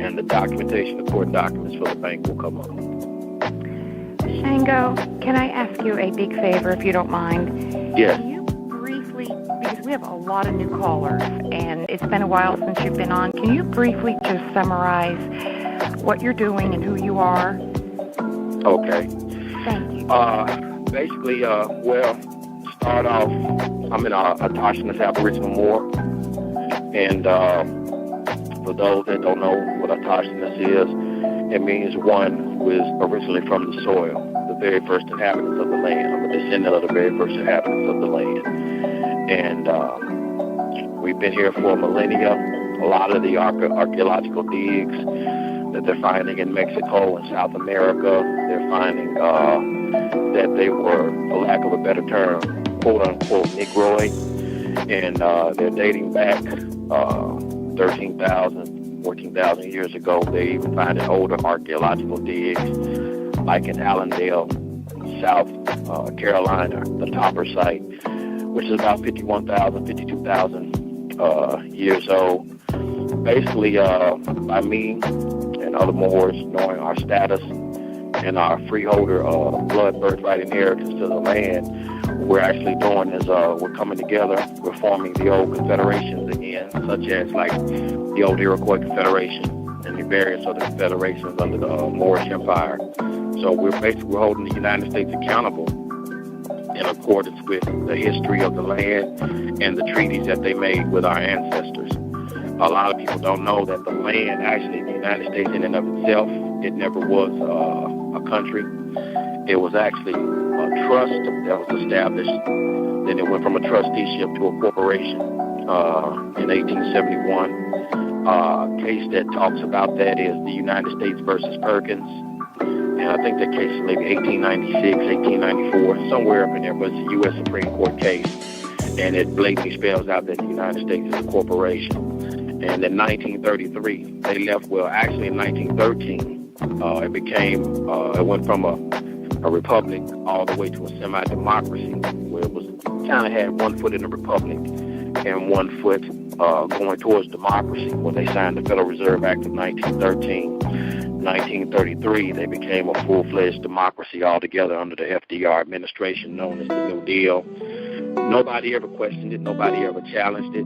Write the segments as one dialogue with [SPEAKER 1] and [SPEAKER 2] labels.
[SPEAKER 1] and the documentation, the court documents for the bank will come up.
[SPEAKER 2] Shango, can I ask you a big favor, if you don't mind?
[SPEAKER 1] Yes.
[SPEAKER 2] Can you briefly, because we have a lot of new callers, and it's been a while since you've been on, can you briefly just summarize what you're doing and who you are?
[SPEAKER 1] Okay.
[SPEAKER 2] Thank you.
[SPEAKER 1] Basically, start off, I'm in Autochthonous Aboriginal Moor, and for those that don't know what Autochthonous is, it means one who is originally from the soil, the very first inhabitants of the land. I'm a descendant of the very first inhabitants of the land. And we've been here for millennia. A lot of the archaeological digs that they're finding in Mexico and South America, they're finding that they were, for lack of a better term, quote-unquote Negroid. And they're dating back 13,000, 14,000 years ago. They even find in older archaeological digs, like in Allendale, South Carolina, the Topper site, which is about 51,000, 52,000 years old. Basically, by me and other Moors knowing our status and our freeholder blood birthright inheritance to the land, what we're actually doing is we're coming together, we're forming the old confederations again, such as like the old Iroquois Confederation and the various other confederations under the Moorish Empire. So we're holding the United States accountable in accordance with the history of the land and the treaties that they made with our ancestors. A lot of people don't know that the land, actually, the United States in and of itself, it never was a country. It was actually a trust that was established. Then it went from a trusteeship to a corporation in 1871. A case that talks about that is the United States versus Perkins. And I think that case is maybe 1896, 1894, somewhere up in there, but it's a U.S. Supreme Court case. And it blatantly spells out that the United States is a corporation. And in 1933, they left, actually in 1913, it went from a republic all the way to a semi-democracy, where it was kind of had one foot in the republic and one foot going towards democracy when they signed the Federal Reserve Act of 1913. 1933, they became a full-fledged democracy altogether under the FDR administration, known as the New Deal. Nobody ever questioned it. Nobody ever challenged it.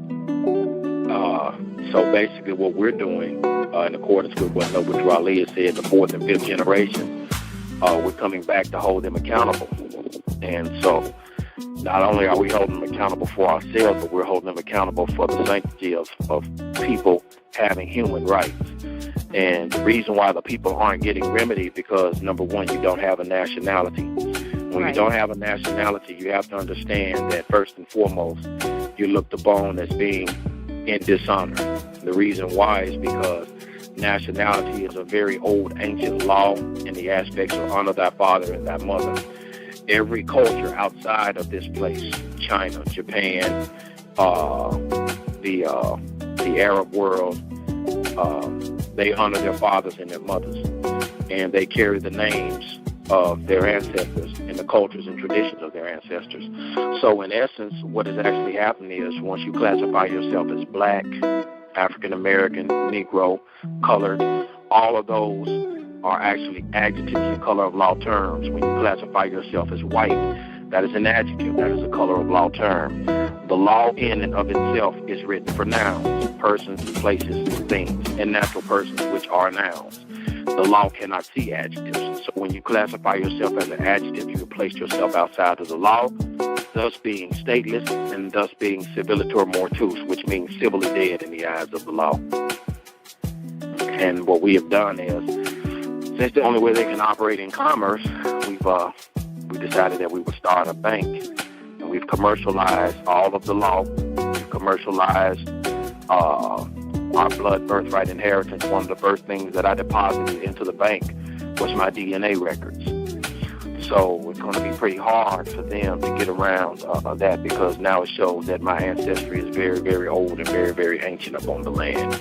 [SPEAKER 1] So basically what we're doing, in accordance with what Noble Raleigh has said, the fourth and fifth generation, we're coming back to hold them accountable. And so not only are we holding them accountable for ourselves, but we're holding them accountable for the sanctity of people having human rights. And the reason why the people aren't getting remedy, because, number one, you don't have a nationality. When you don't have a nationality, you have to understand that, first and foremost, you looked upon as being in dishonor. The reason why is because nationality is a very old, ancient law in the aspects of honor thy father and thy mother. Every culture outside of this place, China, Japan, the Arab world, they honor their fathers and their mothers, and they carry the names of their ancestors and the cultures and traditions of their ancestors. So in essence, what is actually happening is once you classify yourself as black, African American, Negro, colored, all of those are actually adjectives in color of law terms. When you classify yourself as white, that is an adjective, that is a color of law term. The law in and of itself is written for nouns, persons, places, things, and natural persons, which are nouns. The law cannot see adjectives. So when you classify yourself as an adjective, you have placed yourself outside of the law, thus being stateless and thus being civilator mortuus, which means civilly dead in the eyes of the law. And what we have done is, since the only way they can operate in commerce, we decided that we would start a bank. And we've commercialized all of the law. We've commercialized our blood birthright inheritance. One of the first things that I deposited into the bank was my DNA records. So it's going to be pretty hard for them to get around that, because now it shows that my ancestry is very, very old and very, very ancient up on the land.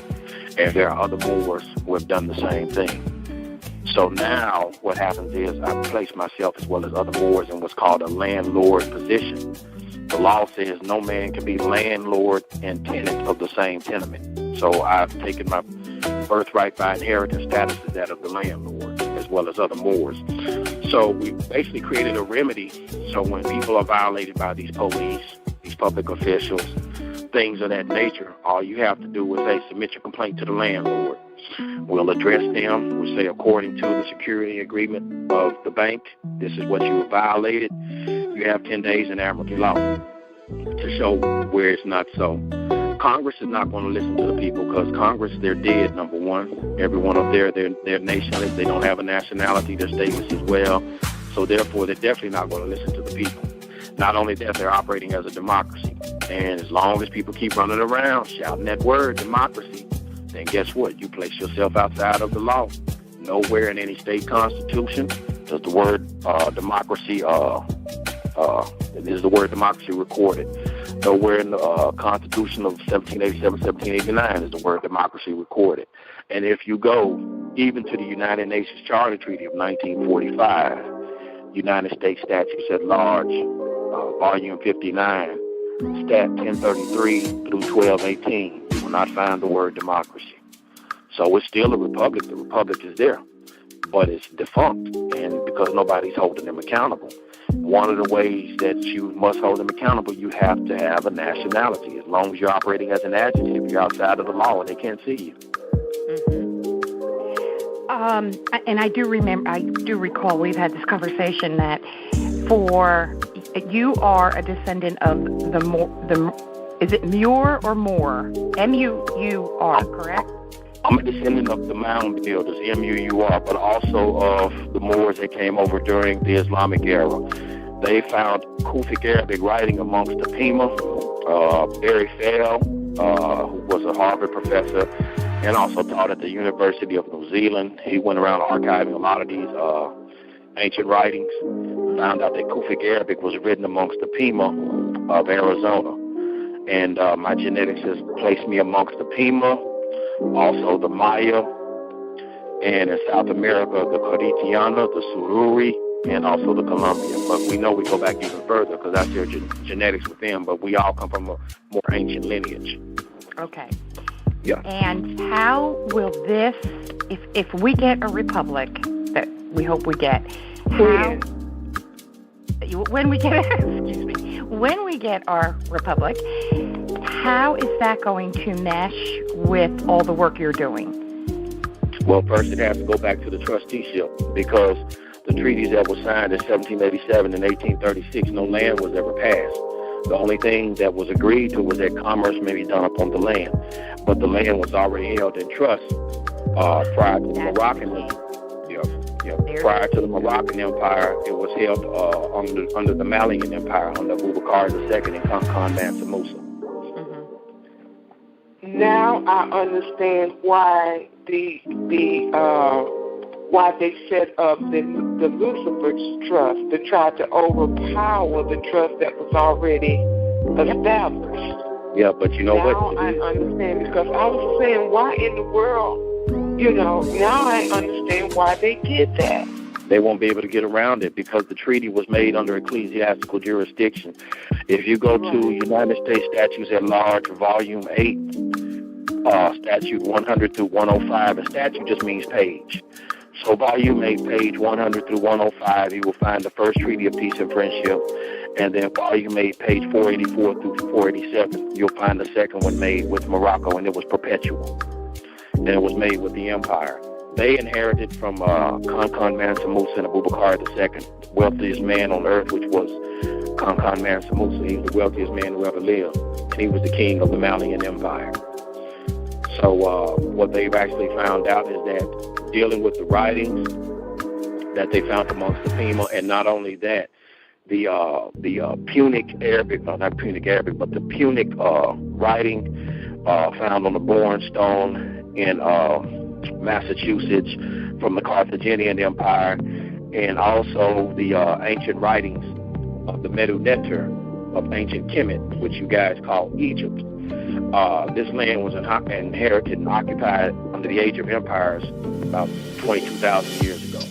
[SPEAKER 1] And there are other Moors who have done the same thing. So now what happens is I place myself as well as other Moors in what's called a landlord position. The law says no man can be landlord and tenant of the same tenement. So I've taken my birthright by inheritance status is that of the landlord, as well as other Moors. So we basically created a remedy so when people are violated by these police, these public officials, things of that nature, all you have to do is submit your complaint to the landlord. We'll address them. We'll say, according to the security agreement of the bank, this is what you violated. You have 10 days in admiralty law to show where it's not so. Congress is not going to listen to the people because Congress, they're dead, number one. Everyone up there, they're nationalists. They don't have a nationality. They're stateless as well. So therefore, they're definitely not going to listen to the people. Not only that, they're operating as a democracy. And as long as people keep running around shouting that word, democracy, then guess what? You place yourself outside of the law. Nowhere in any state constitution does the word democracy, is the word democracy recorded. Nowhere in the Constitution of 1787, 1789 is the word democracy recorded. And if you go even to the United Nations Charter Treaty of 1945, United States Statutes at Large, Volume 59, Stat 1033 through 1218, you will not find the word democracy. So it's still a republic. The republic is there, but it's defunct, and because nobody's holding them accountable. One of the ways that you must hold them accountable, you have to have a nationality. As long as you're operating as an adjective, you're outside of the law and they can't see you.
[SPEAKER 2] And I do recall we've had this conversation that you are a descendant of is it Muir or Moore? M-U-U-R, correct?
[SPEAKER 1] I'm a descendant of the mound builders, M-U-U-R, but also of the Moors that came over during the Islamic era. They found Kufic Arabic writing amongst the Pima. Barry Fell, who was a Harvard professor and also taught at the University of New Zealand. He went around archiving a lot of these ancient writings. Found out that Kufic Arabic was written amongst the Pima of Arizona. And my genetics has placed me amongst the Pima, also the Maya, and in South America, the Coritiana, the Sururi, and also the Colombian. But we know we go back even further because that's their genetics with them, but we all come from a more ancient lineage.
[SPEAKER 2] Okay.
[SPEAKER 1] Yeah.
[SPEAKER 2] And how will this, if we get a republic, that we hope we get, when we get our republic, how is that going to mesh with all the work you're doing?
[SPEAKER 1] Well, first it has to go back to the trusteeship because the treaties that were signed in 1787 and 1836, no land was ever passed. The only thing that was agreed to was that commerce may be done upon the land, but the land was already held in trust prior to the Moroccan. Prior to the Moroccan Empire, it was held under the Malian Empire under Boubacar II and Kankan Mansa Musa.
[SPEAKER 3] Now I understand why why they set up the Lucifer's trust to try to overpower the trust that was already established.
[SPEAKER 1] Yeah, but you know what?
[SPEAKER 3] Now I understand because I was saying, why in the world? Now I understand why they did that.
[SPEAKER 1] They won't be able to get around it because the treaty was made under ecclesiastical jurisdiction. If you go to United States Statutes at Large, Volume 8, Statute 100 through 105, a statute just means page. So Volume 8, page 100 through 105, you will find the first Treaty of Peace and Friendship. And then Volume 8, page 484 through 487, you'll find the second one made with Morocco, and it was perpetual. And it was made with the empire. They inherited from Kankan Mansa Musa and Boubacar II, the wealthiest man on earth, which was Kankan Mansa Musa. He was the wealthiest man who ever lived, and he was the king of the Malian Empire. So what they've actually found out is that dealing with the writings that they found amongst the Pima, and not only that, the Punic Arabic, no, not Punic Arabic, but the Punic writing found on the Born Stone in Massachusetts from the Carthaginian Empire, and also the ancient writings of the Medu Neter of ancient Kemet, which you guys call Egypt. This land was inherited and occupied under the Age of Empires about 22,000 years ago.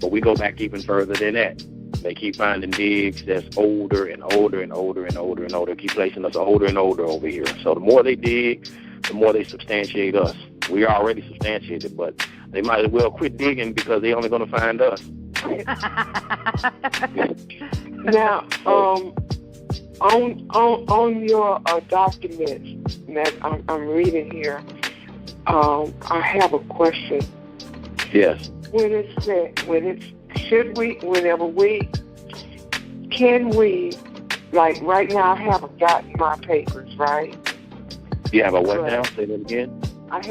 [SPEAKER 1] But we go back even further than that. They keep finding digs that's older and older and older and older and older. Keep placing us older and older over here. So the more they dig, the more they substantiate us. We already substantiated, but they might as well quit digging because they're only going to find us.
[SPEAKER 3] Now, on your documents that I'm reading here, I have a question.
[SPEAKER 1] Yes.
[SPEAKER 3] Can we, like right now, I haven't gotten my papers, right?
[SPEAKER 1] You have a what now? Say that again.
[SPEAKER 3] I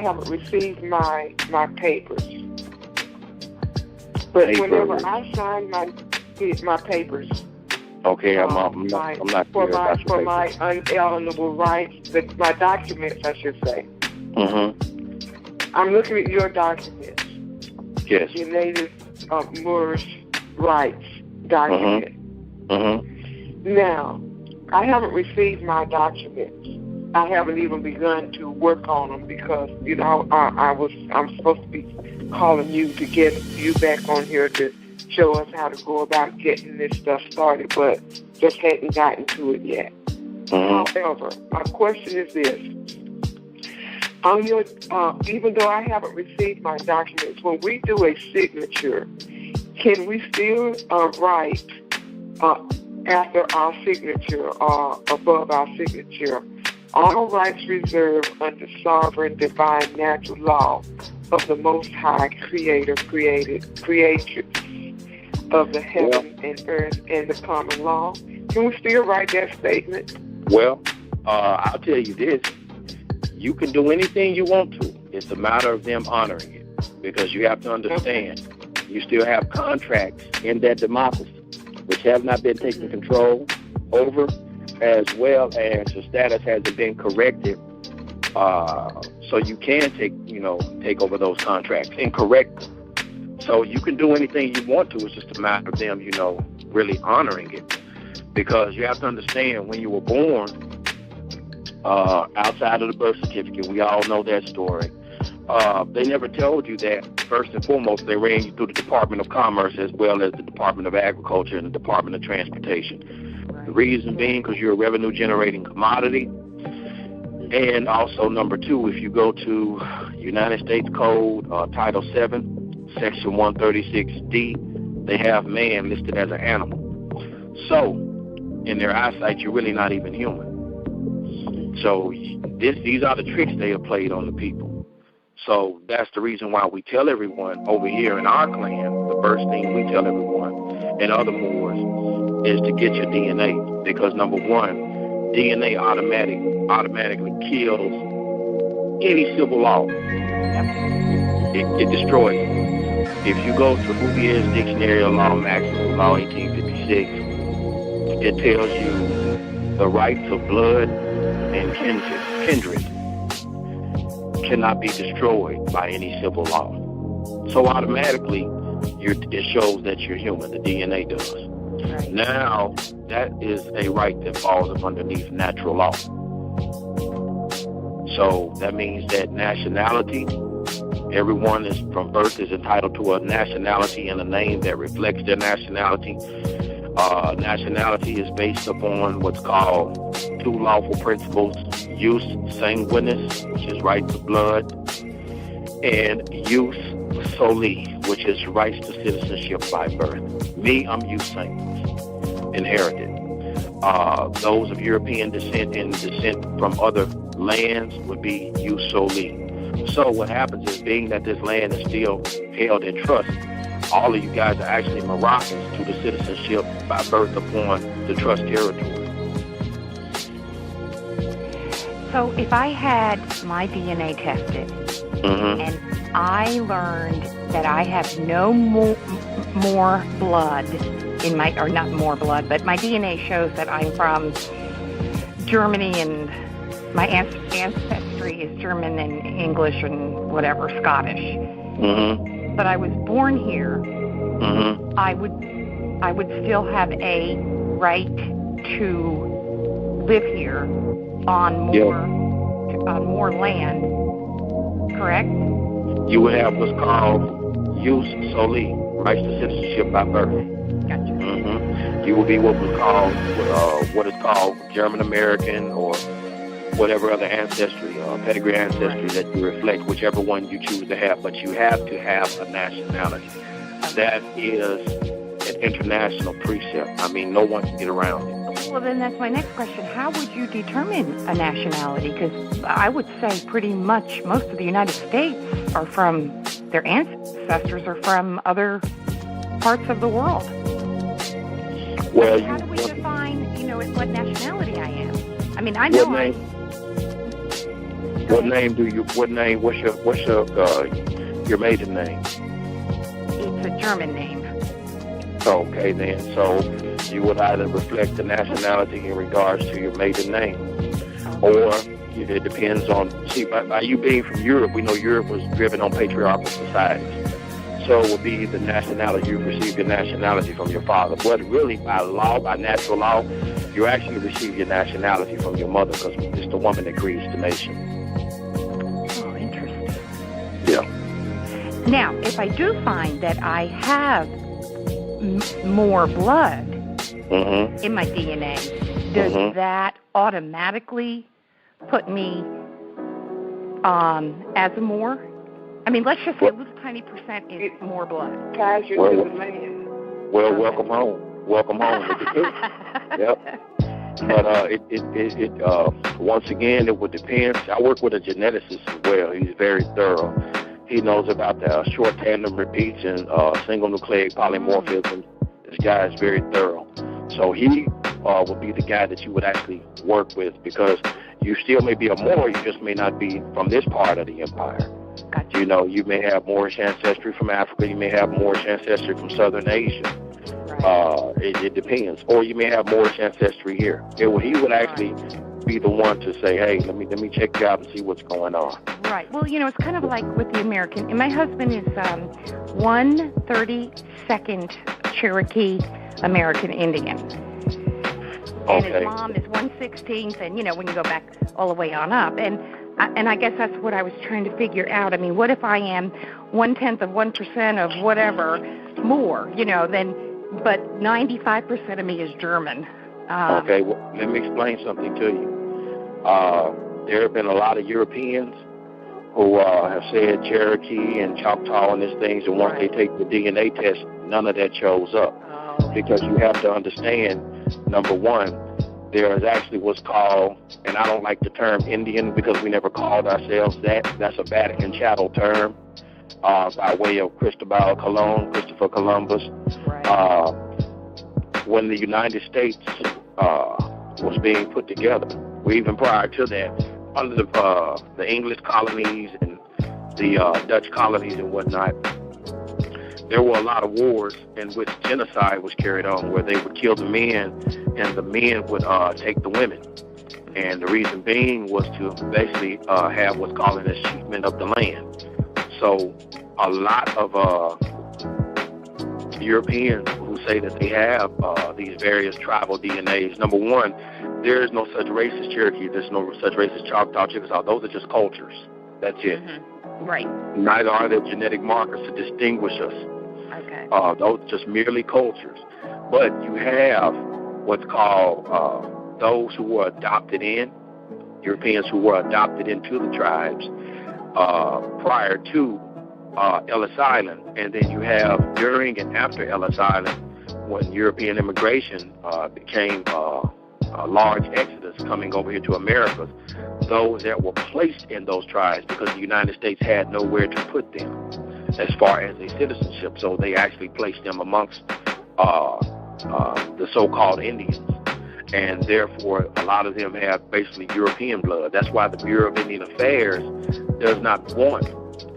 [SPEAKER 3] haven't received my papers. But whenever I sign my papers,
[SPEAKER 1] okay, I'm not
[SPEAKER 3] for
[SPEAKER 1] clear about your
[SPEAKER 3] my
[SPEAKER 1] papers.
[SPEAKER 3] unalienable rights, my documents, I should say.
[SPEAKER 1] Mm-hmm.
[SPEAKER 3] I'm looking at your documents.
[SPEAKER 1] Yes.
[SPEAKER 3] Your Native Moorish rights document.
[SPEAKER 1] Mm-hmm.
[SPEAKER 3] Now, I haven't received my documents. I haven't even begun to work on them because, you know, I'm supposed to be calling you to get you back on here to show us how to go about getting this stuff started, but just hadn't gotten to it yet.
[SPEAKER 1] Mm-hmm.
[SPEAKER 3] However, my question is this. On your, even though I haven't received my documents, when we do a signature, can we still write after our signature or above our signature, all rights reserved under sovereign, divine, natural law of the Most High Creator, creatrix of the heaven and earth and the common law? Can we still write that statement?
[SPEAKER 1] Well, I'll tell you this. You can do anything you want to. It's a matter of them honoring it, because you have to understand, you still have contracts in that democracy which have not been taken control over, as well as your status hasn't been corrected. So you can take over those contracts and correct them. So you can do anything you want to. It's just a matter of them, really honoring it. Because you have to understand, when you were born, outside of the birth certificate, we all know that story. They never told you that, first and foremost, they ran you through the Department of Commerce as well as the Department of Agriculture and the Department of Transportation. Right. The reason being because you're a revenue-generating commodity. And also, number two, if you go to United States Code, Title 7, Section 136D, they have man listed as an animal. So, in their eyesight, you're really not even human. So, these are the tricks they have played on the people. So that's the reason why we tell everyone over here in our clan, the first thing we tell everyone and other Moors is to get your DNA. Because number one, DNA automatically kills any civil law. It destroys it. If you go to Bouvier's Dictionary of Law, Maximum Law 1856, it tells you the rights of blood and kindred cannot be destroyed by any civil law. So automatically, it shows that you're human. The DNA does. Right. Now, that is a right that falls up underneath natural law. So that means that nationality, everyone is from birth is entitled to a nationality and a name that reflects their nationality. Nationality is based upon what's called two lawful principles: jus sanguinis, which is right to blood, and jus soli, which is rights to citizenship by birth. Me, I'm jus sanguinis, inherited. Those of European descent and descent from other lands would be jus soli. So what happens is, being that this land is still held in trust, all of you guys are actually Moroccans to the citizenship by birth upon the trust territory.
[SPEAKER 2] So if I had my DNA tested and I learned that I have no more blood in my, or not more blood, but my DNA shows that I'm from Germany and my ancestry is German and English and whatever, Scottish. But I was born here, I would still have a right to live here on more land, correct?
[SPEAKER 1] You would have what's called jus soli, rights to citizenship by birth.
[SPEAKER 2] Gotcha.
[SPEAKER 1] You will be what is called German American or whatever other ancestry, pedigree ancestry that you reflect, whichever one you choose to have. But you have to have a nationality. That is an international precept. I mean, no one can get around it.
[SPEAKER 2] Well, then that's my next question. How would you determine a nationality? Because I would say pretty much most of the United States are from, their ancestors are from other parts of the world.
[SPEAKER 1] Well,
[SPEAKER 2] how do we define, what nationality I am? I mean, I know what's your maiden name? It's a German name.
[SPEAKER 1] Okay, then. So you would either reflect the nationality in regards to your maiden name, or it depends on, by you being from Europe, we know Europe was driven on patriarchal societies. So it would be the nationality. You receive your nationality from your father. But really, by law, by natural law, you actually receive your nationality from your mother, because it's the woman that creates the nation.
[SPEAKER 2] Oh, interesting.
[SPEAKER 1] Yeah.
[SPEAKER 2] Now, if I do find that I have more blood in my DNA, does that automatically put me as a more? I mean, let's just say a little tiny percent is more blood.
[SPEAKER 3] Ties you to the land.
[SPEAKER 1] Well, welcome home. Welcome home. Yep. But once again, it would depend. I work with a geneticist as well. He's very thorough. He knows about the short tandem repeats and single nucleic polymorphism. This guy is very thorough. So he would be the guy that you would actually work with, because you still may be a Moor, you just may not be from this part of the empire.
[SPEAKER 2] Gotcha.
[SPEAKER 1] You may have Moorish ancestry from Africa, you may have Moorish ancestry from Southern Asia.
[SPEAKER 2] Right.
[SPEAKER 1] It depends. Or you may have Moorish ancestry here. He would actually be the one to say, hey, let me check you out and see what's going on.
[SPEAKER 2] Right. Well, it's kind of like with the American. And my husband is 1/32nd Cherokee American Indian. And his mom is 1/16th, and, when you go back all the way on up. And I guess that's what I was trying to figure out. I mean, what if I am 1/10% of whatever more, but 95% of me is German.
[SPEAKER 1] Okay, well, let me explain something to you. There have been a lot of Europeans who have said Cherokee and Choctaw and these things, and once they take the DNA test, none of that shows up. Because you have to understand, number one, there is actually what's called, and I don't like the term Indian because we never called ourselves that. That's a Vatican chattel term by way of Christopher Columbus.
[SPEAKER 2] Right.
[SPEAKER 1] When the United States was being put together, or even prior to that, under the English colonies and the Dutch colonies and whatnot, there were a lot of wars in which genocide was carried on, where they would kill the men and the men would take the women. And the reason being was to basically have what's called an achievement of the land. So a lot of Europeans who say that they have these various tribal DNAs, number one, there is no such race as Cherokee, there's no such race as Choctaw, Chickasaw. Those are just cultures. That's it.
[SPEAKER 2] Right.
[SPEAKER 1] Neither are there genetic markers to distinguish us.
[SPEAKER 2] Okay.
[SPEAKER 1] Those are just merely cultures. But you have what's called those who were adopted in, Europeans who were adopted into the tribes prior to Ellis Island. And then you have during and after Ellis Island, when European immigration became a large exodus coming over here to America, those that were placed in those tribes, because the United States had nowhere to put them as far as a citizenship, so they actually placed them amongst the so-called Indians. And therefore, a lot of them have basically European blood. That's why the Bureau of Indian Affairs does not want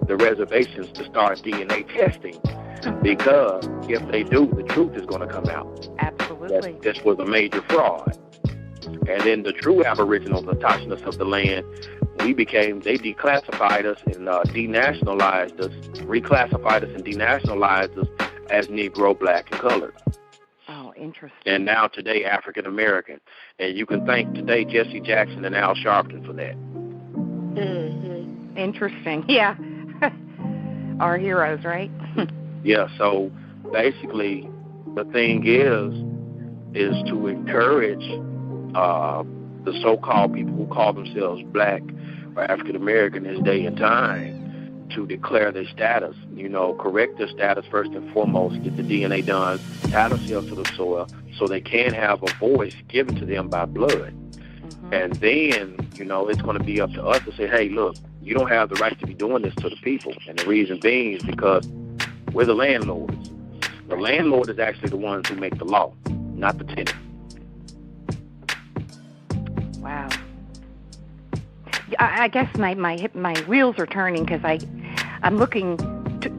[SPEAKER 1] the reservations to start DNA testing, because if they do, the truth is going to come out.
[SPEAKER 2] Absolutely.
[SPEAKER 1] That this was a major fraud. And then the true aboriginals, the Taishnas of the land, they declassified us and denationalized us, reclassified us and denationalized us as Negro, Black, and colored.
[SPEAKER 2] Oh, interesting.
[SPEAKER 1] And now today, African American. And you can thank today Jesse Jackson and Al Sharpton for that.
[SPEAKER 2] Mm-hmm. Interesting. Yeah. Our heroes, right?
[SPEAKER 1] Yeah, so basically the thing is to encourage the so-called people who call themselves black or African American in this day and time to declare their status, correct their status first and foremost, get the DNA done, tie themselves to the soil so they can have a voice given to them by blood. And then, it's going to be up to us to say, hey, look, you don't have the right to be doing this to the people. And the reason being is because we're the landlords. The landlord is actually the ones who make the law, not the tenant.
[SPEAKER 2] Wow. I guess my wheels are turning because I'm looking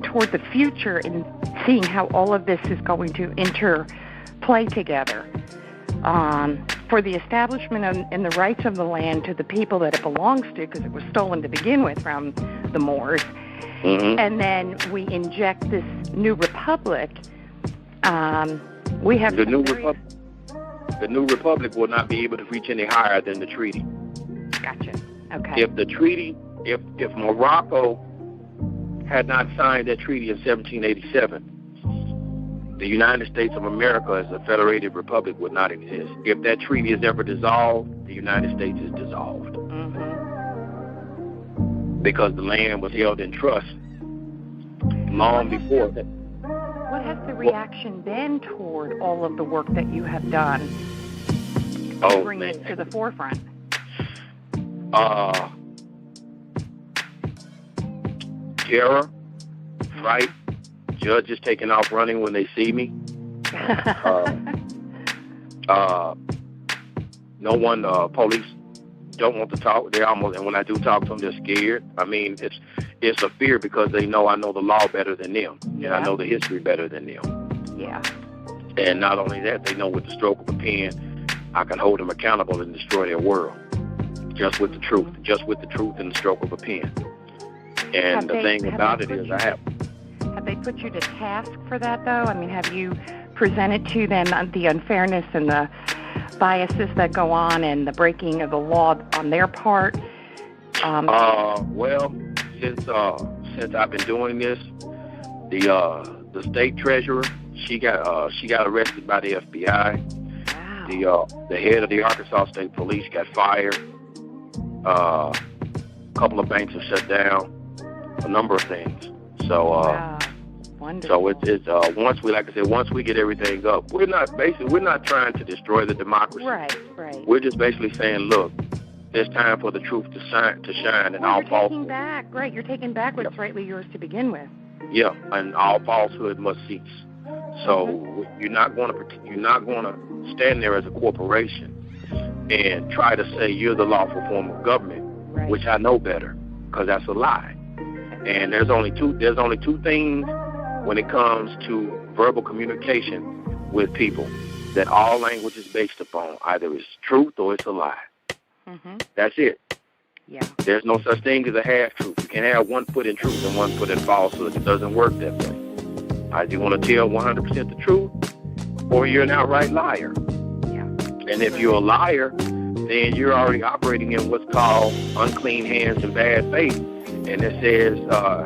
[SPEAKER 2] toward the future and seeing how all of this is going to interplay together. For the establishment and the rights of the land to the people that it belongs to, because it was stolen to begin with from the Moors. And then we inject this new republic. We have
[SPEAKER 1] the new republic will not be able to reach any higher than the treaty.
[SPEAKER 2] Gotcha. Okay.
[SPEAKER 1] If Morocco had not signed that treaty in 1787, the United States of America as a federated republic would not exist. If that treaty is ever dissolved, the United States is dissolved. Because the land was held in trust long before that.
[SPEAKER 2] What has the reaction been toward all of the work that you have done to bring it to the forefront?
[SPEAKER 1] Terror, fright, judges taking off running when they see me. No one, police don't want to talk. And when I do talk to them, they're scared. I mean, it's a fear because they know I know the law better than them, and I know the history better than them.
[SPEAKER 2] Yeah. And
[SPEAKER 1] not only that, they know with the stroke of a pen, I can hold them accountable and destroy their world, just with the truth and the stroke of a pen. And the thing about it is, Have they put you to task for that, though? I mean, have you presented to them the unfairness and the biases that go on and the breaking of the law on their part? Well, since I've been doing this, the state treasurer, she got arrested by the FBI. Wow. The head of the Arkansas State Police got fired. A couple of banks have shut down. A number of things. So,
[SPEAKER 2] wow. Wonderful.
[SPEAKER 1] So it's once we get everything up, we're not trying to destroy the democracy.
[SPEAKER 2] Right.
[SPEAKER 1] We're just basically saying, look, it's time for the truth to shine, and all falsehood.
[SPEAKER 2] You're taking back what's rightly yours to begin with.
[SPEAKER 1] Yeah, and all falsehood must cease. So you're not going to stand there as a corporation and try to say you're the lawful form of government, which I know better, because that's a lie. And there's only two things when it comes to verbal communication with people that all language is based upon. Either it's truth or it's a lie. That's it.
[SPEAKER 2] Yeah.
[SPEAKER 1] There's no such thing as a half-truth. You can't have one foot in truth and one foot in falsehood. It doesn't work that way. Either you want to tell 100% the truth or you're an outright liar.
[SPEAKER 2] Yeah.
[SPEAKER 1] And if you're a liar, then you're already operating in what's called unclean hands and bad faith. And it says,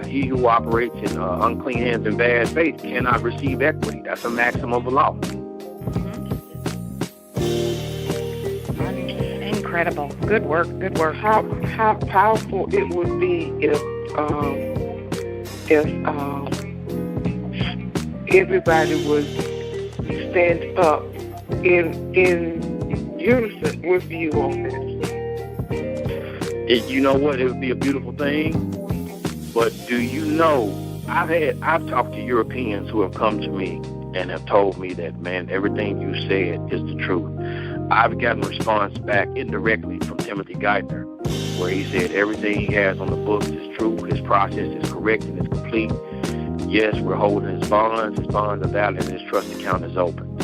[SPEAKER 1] he who operates in unclean hands and bad faith cannot receive equity. That's a maxim of the law.
[SPEAKER 2] Incredible. Good work.
[SPEAKER 3] How powerful it would be if everybody would stand up in unison with you on this.
[SPEAKER 1] You know what? It would be a beautiful thing. But do you know, I've talked to Europeans who have come to me and have told me that, man, everything you said is the truth. I've gotten a response back indirectly from Timothy Geithner, where he said everything he has on the books is true, his process is correct and it's complete. Yes, we're holding his bonds are valid, and his trust account is open.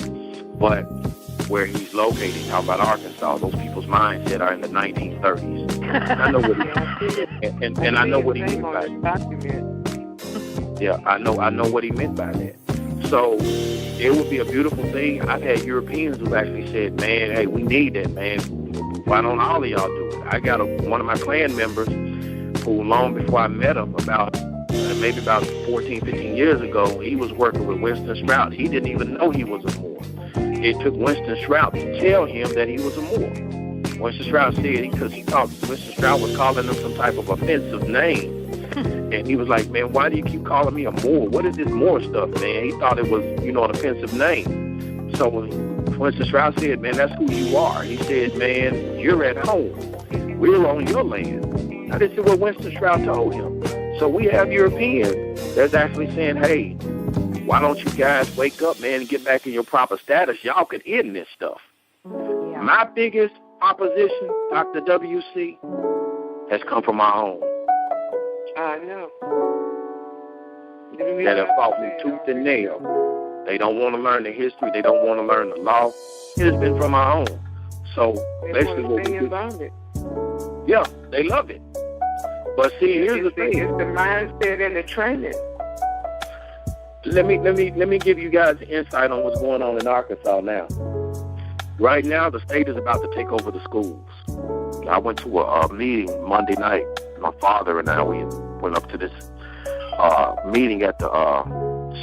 [SPEAKER 1] But where he's located, talking about Arkansas, those people's mindset are in the 1930s. I know what and I know what he meant by that. Yeah, I know what he meant by that. So it would be a beautiful thing. I've had Europeans who actually said, man, hey, we need that, man. Why don't all of y'all do it? I got one of my clan members who, long before I met him, maybe about 14, 15 years ago, he was working with Winston Strout. He didn't even know he was a Moor. It took Winston Strout to tell him that he was a Moor. Winston Stroud said because he thought Winston Stroud was calling him some type of offensive name. And he was like, man, why do you keep calling me a Moor? What is this Moor stuff, man? He thought it was, an offensive name. So Winston Stroud said, man, that's who you are. He said, man, you're at home. We're on your land. Now, this is what Winston Stroud told him. So we have Europeans that's actually saying, hey, why don't you guys wake up, man, and get back in your proper status? Y'all could end this stuff. Yeah. My biggest opposition, Dr. W.C., has come from my home.
[SPEAKER 3] I know.
[SPEAKER 1] That have fought me tooth and nail. They don't want to learn the history. They don't want to learn the law. It has been from my home. So basically what we do. Yeah, they love it. But see, here's the thing.
[SPEAKER 3] It's the mindset and the training.
[SPEAKER 1] Let me give you guys insight on what's going on in Arkansas now. Right now, the state is about to take over the schools. I went to a meeting Monday night. My father and I, we went up to this meeting at the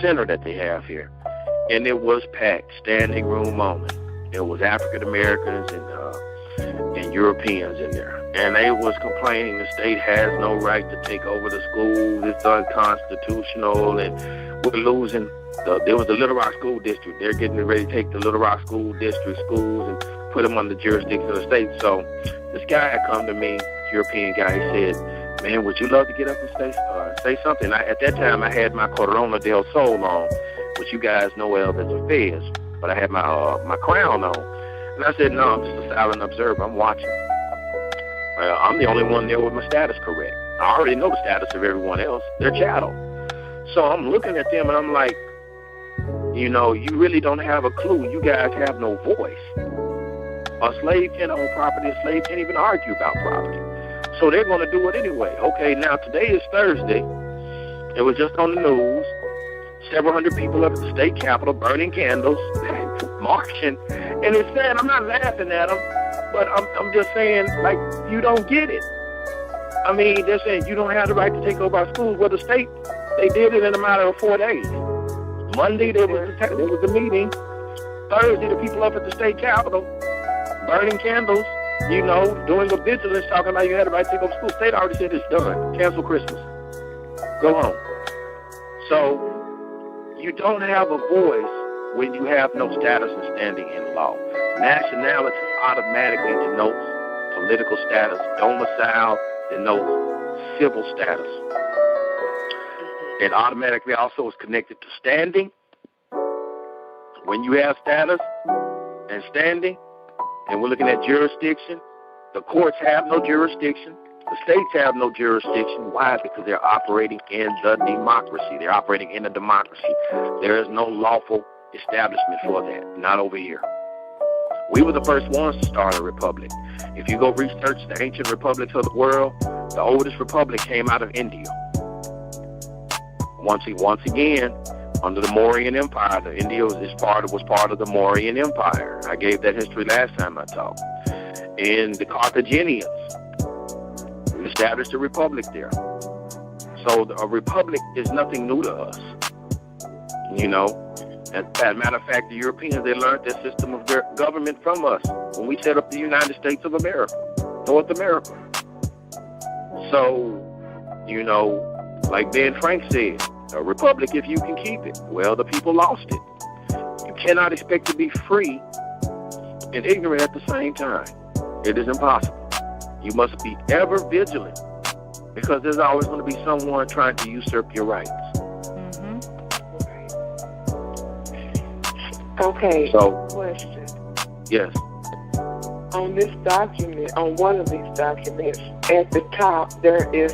[SPEAKER 1] center that they have here. And it was packed, standing room only. It was African Americans and Europeans in there. And they was complaining the state has no right to take over the schools. It's unconstitutional, and we're losing. There was the Little Rock School District. They're getting ready to take the Little Rock School District schools and put them under the jurisdiction of the state. So this guy had come to me, European guy. He said, man, would you love to get up and say something? At that time, I had my Corona del Sol on, which you guys know of as a fez, but I had my crown on. And I said, no, I'm just a silent observer. I'm watching. I'm the only one there with my status correct. I already know the status of everyone else. They're chattel. So I'm looking at them and I'm like, you really don't have a clue. You guys have no voice. A slave can't own property. A slave can't even argue about property. So they're going to do it anyway. Okay, now today is Thursday. It was just on the news. Several hundred people up at the state capitol burning candles, marching. And it's sad. I'm not laughing at them. But I'm just saying, like, you don't get it. I mean, they're saying you don't have the right to take over our schools. Well, the state, they did it in a matter of 4 days. Monday, there was a meeting. Thursday, the people up at the state capitol burning candles, doing a vigilance, talking about you had the right to take over schools. State already said it's done. Cancel Christmas. Go home. So you don't have a voice when you have no status and standing in law. Nationality automatically denotes political status. Domicile denotes civil status. It automatically also is connected to standing. When you have status and standing, and we're looking at jurisdiction, the courts have no jurisdiction. The states have no jurisdiction. Why? Because they're operating in the democracy. They're operating in a democracy. There is no lawful establishment for that. Not over here. We were the first ones to start a republic. If you go research the ancient republics of the world, the oldest republic came out of India. Once again, under the Mauryan Empire, India was part of the Mauryan Empire. I gave that history last time I talked. And the Carthaginians established a republic there. So a republic is nothing new to us. As a matter of fact, the Europeans, they learned their system of their government from us when we set up the United States of America, North America. So, like Ben Frank said, a republic if you can keep it. Well, the people lost it. You cannot expect to be free and ignorant at the same time. It is impossible. You must be ever vigilant because there's always going to be someone trying to usurp your rights.
[SPEAKER 3] Okay,
[SPEAKER 1] so,
[SPEAKER 3] question.
[SPEAKER 1] Yes.
[SPEAKER 3] On this document, on one of these documents, at the top, there is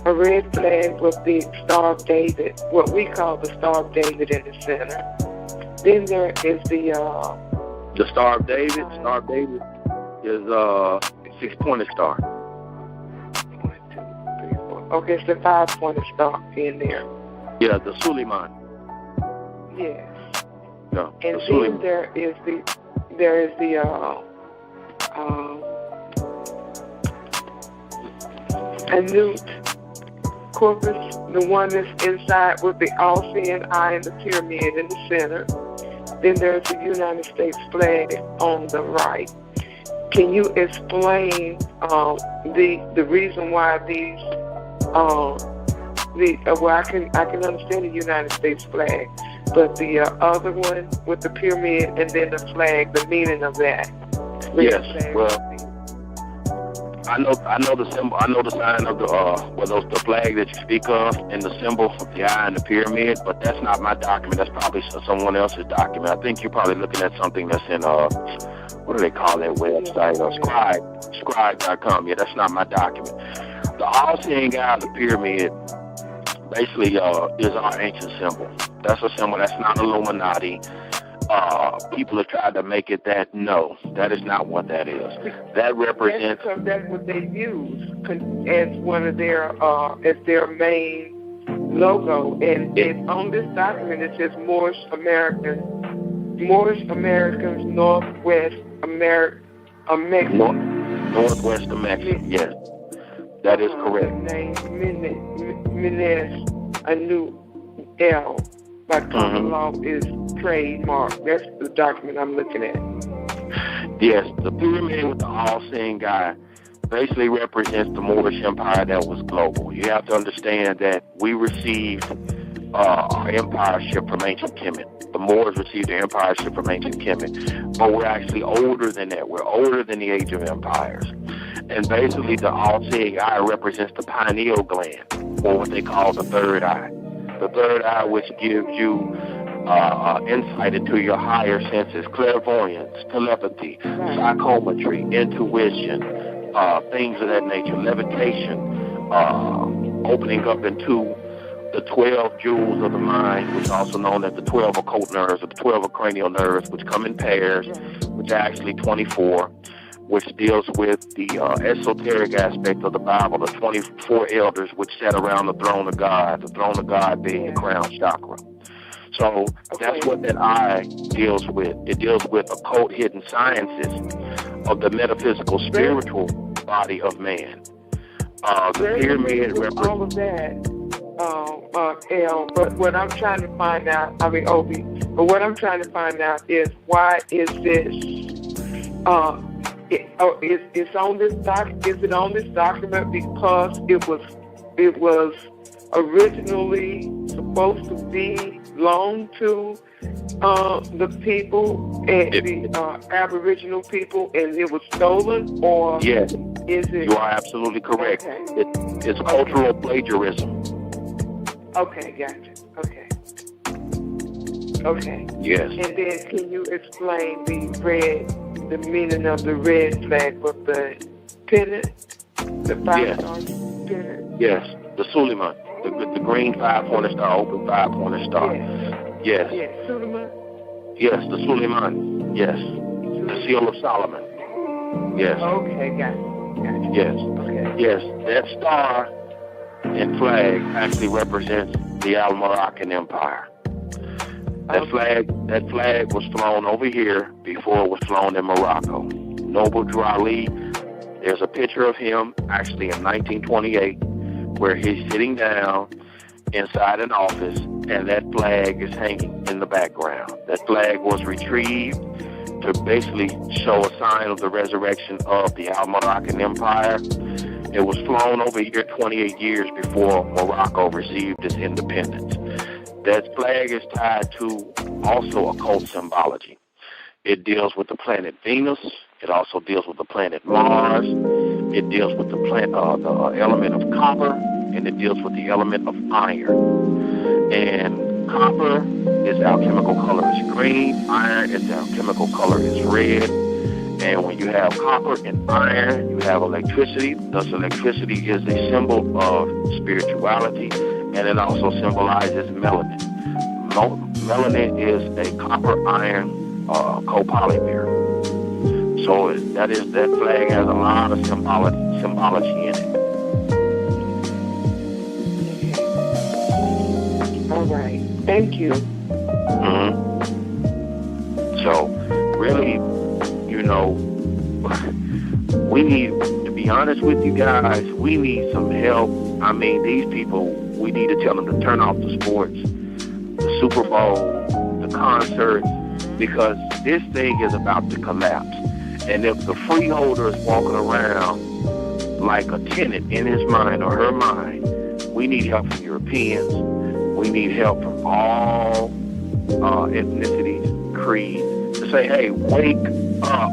[SPEAKER 3] a red flag with the Star of David, what we call the Star of David in the center. Then there is the
[SPEAKER 1] Star of David. Star of David is a 6-pointed star.
[SPEAKER 3] 1, 2, 3, 4. Okay, it's the 5-pointed star in there.
[SPEAKER 1] Yeah, the Suleiman.
[SPEAKER 3] Yes.
[SPEAKER 1] No,
[SPEAKER 3] and
[SPEAKER 1] the
[SPEAKER 3] then there is the Anut corpus, the one that's inside with the all-seeing eye and the pyramid in the center. Then there's the United States flag on the right. can you explain the reason why these well, I can understand the United States flag, but the other one with the pyramid and then the flag, the meaning of that.
[SPEAKER 1] Yes, well, I know the symbol. I know the sign of the flag that you speak of, and the symbol of the eye and the pyramid. But that's not my document. That's probably someone else's document. I think you're probably looking at something that's in what do they call that website? Scribe.com. Yeah, that's not my document. The all-seeing eye of the pyramid basically is our ancient symbol. That's a symbol. That's not Illuminati. People have tried to make it that. No, that is not what that is. That represents.
[SPEAKER 3] Because that's what they use as one of their as their main logo, and it's on this document. It says Moorish Americans, Northwest America,
[SPEAKER 1] Northwest of Mexico. Yes, that is correct.
[SPEAKER 3] Name Menes Anu L. By common law is trademark. That's the document I'm looking at.
[SPEAKER 1] Yes, the pyramid with the all-seeing eye basically represents the Moorish Empire that was global. You have to understand that we received our empireship from ancient Kemet. The Moors received their empireship from ancient Kemet, but we're actually older than that. We're older than the Age of Empires. And basically the all-seeing eye represents the pineal gland, or what they call the third eye. The third eye, which gives you insight into your higher senses, clairvoyance, telepathy, psychometry, intuition, things of that nature, levitation, opening up into the 12 jewels of the mind, which is also known as the 12 occult nerves, or the 12 cranial nerves, which come in pairs, which are actually 24, which deals with the esoteric aspect of the Bible, the 24 elders which sat around the throne of God being the crown chakra. So that's what that eye deals with. It deals with occult hidden sciences of the metaphysical, spiritual body of man. The pyramid represents
[SPEAKER 3] all of that, L. But what I'm trying to find out, Obi, but what I'm trying to find out is why is this? It's on this is it on this document because it was originally supposed to belong to the people and the Aboriginal people, and it was stolen, or
[SPEAKER 1] yes,
[SPEAKER 3] is it?
[SPEAKER 1] You are absolutely correct.
[SPEAKER 3] Okay.
[SPEAKER 1] It's cultural plagiarism.
[SPEAKER 3] Okay, gotcha. Okay.
[SPEAKER 1] Yes.
[SPEAKER 3] And then can you explain the meaning of the red flag with the pennant, the 5-star pennant?
[SPEAKER 1] Yes, the Suleiman, the green 5-pointed star, open 5-pointed star. Yes.
[SPEAKER 3] Yes, Suleiman?
[SPEAKER 1] Yes, the Suleiman. Yes. The seal of Solomon. Yes.
[SPEAKER 3] Okay, gotcha.
[SPEAKER 1] Yes.
[SPEAKER 3] Okay.
[SPEAKER 1] Yes, that star and flag actually represents the Al-Moroccan Empire. That flag was flown over here before it was flown in Morocco. Noble Drew Ali, there's a picture of him actually in 1928 where he's sitting down inside an office and that flag is hanging in the background. That flag was retrieved to basically show a sign of the resurrection of the Al-Moroccan Empire. It was flown over here 28 years before Morocco received its independence. That flag is tied to also occult symbology. It deals with the planet Venus. It also deals with the planet Mars. It deals with the element of copper, and it deals with the element of iron. And copper, its alchemical color is green. Iron, its alchemical color is red. And when you have copper and iron, you have electricity. Thus, electricity is a symbol of spirituality, and it also symbolizes melanin. Melanin is a copper-iron copolymer. So that flag has a lot of symbology in it.
[SPEAKER 3] All right. Thank you.
[SPEAKER 1] Mm-hmm. So, really, we need, to be honest with you guys, we need some help. I mean, these people, we need to tell them to turn off the sports, the Super Bowl, the concerts, because this thing is about to collapse. And if the freeholder is walking around like a tenant in his mind or her mind, we need help from Europeans. We need help from all ethnicities, creeds, to say, hey, wake up.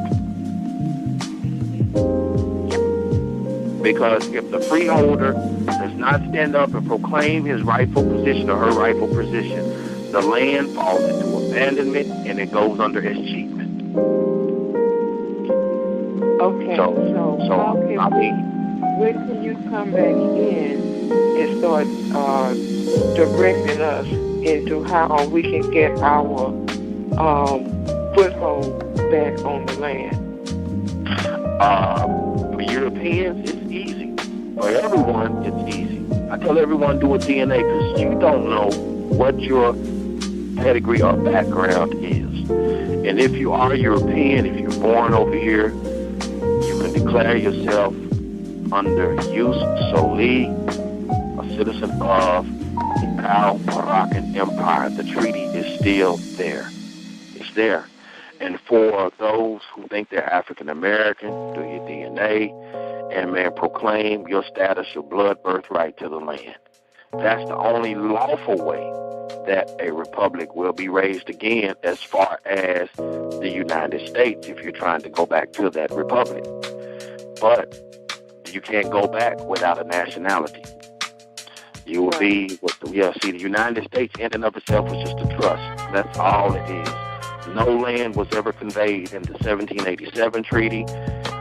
[SPEAKER 1] Because if the freeholder does not stand up and proclaim his rightful position or her rightful position, the land falls into abandonment and it goes under escheatment.
[SPEAKER 3] Okay, so how can when can you come back in and start directing us into how we can get our foothold back on the land?
[SPEAKER 1] For Europeans, it's easy. For everyone, it's easy. I tell everyone do a DNA because you don't know what your pedigree or background is. And if you are European, if you're born over here, you can declare yourself under Jus Soli, a citizen of the Al-Moroccan Empire. The treaty is still there. It's there. And for those who think they're African American, do your DNA and, man, proclaim your status, your blood birthright to the land. That's the only lawful way that a republic will be raised again as far as the United States, if you're trying to go back to that republic. But you can't go back without a nationality. You will be with the United States in and of itself is just a trust. That's all it is. No land was ever conveyed in the 1787 treaty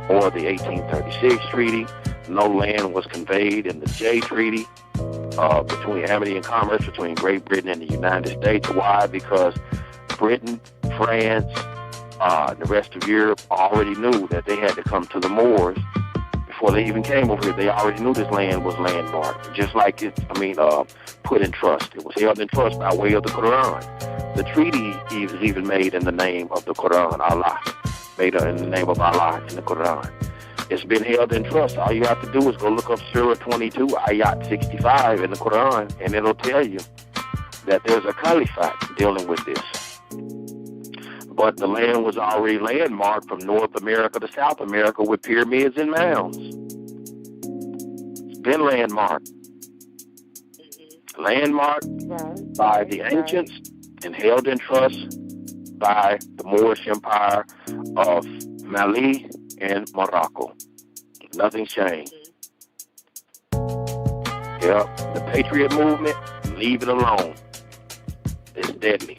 [SPEAKER 1] or the 1836 treaty. No land was conveyed in the Jay Treaty between amity and commerce between Great Britain and the United States. Why? Because Britain, France, the rest of Europe already knew that they had to come to the Moors before they even came over here. They already knew this land was landmarked, just like it, put in trust. It was held in trust by way of the Quran. The treaty is even made in the name of the Quran, Allah, made in the name of Allah in the Quran. It's been held in trust. All you have to do is go look up Surah 22, Ayat 65 in the Quran, and it'll tell you that there's a caliphate dealing with this. But the land was already landmarked from North America to South America with pyramids and mounds. It's been landmarked. Landmarked by the ancients and held in trust by the Moorish Empire of Mali and Morocco. Nothing's changed. The Patriot movement, leave it alone. It's deadly.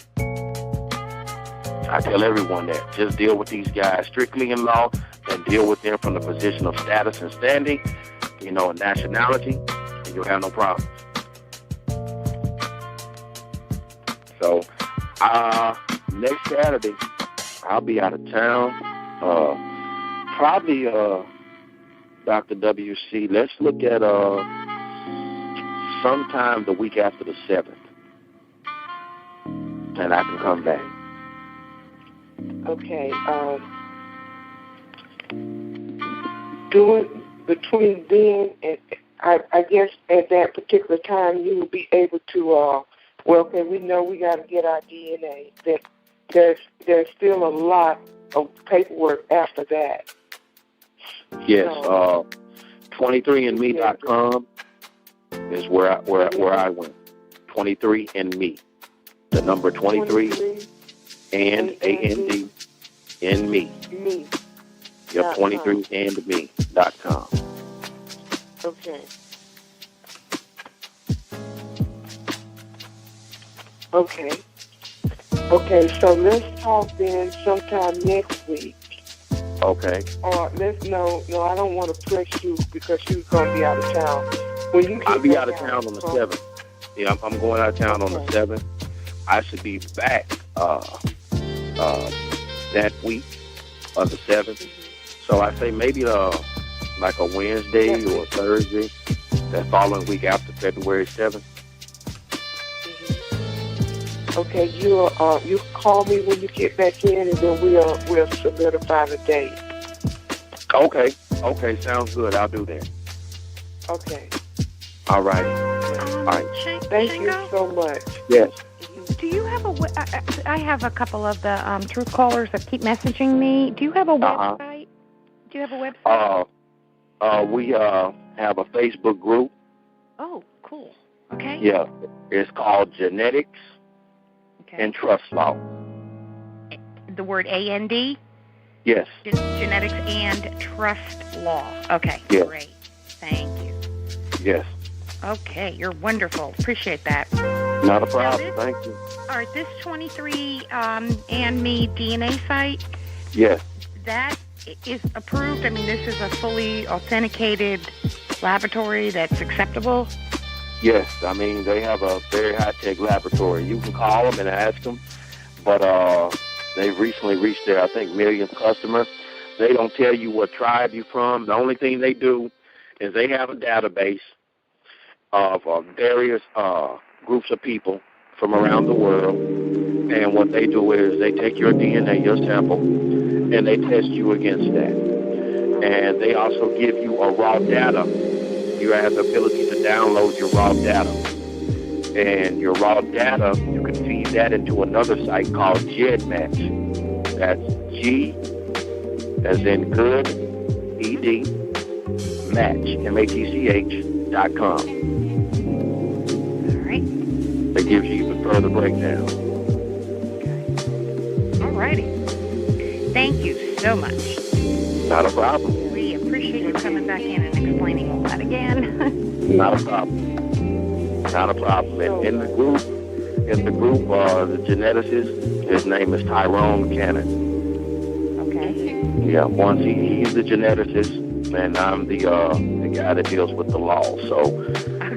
[SPEAKER 1] I tell everyone that. Just deal with these guys strictly in law and deal with them from the position of status and standing, nationality, and you'll have no problems. So, next Saturday, I'll be out of town. Probably, Dr. WC, let's look at sometime the week after the 7th. And I can come back.
[SPEAKER 3] Okay. Do it between then and I guess at that particular time you will be able to okay, we know we got to get our DNA. That there's still a lot of paperwork after that.
[SPEAKER 1] Yes, 23andme.com is where I went. 23andme. The number 23 and AND in me.
[SPEAKER 3] Me.
[SPEAKER 1] Yep, 23andme.com.
[SPEAKER 3] Okay. Okay. Okay, so let's talk then sometime next week.
[SPEAKER 1] Okay.
[SPEAKER 3] Or no, I don't want to press you because you're going to be out of town. When you
[SPEAKER 1] I'll be out of town on the 7th. Yeah, I'm going out of town on the 7th. I should be back that week of the 7th. So I say maybe like a Wednesday or a Thursday, that following week after February 7th.
[SPEAKER 3] Okay, you call me when you get back in, and then we'll solidify the date.
[SPEAKER 1] Okay, sounds good. I'll do that.
[SPEAKER 3] Okay.
[SPEAKER 1] All right. All right.
[SPEAKER 3] Thank you so much.
[SPEAKER 1] Yes.
[SPEAKER 2] Do you have I have a couple of the truth callers that keep messaging me. Do you have a website Do you have a website?
[SPEAKER 1] We have a Facebook group.
[SPEAKER 2] Oh, cool. Okay.
[SPEAKER 1] Yeah, it's called Genetics and Trust Law.
[SPEAKER 2] The word AND?
[SPEAKER 1] Yes.
[SPEAKER 2] Genetics and Trust Law. Okay,
[SPEAKER 1] yes.
[SPEAKER 2] Great. Thank you.
[SPEAKER 1] Yes.
[SPEAKER 2] Okay, you're wonderful. Appreciate that.
[SPEAKER 1] Not a problem. Thank you.
[SPEAKER 2] All right, this 23andMe DNA site,
[SPEAKER 1] yes,
[SPEAKER 2] that is approved? I mean, this is a fully authenticated laboratory that's acceptable?
[SPEAKER 1] Yes, I mean, they have a very high-tech laboratory. You can call them and ask them, but they've recently reached their, I think, millionth customer. They don't tell you what tribe you're from. The only thing they do is they have a database of various groups of people from around the world, and what they do is they take your DNA, your sample, and they test you against that. And they also give you a raw data. You have the ability to download your raw data. And your raw data, you can feed that into another site called GEDmatch. That's G, as in good, ED, match, MATCH.com.
[SPEAKER 2] All right.
[SPEAKER 1] That gives you even further breakdown.
[SPEAKER 2] Okay. All righty. Thank you so much.
[SPEAKER 1] Not a problem.
[SPEAKER 2] We appreciate you coming back in and explaining all that again.
[SPEAKER 1] Not a problem. Not a problem. In the group, the geneticist, his name is Tyrone Cannon.
[SPEAKER 2] Okay.
[SPEAKER 1] Yeah, once he's the geneticist, and I'm the guy that deals with the law. So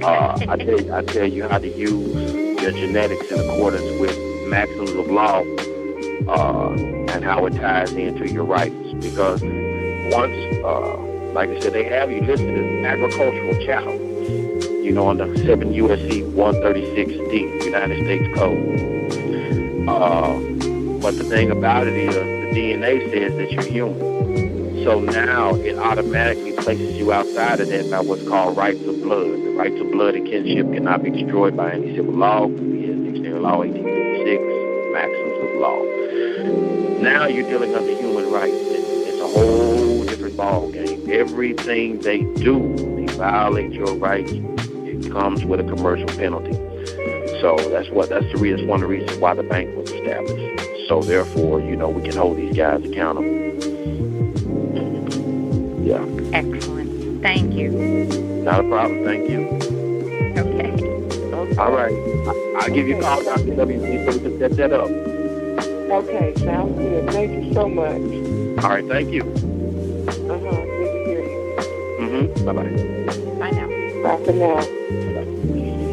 [SPEAKER 1] I tell you how to use your genetics in accordance with maxims of law, and how it ties into your rights. Because once, like I said, they have you listed as agricultural chattel, on the 7 U.S.C. 136D, United States Code. But the thing about it is the DNA says that you're human. So now it automatically places you outside of that by what's called rights of blood. The rights of blood and kinship cannot be destroyed by any civil law, Dictionary Law 1856, maxims of law. Now you're dealing under human rights. It's a whole different ball game. Everything they do, they violate your rights. It comes with a commercial penalty. So that's one of the reasons why the bank was established. So therefore, we can hold these guys accountable. Yeah.
[SPEAKER 2] Excellent. Thank you.
[SPEAKER 1] Not a problem. Thank you.
[SPEAKER 2] Okay.
[SPEAKER 3] All
[SPEAKER 1] right. I'll give you a call, Dr. WC, so we can set that up.
[SPEAKER 3] Okay, sounds good. Thank you so much.
[SPEAKER 1] All right, thank you.
[SPEAKER 3] Good to hear you.
[SPEAKER 1] Bye-bye.
[SPEAKER 2] Bye now.
[SPEAKER 3] Bye for now.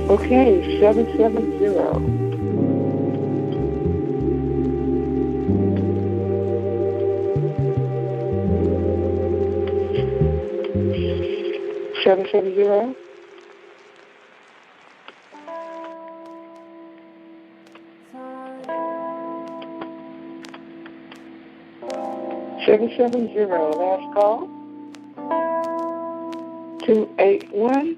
[SPEAKER 3] Okay, 770. 770. Last call. 281.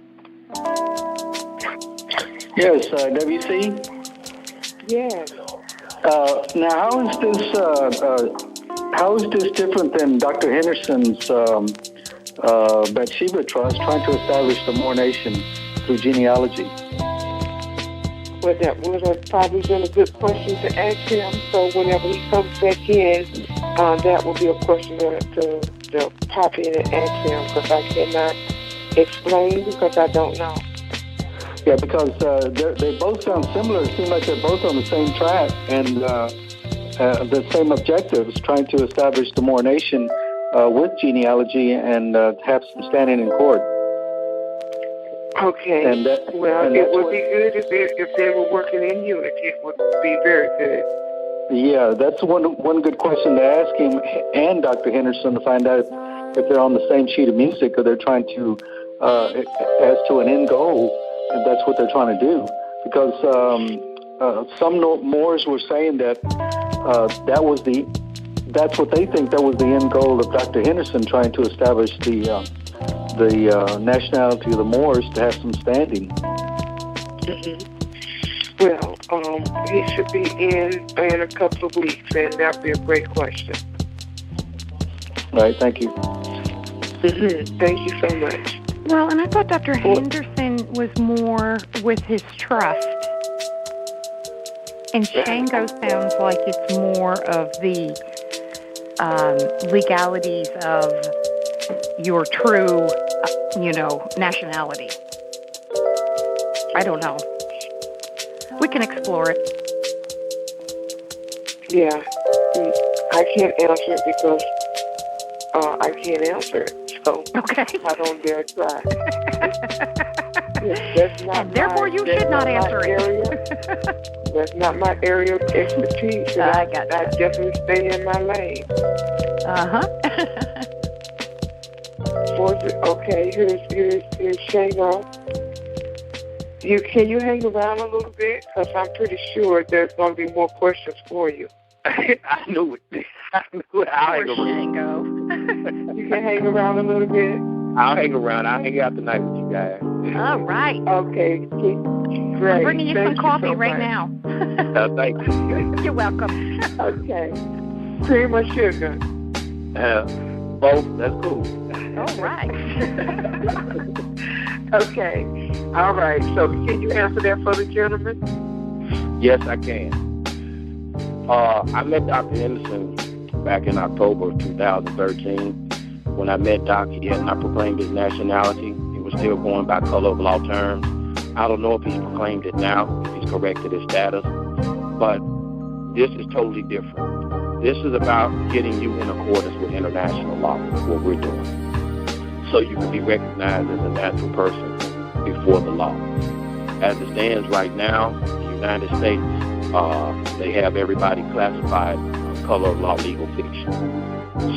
[SPEAKER 4] Yes, WC.
[SPEAKER 3] Yes.
[SPEAKER 4] Now, how is this different than Dr. Henderson's Bathsheba Trust trying to establish the Moore Nation through genealogy?
[SPEAKER 3] Well, that would have probably been a good question to ask him. So whenever he comes back in, that will be a question to pop in and ask him, because I cannot explain because I don't know.
[SPEAKER 4] Yeah, because they both sound similar. It seems like they're both on the same track and the same objectives, trying to establish the Moore Nation with genealogy and have some standing in court.
[SPEAKER 3] Okay. It would be good if they were working in unity. It would be very good.
[SPEAKER 4] Yeah, that's one good question to ask him and Dr. Henderson, to find out if they're on the same sheet of music or they're trying to, as to an end goal, if that's what they're trying to do. Because some Moors were saying that that's what they think that was the end goal of Dr. Henderson, trying to establish the nationality of the Moors to have some standing.
[SPEAKER 3] Mm-hmm. Well, he should be in a couple of weeks, and that would be a great question.
[SPEAKER 4] All right, thank you.
[SPEAKER 3] Thank you so much.
[SPEAKER 2] Well, and I thought Dr. Henderson was more with his trust. And Shango sounds like it's more of the legalities of your true, nationality. I don't know. We can explore it.
[SPEAKER 3] Yeah. I can't answer it because I can't answer it. So
[SPEAKER 2] okay.
[SPEAKER 3] I don't dare try. That's not
[SPEAKER 2] and therefore you should not answer
[SPEAKER 3] it. That's not my area of expertise. I definitely stay in my lane. Okay, here's Shango. Can you hang around a little bit? Because I'm pretty sure there's going to be more questions for you.
[SPEAKER 1] I knew it. I'll hang around.
[SPEAKER 3] You can hang around a little bit?
[SPEAKER 1] I'll hang around. I'll hang out tonight with you guys.
[SPEAKER 2] All right.
[SPEAKER 3] Okay. Great.
[SPEAKER 2] I'm bringing you some coffee right now.
[SPEAKER 1] Thank you.
[SPEAKER 2] You're welcome.
[SPEAKER 3] Okay. Cream or sugar?
[SPEAKER 1] Both. That's cool.
[SPEAKER 2] All right.
[SPEAKER 3] Okay. All right. So can you answer that for the gentleman?
[SPEAKER 1] Yes, I can. I met Dr. Henderson back in October of 2013. When I met Doc, he had not proclaimed his nationality. He was still going by color of law terms. I don't know if he's proclaimed it now, if he's corrected his status, but this is totally different. This is about getting you in accordance with international law, what we're doing, so you can be recognized as a natural person before the law. As it stands right now, the United States, they have everybody classified color of law legal fiction.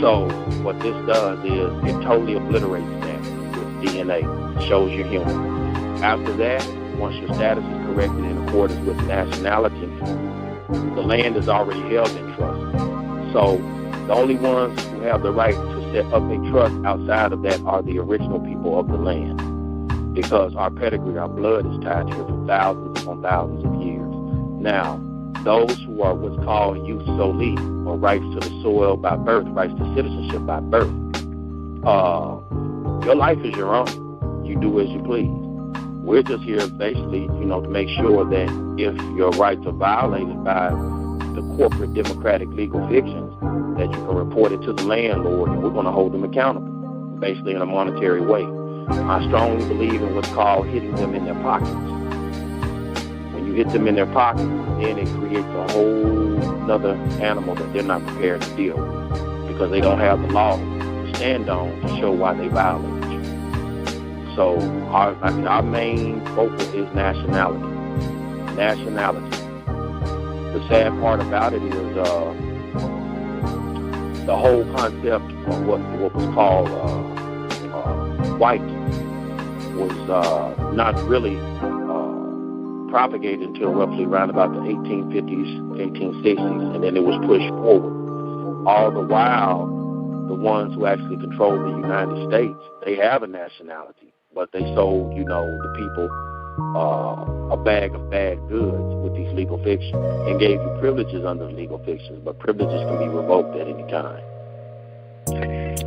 [SPEAKER 1] So what this does is it totally obliterates that with DNA. It shows you're human. After that, once your status is corrected in accordance with nationality, the land is already held in trust. So the only ones who have the right to set up a trust outside of that are the original people of the land, because our pedigree, our blood is tied here for thousands upon thousands of years. Now, those who are what's called jus soli, or rights to the soil by birth, rights to citizenship by birth, your life is your own. You do as you please. We're just here basically, to make sure that if your rights are violated by the corporate democratic legal fictions, that you can report it to the landlord, and we're going to hold them accountable, basically in a monetary way. I strongly believe in what's called hitting them in their pockets. When you hit them in their pockets, then it creates a whole other animal that they're not prepared to deal with, because they don't have the law to stand on to show why they violate you. So our main focus is nationality. Nationality. The sad part about it is the whole concept of what was called white was not really propagated until roughly around about the 1850s, 1860s, and then it was pushed forward. All the while, the ones who actually control the United States, they have a nationality, but they sold, the people a bag of bad goods with these legal fictions and gave you privileges under the legal fictions, but privileges can be revoked at any time.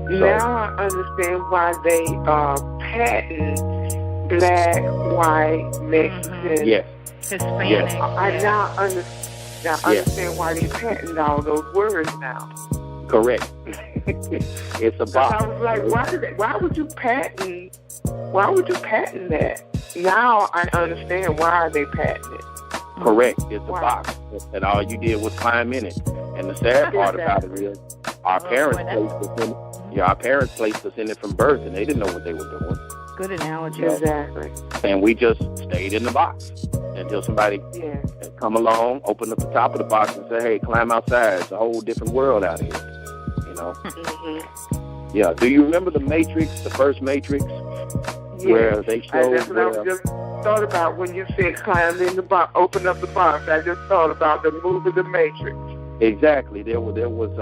[SPEAKER 3] Now I understand why they patent black, white, Mexican,
[SPEAKER 1] yes,
[SPEAKER 2] Hispanic.
[SPEAKER 1] Yes.
[SPEAKER 3] I now understand why they patent all those words now.
[SPEAKER 1] Correct. It's a box.
[SPEAKER 3] I was like, why would you patent that? Now I understand why they patent it.
[SPEAKER 1] Correct. It's a box. And all you did was climb in it. And the sad part about it is our parents placed us in it from birth, and they didn't know what they were doing.
[SPEAKER 2] Good analogy.
[SPEAKER 3] Exactly.
[SPEAKER 1] And we just stayed in the box until somebody come along, open up the top of the box and say, hey, climb outside. It's a whole different world out here.
[SPEAKER 3] Mm-hmm.
[SPEAKER 1] Yeah. Do you remember the Matrix, the first Matrix? Where they showed
[SPEAKER 3] that's what I just thought about when you said climb in the box, open up the box. I just thought about the movie The Matrix.
[SPEAKER 1] Exactly. There was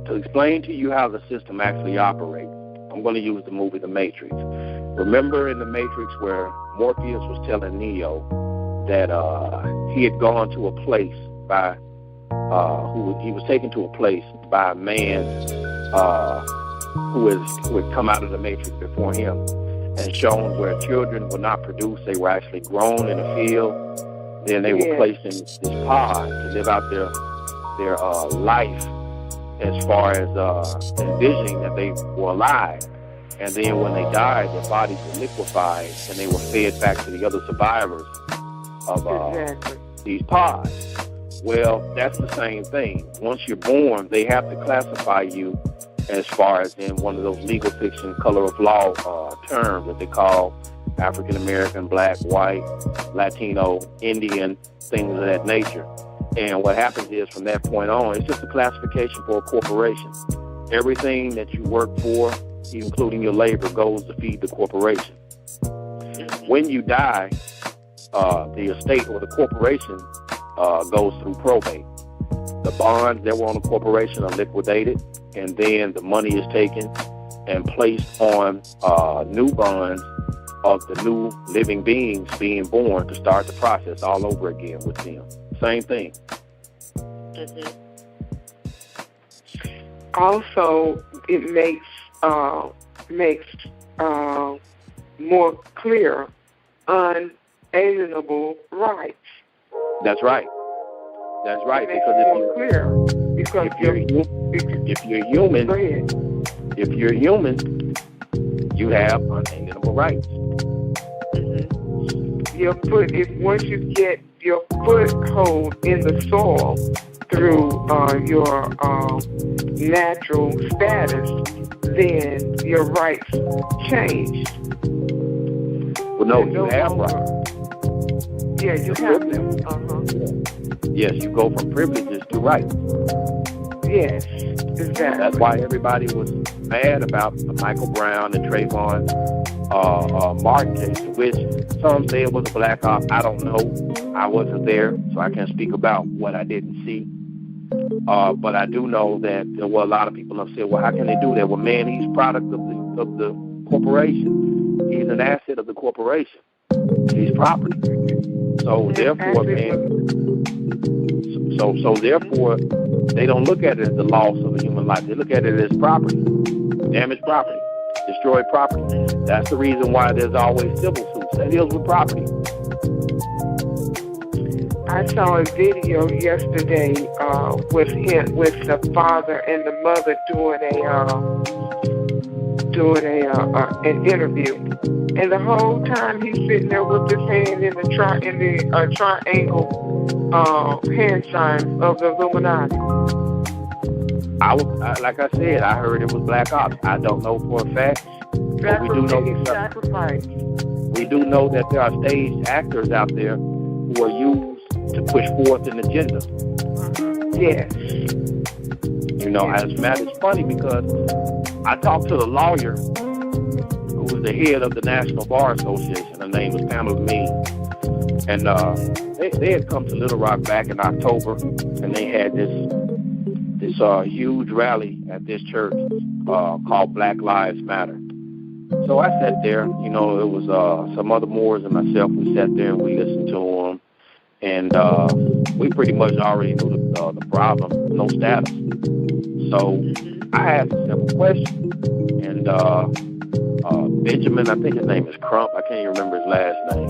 [SPEAKER 1] to explain to you how the system actually operates. I'm going to use the movie The Matrix. Remember in The Matrix where Morpheus was telling Neo that he had gone to a place by he was taken to a place by a man who had come out of the matrix before him and shown where children were not produced. They were actually grown in a field. Then they were placed in this pod to live out their life as far as envisioning that they were alive. And then when they died, their bodies were liquefied and they were fed back to the other survivors of these pods. Well, that's the same thing. Once you're born, they have to classify you as far as in one of those legal fiction color of law terms that they call African American, Black, White, Latino, Indian, things of that nature. And what happens is from that point on, it's just a classification for a corporation. Everything that you work for, including your labor, goes to feed the corporation. When you die, the estate or the corporation goes through probate. The bonds that were on the corporation are liquidated, and then the money is taken and placed on new bonds of the new living beings being born to start the process all over again with them. Same thing.
[SPEAKER 3] Also, it makes more clear unalienable rights.
[SPEAKER 1] That's right. That's right. Because if you're human, you have unalienable rights.
[SPEAKER 3] Once you get your foothold in the soil through your natural status, then your rights change.
[SPEAKER 1] Well, no, you have rights.
[SPEAKER 3] Yeah, you have them.
[SPEAKER 1] Yes, you go from privileges to rights.
[SPEAKER 3] Yes, exactly.
[SPEAKER 1] That's why everybody was mad about the Michael Brown and Trayvon Martin case, which some say it was a black op. I don't know. I wasn't there, so I can't speak about what I didn't see. But I do know that there were a lot of people who said, well, how can they do that? Well, man, he's product of the corporation. He's an asset of the corporation. He's property. So therefore, therefore, they don't look at it as the loss of a human life. They look at it as property, damaged property, destroyed property. That's the reason why there's always civil suits that deals with property.
[SPEAKER 3] I saw a video yesterday with the father and the mother doing an interview, and the whole time he's sitting there with his hand in the triangle hand sign of the Illuminati.
[SPEAKER 1] Like I said, I heard it was black ops. I don't know for a fact, but we do know that there are staged actors out there who are used to push forth an agenda.
[SPEAKER 3] Yes.
[SPEAKER 1] You know, as a matter, it's funny because I talked to the lawyer who was the head of the National Bar Association. Her name was Pamela Mean. And they had come to Little Rock back in October, and they had this huge rally at this church called Black Lives Matter. So I sat there. You know, it was some other Moors and myself. We sat there and we listened to them. And we pretty much already knew the problem, no status. So I asked several questions. And Benjamin, I think his name is Crump. I can't even remember his last name.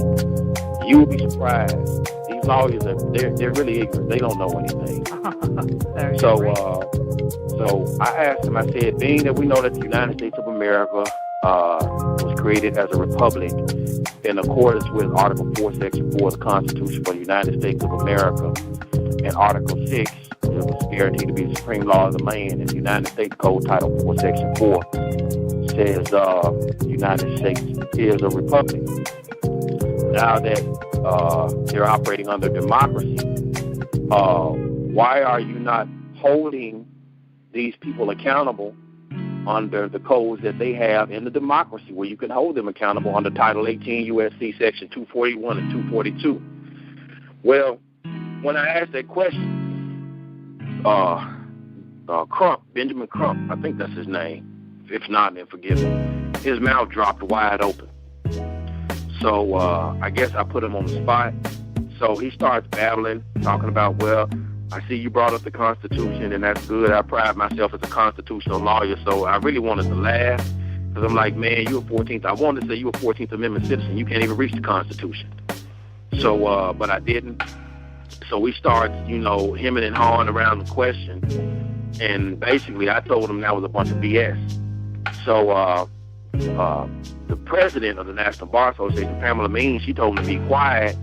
[SPEAKER 1] You would be surprised. These lawyers, they're really ignorant. They don't know anything. So I asked him, I said, being that we know that the United States of America was created as a republic in accordance with Article 4, Section 4 of the Constitution for the United States of America, and Article 6, it was guaranteed to be the supreme law of the land, and the United States Code Title 4, Section 4 says the United States is a republic. Now that they're operating under democracy, why are you not holding these people accountable under the codes that they have in the democracy, where you can hold them accountable under Title 18 U.S.C. Section 241 and 242? Well, when I asked that question, Crump, Benjamin Crump, I think that's his name. If not, then forgive me. His mouth dropped wide open. So I guess I put him on the spot. So he starts babbling, talking about, well, I see you brought up the Constitution, and that's good. I pride myself as a constitutional lawyer, so I really wanted to laugh, because I'm like, man, you're a 14th. I wanted to say you're a 14th Amendment citizen. You can't even reach the Constitution. So, but I didn't. So we started, hemming and hawing around the question, and basically I told him that was a bunch of BS. So the president of the National Bar Association, Pamela Means, she told me to be quiet,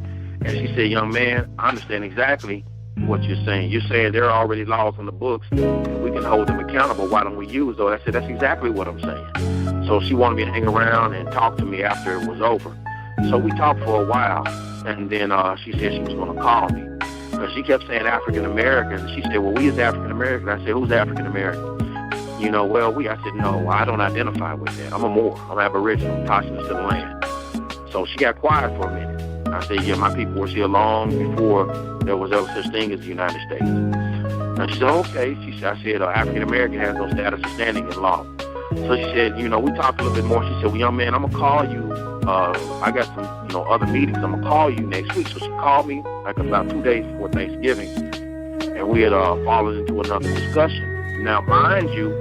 [SPEAKER 1] and she said, young man, I understand exactly what you're saying. You're saying there are already laws on the books, and we can hold them accountable. Why don't we use those? I said, that's exactly what I'm saying. So she wanted me to hang around and talk to me after it was over. So we talked for a while, and then she said she was going to call me, because she kept saying African Americans. She said, well, we as African Americans. I said, who's African American? I said, no, I don't identify with that. I'm a Moor. I'm Aboriginal, indigenous to the land. So she got quiet for a minute. I said, yeah, my people were here long before there was ever such thing as the United States. And she said, okay. I said, African American has no status of standing in law. So she said, we talked a little bit more. She said, well, young man, I'm going to call you. I got some, other meetings. I'm going to call you next week. So she called me like about 2 days before Thanksgiving, and we had fallen into another discussion. Now, mind you,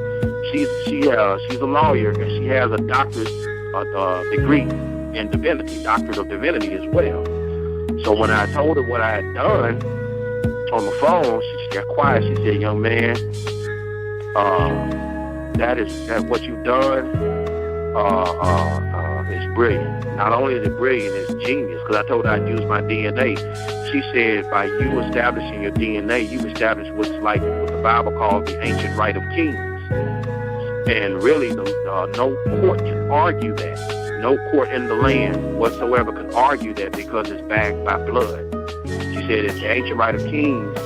[SPEAKER 1] she's a lawyer, and she has a doctorate degree in divinity, doctorate of divinity as well. So when I told her what I had done on the phone, she just got quiet. She said, young man, that what you've done is brilliant. Not only is it brilliant, it's genius, because I told her I'd use my DNA. She said, by you establishing your DNA, you established what's like what the Bible calls the ancient right of kings. And really, no court can argue that. No court in the land whatsoever can argue that, because it's backed by blood. She said it's the ancient right of kings.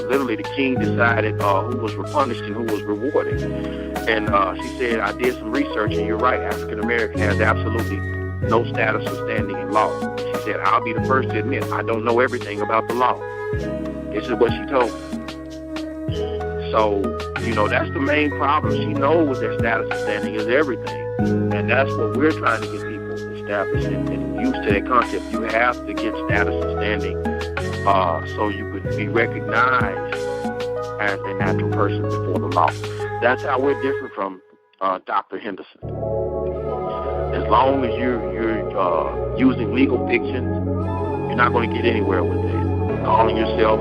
[SPEAKER 1] Literally, the king decided who was punished and who was rewarded. And she said, I did some research, and you're right, African American has absolutely no status or standing in law. She said, I'll be the first to admit I don't know everything about the law. This is what she told me. So, that's the main problem. She knows their status and standing is everything. And that's what we're trying to get people established and used to that concept. You have to get status and standing so you could be recognized as a natural person before the law. That's how we're different from Dr. Henderson. As long as you're using legal fiction, you're not going to get anywhere with it. Calling yourself,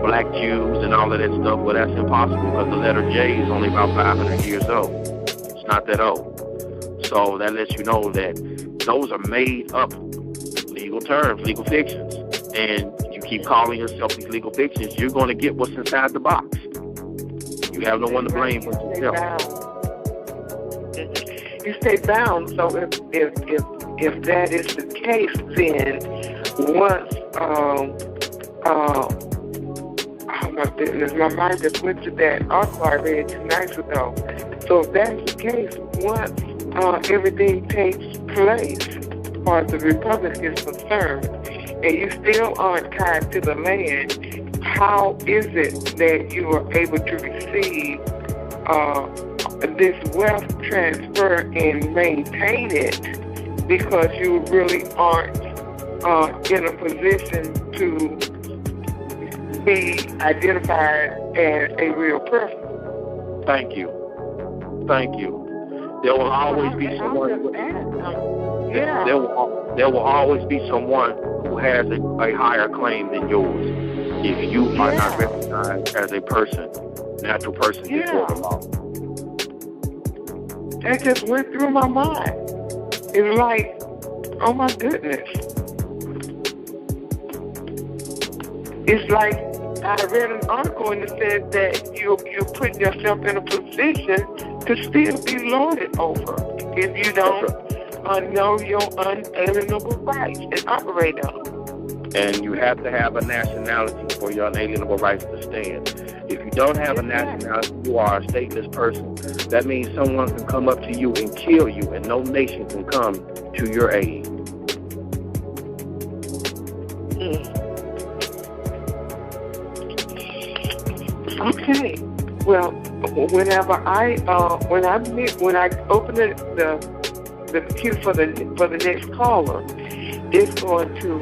[SPEAKER 1] black Jews and all of that stuff, well, that's impossible, because the letter J is only about 500 years old. It's not that old. So that lets you know that those are made up legal terms, legal fictions. And you keep calling yourself these legal fictions, you're going to get what's inside the box. You have no one to blame but yourself.
[SPEAKER 3] You stay bound. So if that is the case, then once oh my goodness, my mind just went to that article I read 2 nights ago. So if that's the case, once everything takes place, as far as the Republic is concerned, and you still aren't tied to the land, how is it that you are able to receive this wealth transfer and maintain it, because you really aren't in a position to be identified as a real person?
[SPEAKER 1] Thank you. There will always be someone. There will always be someone who has a higher claim than yours. If you are not recognized as a person, natural person before the law.
[SPEAKER 3] That just went through my mind. It's like, oh my goodness. It's like I read an article and it said that you're putting yourself in a position to still be lorded over if you don't know your unalienable rights and operate on them.
[SPEAKER 1] And you have to have a nationality for your unalienable rights to stand. If you don't have a nationality, you are a stateless person. That means someone can come up to you and kill you, and no nation can come to your aid.
[SPEAKER 3] Okay. Well, whenever when I open the queue for the next caller, it's going to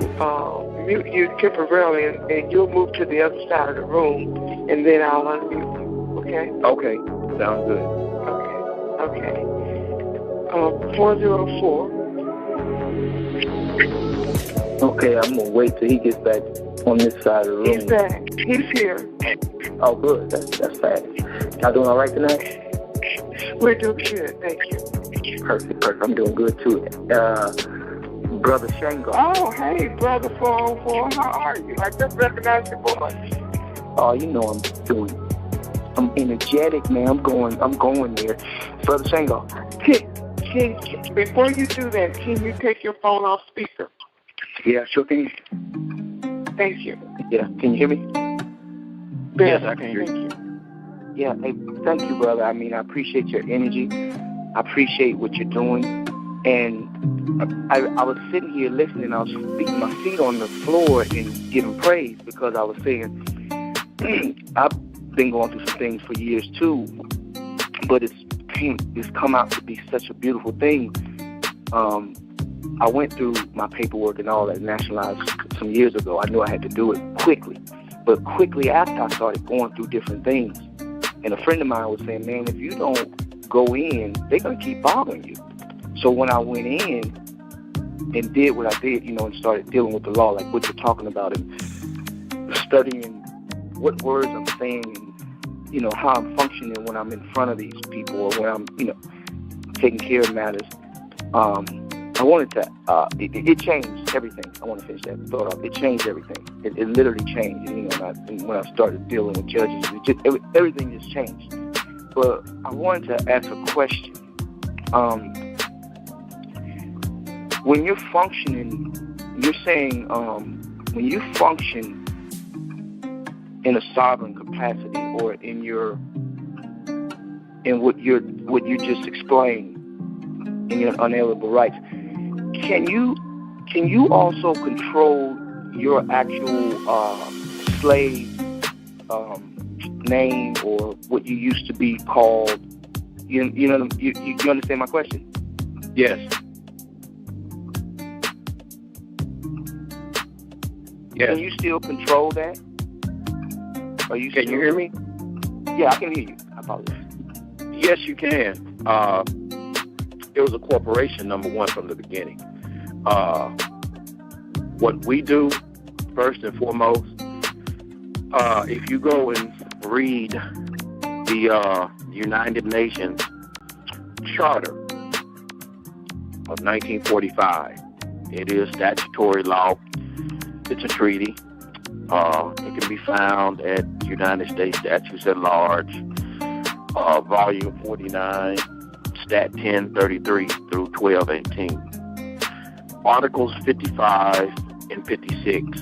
[SPEAKER 3] mute you temporarily, and you'll move to the other side of the room, and then I'll unmute you. Okay?
[SPEAKER 1] Okay. Sounds good.
[SPEAKER 3] Okay. 404.
[SPEAKER 5] Okay, I'm going to wait till he gets back on this side of the room.
[SPEAKER 3] He's back. He's here.
[SPEAKER 5] Oh, good. That's fast. Y'all doing all right tonight?
[SPEAKER 3] We're doing good. Thank you.
[SPEAKER 5] Perfect. I'm doing good, too. Brother Shango.
[SPEAKER 3] Oh, hey, Brother 404. How are you? I just recognized your voice.
[SPEAKER 5] Oh, you know I'm energetic, man. I'm going there. Brother Shango.
[SPEAKER 3] Before you do that, can you take your phone off speaker?
[SPEAKER 5] Yeah, sure can.
[SPEAKER 3] Thank you.
[SPEAKER 5] Yeah, can you hear me?
[SPEAKER 1] Yes, I can hear you.
[SPEAKER 5] Yeah, hey, thank you, brother. I mean, I appreciate your energy. I appreciate what you're doing. And I was sitting here listening. I was beating my feet on the floor and giving praise because I was saying, I've been going through some things for years too, but it's come out to be such a beautiful thing. I went through my paperwork and all that, nationalized some years ago. I knew I had to do it quickly, but quickly after I started going through different things. And a friend of mine was saying, man, if you don't go in, they're going to keep bothering you. So when I went in and did what I did, and started dealing with the law, like what you're talking about, and studying what words I'm saying, and, how I'm functioning when I'm in front of these people or when I'm, taking care of matters, I wanted to, it changed everything. I want to finish that thought off. It changed everything. It literally changed. And when I started dealing with judges, everything just changed. But I wanted to ask a question. When you're functioning, you're saying when you function in a sovereign capacity or in what you just explained in your unalienable rights, can you also control your actual slave name or what you used to be called? You understand my question?
[SPEAKER 1] Yes. Yes.
[SPEAKER 5] Can you still control that? Can you
[SPEAKER 1] hear me?
[SPEAKER 5] Yeah, I can hear you. I apologize.
[SPEAKER 1] Yes, you can. It was a corporation, number one, from the beginning. What we do, first and foremost, if you go and read the United Nations Charter of 1945, it is statutory law. It's a treaty. It can be found at United States Statutes at Large, Volume 49, Stat 1033 through 1218. Articles 55 and 56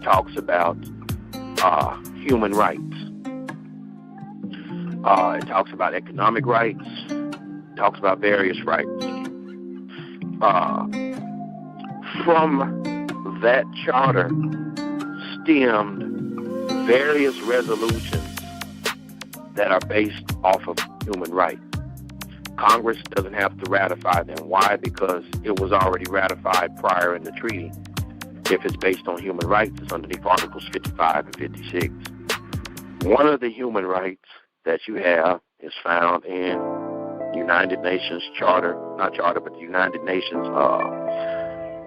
[SPEAKER 1] talks about human rights. It talks about economic rights. It talks about various rights. From that charter stemmed various resolutions that are based off of human rights. Congress doesn't have to ratify them. Why? Because it was already ratified prior in the treaty. If it's based on human rights, it's underneath Articles 55 and 56. One of the human rights that you have is found in United Nations Charter, not Charter, but the United Nations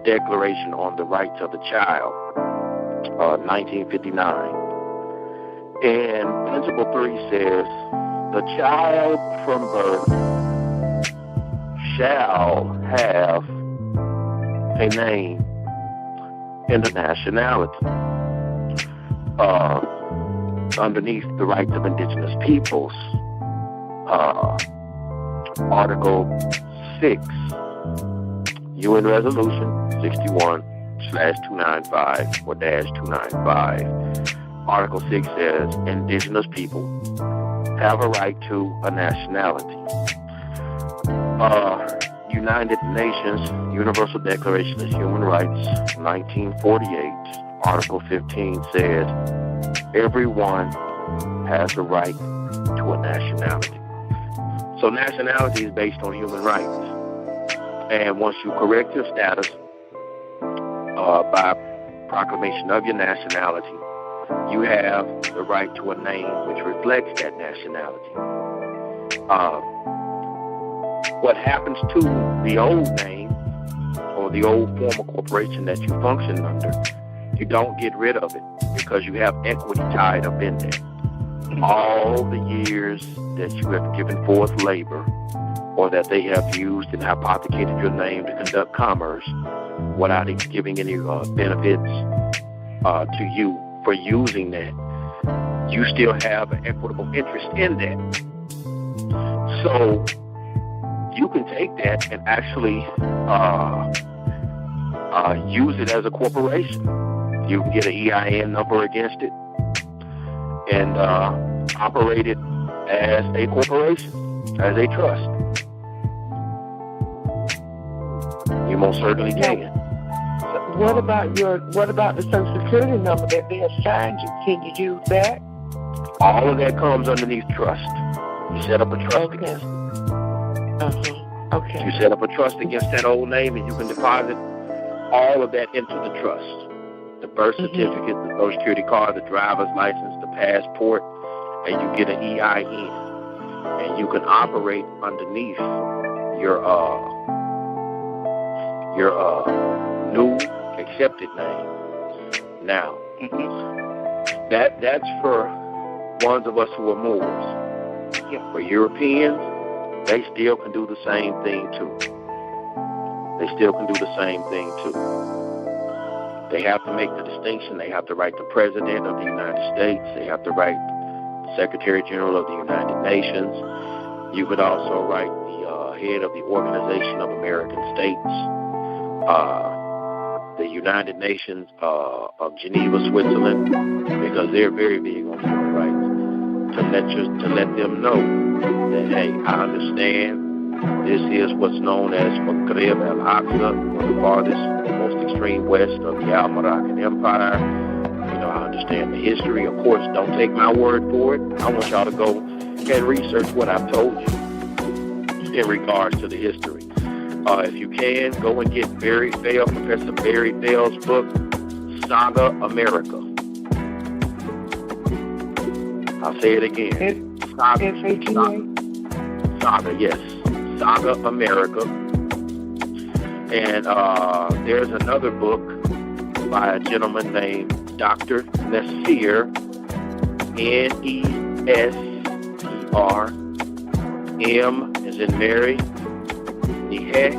[SPEAKER 1] Declaration on the Rights of the Child, 1959. And Principle 3 says, the child from birth shall have a name and a nationality. Underneath the rights of indigenous peoples, Article 6, UN Resolution 61/295 or -295. Article 6 says indigenous people have a right to a nationality. United Nations Universal Declaration of Human Rights, 1948, Article 15 says everyone has a right to a nationality. So nationality is based on human rights. And once you correct your status by proclamation of your nationality, you have the right to a name which reflects that nationality. What happens to the old name or the old form of corporation that you function under, you don't get rid of it because you have equity tied up in there. All the years that you have given forth labor or that they have used and hypothecated your name to conduct commerce without giving any benefits to you for using that, you still have an equitable interest in that. So you can take that and actually use it as a corporation. You can get an EIN number against it and operate it as a corporation, as a trust. You most certainly can.
[SPEAKER 3] What about the Social Security number that they assigned you? Can you use that?
[SPEAKER 1] All of that comes underneath trust. You set up a trust against it.
[SPEAKER 3] Okay.
[SPEAKER 1] You set up a trust against that old name, and you can deposit all of that into the trust. The birth certificate, the Social Security card, the driver's license, the passport, and you get an EIN. And you can operate underneath your new accepted name. Now, that's for ones of us who are Moors. For Europeans, they still can do the same thing too. They have to make the distinction. They have to write the President of the United States. They have to write the Secretary General of the United Nations. You could also write the head of the Organization of American States, the United Nations of Geneva, Switzerland, because they're very big on human rights. To let them know that, hey, I understand this is what's known as Maghreb al-Aqsa, or the farthest, most extreme west of the Al-Moroccan Empire. You know, I understand the history. Of course, don't take my word for it. I want y'all to go and research what I've told you in regards to the history. If you can, go and get Professor Barry Fell's book, Saga America. I'll say it again. Saga, yes. Saga America. And there's another book by a gentleman named Dr. Nesir, N-E-S-E-R, M as in Mary, Neheh,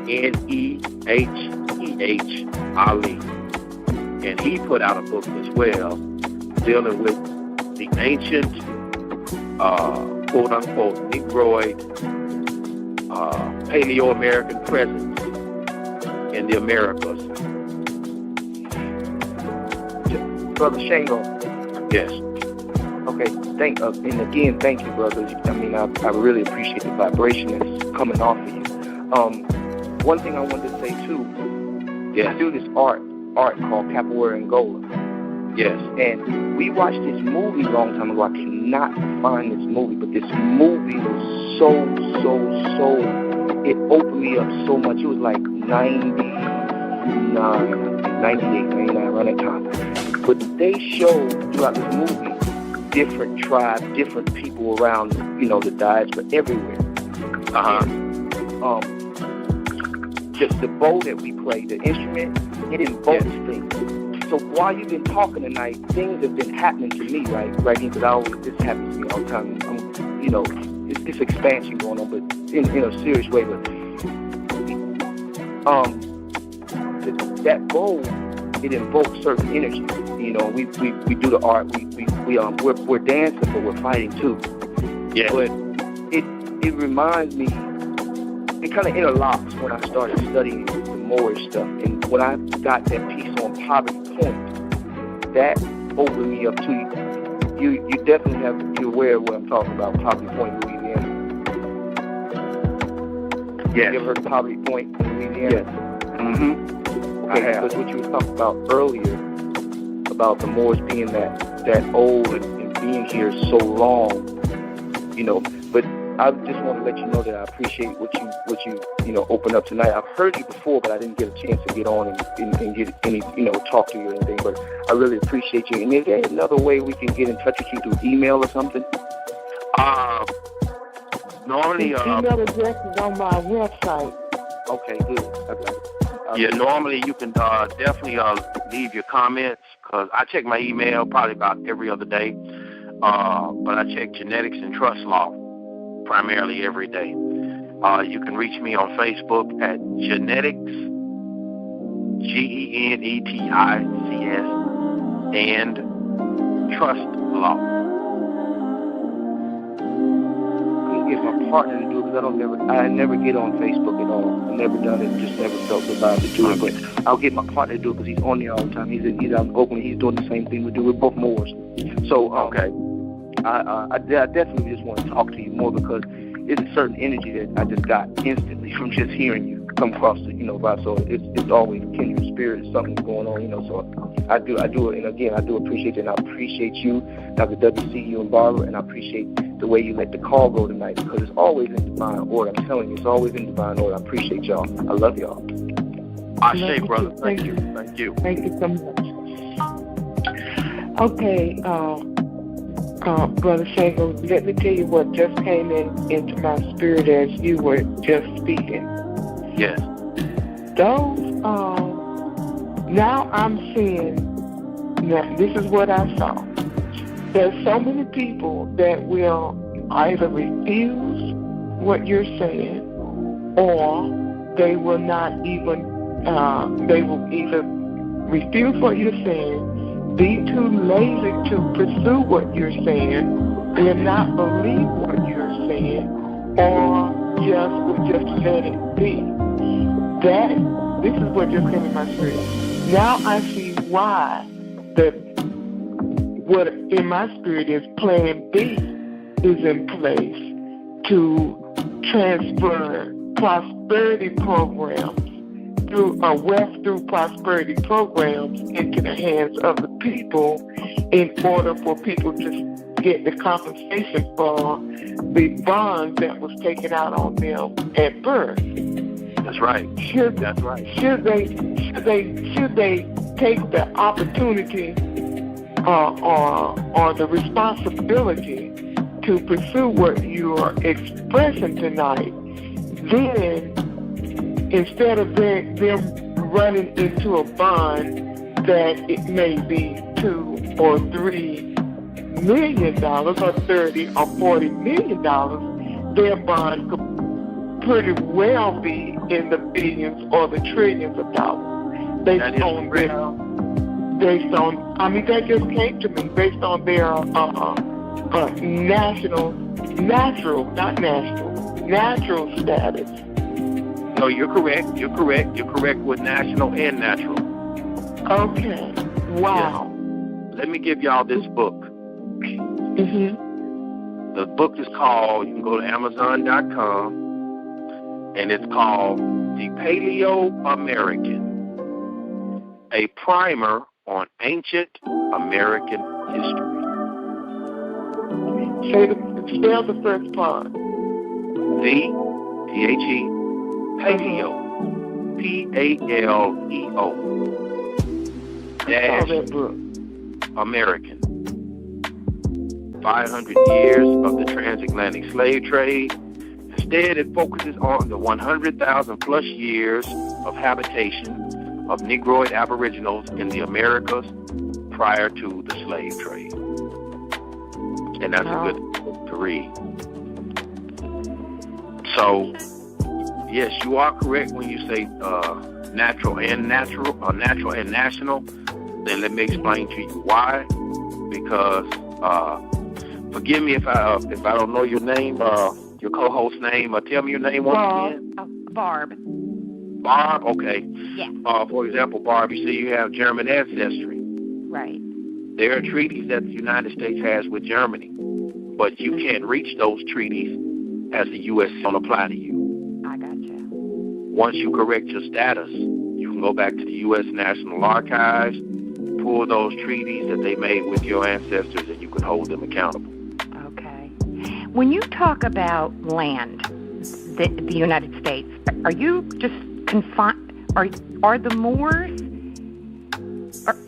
[SPEAKER 1] N-E-H-E-H, Ali. And he put out a book as well dealing with the ancient, quote-unquote, Negroid, Paleo-American presence in the Americas.
[SPEAKER 5] Brother Shango.
[SPEAKER 1] Yes.
[SPEAKER 5] Okay, and again, thank you, brother. I mean, I really appreciate the vibration that's coming off of you. One thing I wanted to say, too, I do this art called Capoeira Angola.
[SPEAKER 1] Yes.
[SPEAKER 5] And we watched this movie a long time ago. I cannot find this movie, but this movie was so, it opened me up so much. It was like 99, around that time. But they showed throughout this movie different tribes, different people around, the diaspora everywhere. Just the bow that we play, the instrument, it invokes things. So while you've been talking tonight, things have been happening to me, right here, because this happens to me all the time. It's expansion going on, but in a serious way. But that bow, it invokes certain energy. We do the art. We're dancing, but we're fighting too.
[SPEAKER 1] Yeah.
[SPEAKER 5] But it reminds me. It kind of interlocks when I started studying the Moorish stuff, and when I got that piece on Poverty Point, that opened me up to you. You definitely you're aware of what I'm talking about, Poverty Point, Louisiana.
[SPEAKER 1] Yes.
[SPEAKER 5] You ever heard of Poverty Point in Louisiana?
[SPEAKER 1] Yes. Mm-hmm.
[SPEAKER 5] Okay, because what you were talking about earlier, about the Moors being that old and being here so long, but I just want to let you know that I appreciate what you opened up tonight. I've heard you before, but I didn't get a chance to get on and get any, talk to you or anything. But I really appreciate you. And is there another way we can get in touch with you through email or something?
[SPEAKER 1] Normally,
[SPEAKER 3] email address is on my website.
[SPEAKER 5] Okay, good.
[SPEAKER 1] Yeah, normally you can definitely leave your comments, because I check my email probably about every other day. But I check genetics and trust law primarily every day. You can reach me on Facebook at genetics, GENETICS, and trust law.
[SPEAKER 5] Get my partner to do it, because I never get on Facebook at all. I've never done it, just never felt the vibe to do it. But I'll get my partner to do it, because he's on there all the time. He's out in Oakland. He's doing the same thing we do. We're both Moors. So okay, I definitely just want to talk to you more, because it's a certain energy that I just got instantly from just hearing you come across the vibe. So it's always kindred spirits, something's going on, So I do it, and again I do appreciate it, and I appreciate you, Dr. WCU and Barbara, and I appreciate the way you let the call go tonight, because it's always in divine order. I'm telling you, it's always in divine order. I appreciate y'all. I love y'all.
[SPEAKER 1] Ashe, brother. Thank you. Thank you.
[SPEAKER 3] Thank you so much. Okay, Brother Shango, let me tell you what just came into my spirit as you were just speaking.
[SPEAKER 1] Yes.
[SPEAKER 3] Those, now I'm seeing, now this is what I saw. There's so many people that will either refuse what you're saying, or they will not even, they will either refuse what you're saying, be too lazy to pursue what you're saying, will not believe what you're saying, or will just let it be. This is what just came in my spirit. Now I see why what in my spirit is Plan B is in place to transfer prosperity programs wealth through prosperity programs into the hands of the people, in order for people to get the compensation for the bonds that was taken out on them at birth.
[SPEAKER 1] That's right. That's right.
[SPEAKER 3] Should they take the opportunity or the responsibility to pursue what you are expressing tonight, then instead of them running into a bond that it may be $2 or $3 million or $30 or $40 million, their bond could pretty well be in the billions or the trillions of dollars. That just came to me based on their natural status.
[SPEAKER 1] No, you're correct. You're correct with national and natural.
[SPEAKER 3] Okay. Wow.
[SPEAKER 1] Yes. Let me give y'all this book.
[SPEAKER 3] Mm-hmm.
[SPEAKER 1] The book is called, you can go to Amazon.com, and it's called The Paleo American, a primer on ancient American history.
[SPEAKER 3] Spell the first part.
[SPEAKER 1] The, T-H-E, Paleo, P-A-L-E-O, dash American. 500 years of the transatlantic slave trade. Instead, it focuses on the 100,000 plus years of habitation of Negroid Aboriginals in the Americas prior to the slave trade. And that's a good book to read. So, yes, you are correct when you say natural and national. Then let me explain to you why. Because forgive me if I don't know your name, your co-host name. Tell me your name once again.
[SPEAKER 2] Barb.
[SPEAKER 1] Barb, okay.
[SPEAKER 2] Yeah.
[SPEAKER 1] For example, Barb, you say you have German ancestry.
[SPEAKER 2] Right.
[SPEAKER 1] There are treaties that the United States has with Germany, but you can't reach those treaties as the U.S. don't apply to you.
[SPEAKER 2] I gotcha.
[SPEAKER 1] Once you correct your status, you can go back to the U.S. National Archives, pull those treaties that they made with your ancestors, and you can hold them accountable.
[SPEAKER 2] Okay. when you talk about land, the United States, are you just confined? Are the Moors?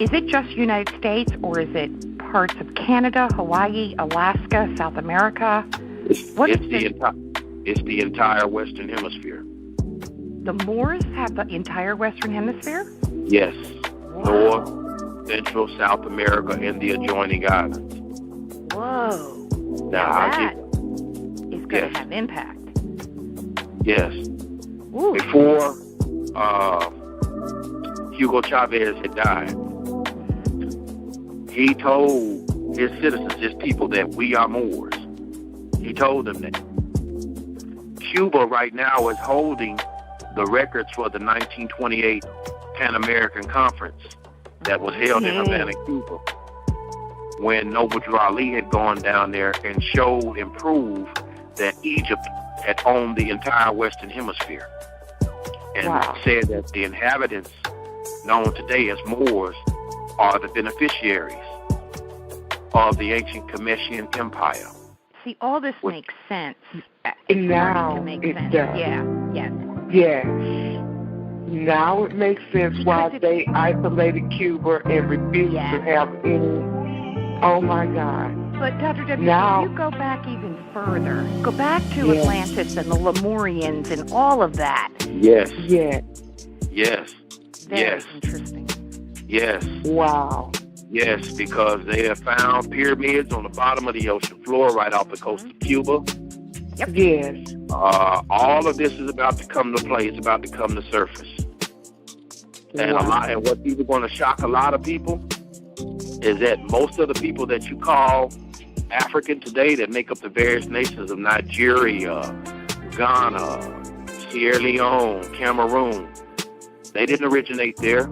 [SPEAKER 2] Is it just United States, or is it parts of Canada, Hawaii, Alaska, South America?
[SPEAKER 1] It's the entire Western Hemisphere.
[SPEAKER 2] The Moors have the entire Western Hemisphere?
[SPEAKER 1] Yes.
[SPEAKER 2] Wow.
[SPEAKER 1] North, Central, South America, and the adjoining islands.
[SPEAKER 2] Whoa.
[SPEAKER 1] Now,
[SPEAKER 2] that is going to have impact.
[SPEAKER 1] Yes.
[SPEAKER 2] Ooh.
[SPEAKER 1] Before Hugo Chavez had died, he told his citizens, his people, that we are Moors. He told them that. Cuba right now is holding the records for the 1928 Pan American Conference that was held in Havana, Cuba, when Noble Drew Ali had gone down there and showed and proved that Egypt had owned the entire Western Hemisphere, and said that the inhabitants known today as Moors are the beneficiaries of the ancient Cometian Empire.
[SPEAKER 2] See, all this makes sense.
[SPEAKER 3] Now it does.
[SPEAKER 2] Yeah, yes.
[SPEAKER 3] Yes. Now it makes sense why they isolated Cuba and refused to have any. Oh, my God.
[SPEAKER 2] But, Dr. W.,
[SPEAKER 3] now,
[SPEAKER 2] if you go back even further, go back to Atlantis and the Lemurians and all of that.
[SPEAKER 1] Yes.
[SPEAKER 3] Yes.
[SPEAKER 1] Yes.
[SPEAKER 2] Very interesting.
[SPEAKER 1] Yes.
[SPEAKER 3] Wow.
[SPEAKER 1] Yes, because they have found pyramids on the bottom of the ocean floor right off the coast of Cuba.
[SPEAKER 2] Yep.
[SPEAKER 3] Yes.
[SPEAKER 1] All of this is about to come to play. It's about to come to surface. And and what's even going to shock a lot of people is that most of the people that you call African today that make up the various nations of Nigeria, Ghana, Sierra Leone, Cameroon, they didn't originate there.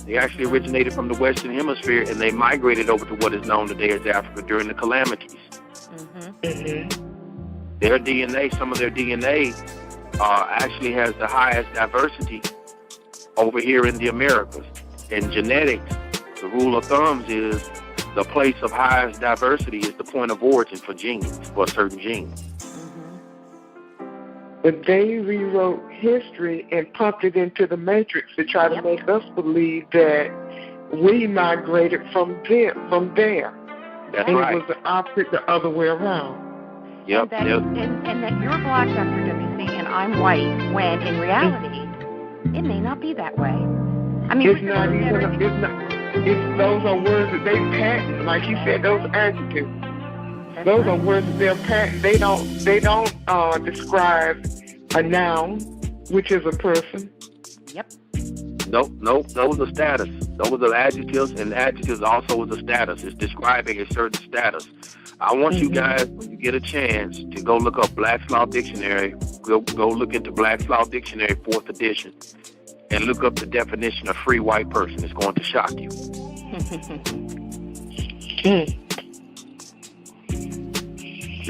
[SPEAKER 1] They actually originated from the Western Hemisphere, and they migrated over to what is known today as Africa during the calamities. Their DNA, some of their DNA actually has the highest diversity over here in the Americas. In genetics, the rule of thumbs is the place of highest diversity is the point of origin for genes, for a certain gene.
[SPEAKER 3] But they rewrote history and pumped it into the matrix to try to make us believe that we migrated from there.
[SPEAKER 1] That's
[SPEAKER 3] and
[SPEAKER 1] right.
[SPEAKER 3] it was the opposite, the other way around.
[SPEAKER 1] Yep.
[SPEAKER 2] And that you're black, Dr. WC, and I'm white, when in reality, it may not be that way. I mean,
[SPEAKER 3] it's not even. Those are words that they patent, like you said. Those adjectives. Those are words that they're patent. They don't describe a noun, which is a person.
[SPEAKER 2] Yep.
[SPEAKER 1] Nope. Those are status. Those are adjectives, and adjectives also is a status. It's describing a certain status. I want you guys, when you get a chance, to go look up Black's Law Dictionary. Go look into Black's Law Dictionary, 4th edition, and look up the definition of free white person. It's going to shock you.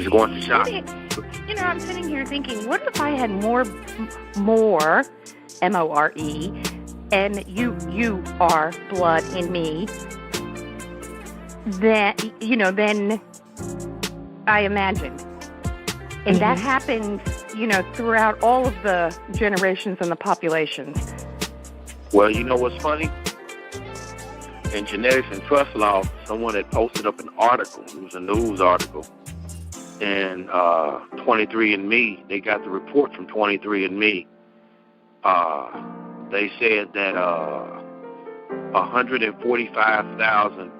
[SPEAKER 1] It's going to shock you.
[SPEAKER 2] You know, I'm sitting here thinking, what if I had more, M-O-R-E, and you are blood in me, then I imagined. And that happens, throughout all of the generations and the populations.
[SPEAKER 1] Well, you know what's funny? In genetics and trust law, someone had posted up an article. It was a news article. And 23andMe, they got the report from 23andMe. They said that 145,000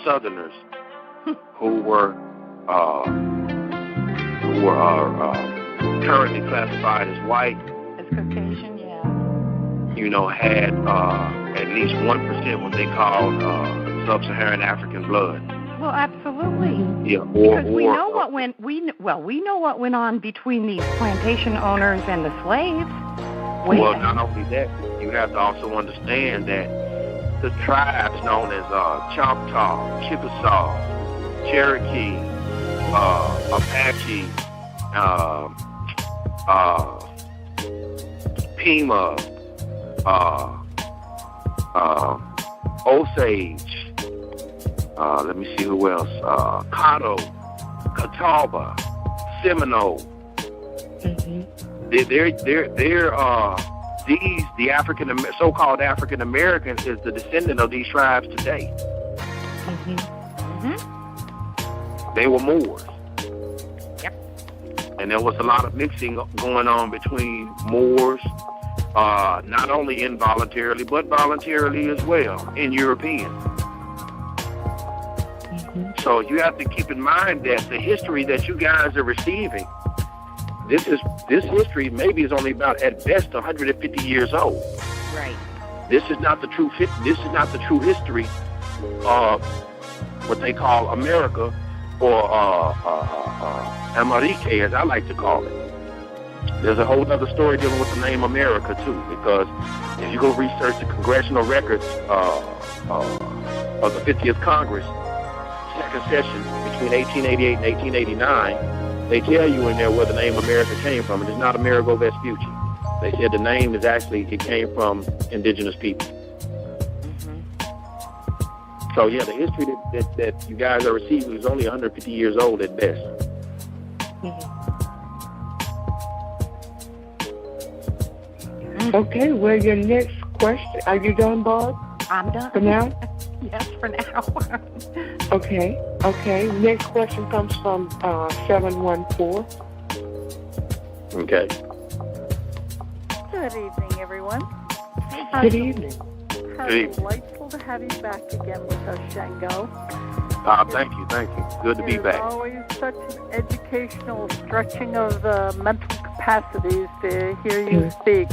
[SPEAKER 1] Southerners who were currently classified as white,
[SPEAKER 2] as Caucasian,
[SPEAKER 1] had at least 1% what they called sub-Saharan African blood.
[SPEAKER 2] Well, absolutely.
[SPEAKER 1] Yeah,
[SPEAKER 2] because we know what went. We know what went on between these plantation owners and the slaves.
[SPEAKER 1] Well, not only that, you have to also understand that the tribes known as Choctaw, Chickasaw, Cherokee, Apache, Pima, Osage, let me see who else, Caddo, Catawba, Seminoles.
[SPEAKER 3] Mm-hmm.
[SPEAKER 1] The so-called African Americans is the descendant of these tribes today.
[SPEAKER 3] Mm-hmm.
[SPEAKER 1] They were Moors.
[SPEAKER 2] Yep.
[SPEAKER 1] And there was a lot of mixing going on between Moors, not only involuntarily, but voluntarily as well, in Europeans.
[SPEAKER 3] Mm-hmm.
[SPEAKER 1] So you have to keep in mind that the history that you guys are receiving, this history maybe is only about at best 150 years old.
[SPEAKER 2] Right.
[SPEAKER 1] This is not the true history of what they call America, or Amerique, as I like to call it. There's a whole other story dealing with the name America too, because if you go research the congressional records of the 50th Congress, second session between 1888 and 1889, they tell you in there where the name America came from. It is not Amerigo Vespucci. They said the name is actually, it came from indigenous people.
[SPEAKER 2] Mm-hmm.
[SPEAKER 1] So yeah, the history that you guys are receiving is only 150 years old at best.
[SPEAKER 3] Mm-hmm. Okay, well, your next question. Are you done, Barb?
[SPEAKER 2] I'm done.
[SPEAKER 3] For now?
[SPEAKER 2] Yes, for now.
[SPEAKER 3] Okay. Next question comes from 714.
[SPEAKER 1] Okay.
[SPEAKER 6] Good evening, everyone.
[SPEAKER 3] Good evening.
[SPEAKER 6] How
[SPEAKER 1] Good evening.
[SPEAKER 6] delightful to have you back again with us, Shango.
[SPEAKER 1] Thank you. Good to be
[SPEAKER 6] It
[SPEAKER 1] back.
[SPEAKER 6] is always such an educational stretching of mental capacities to hear you speak.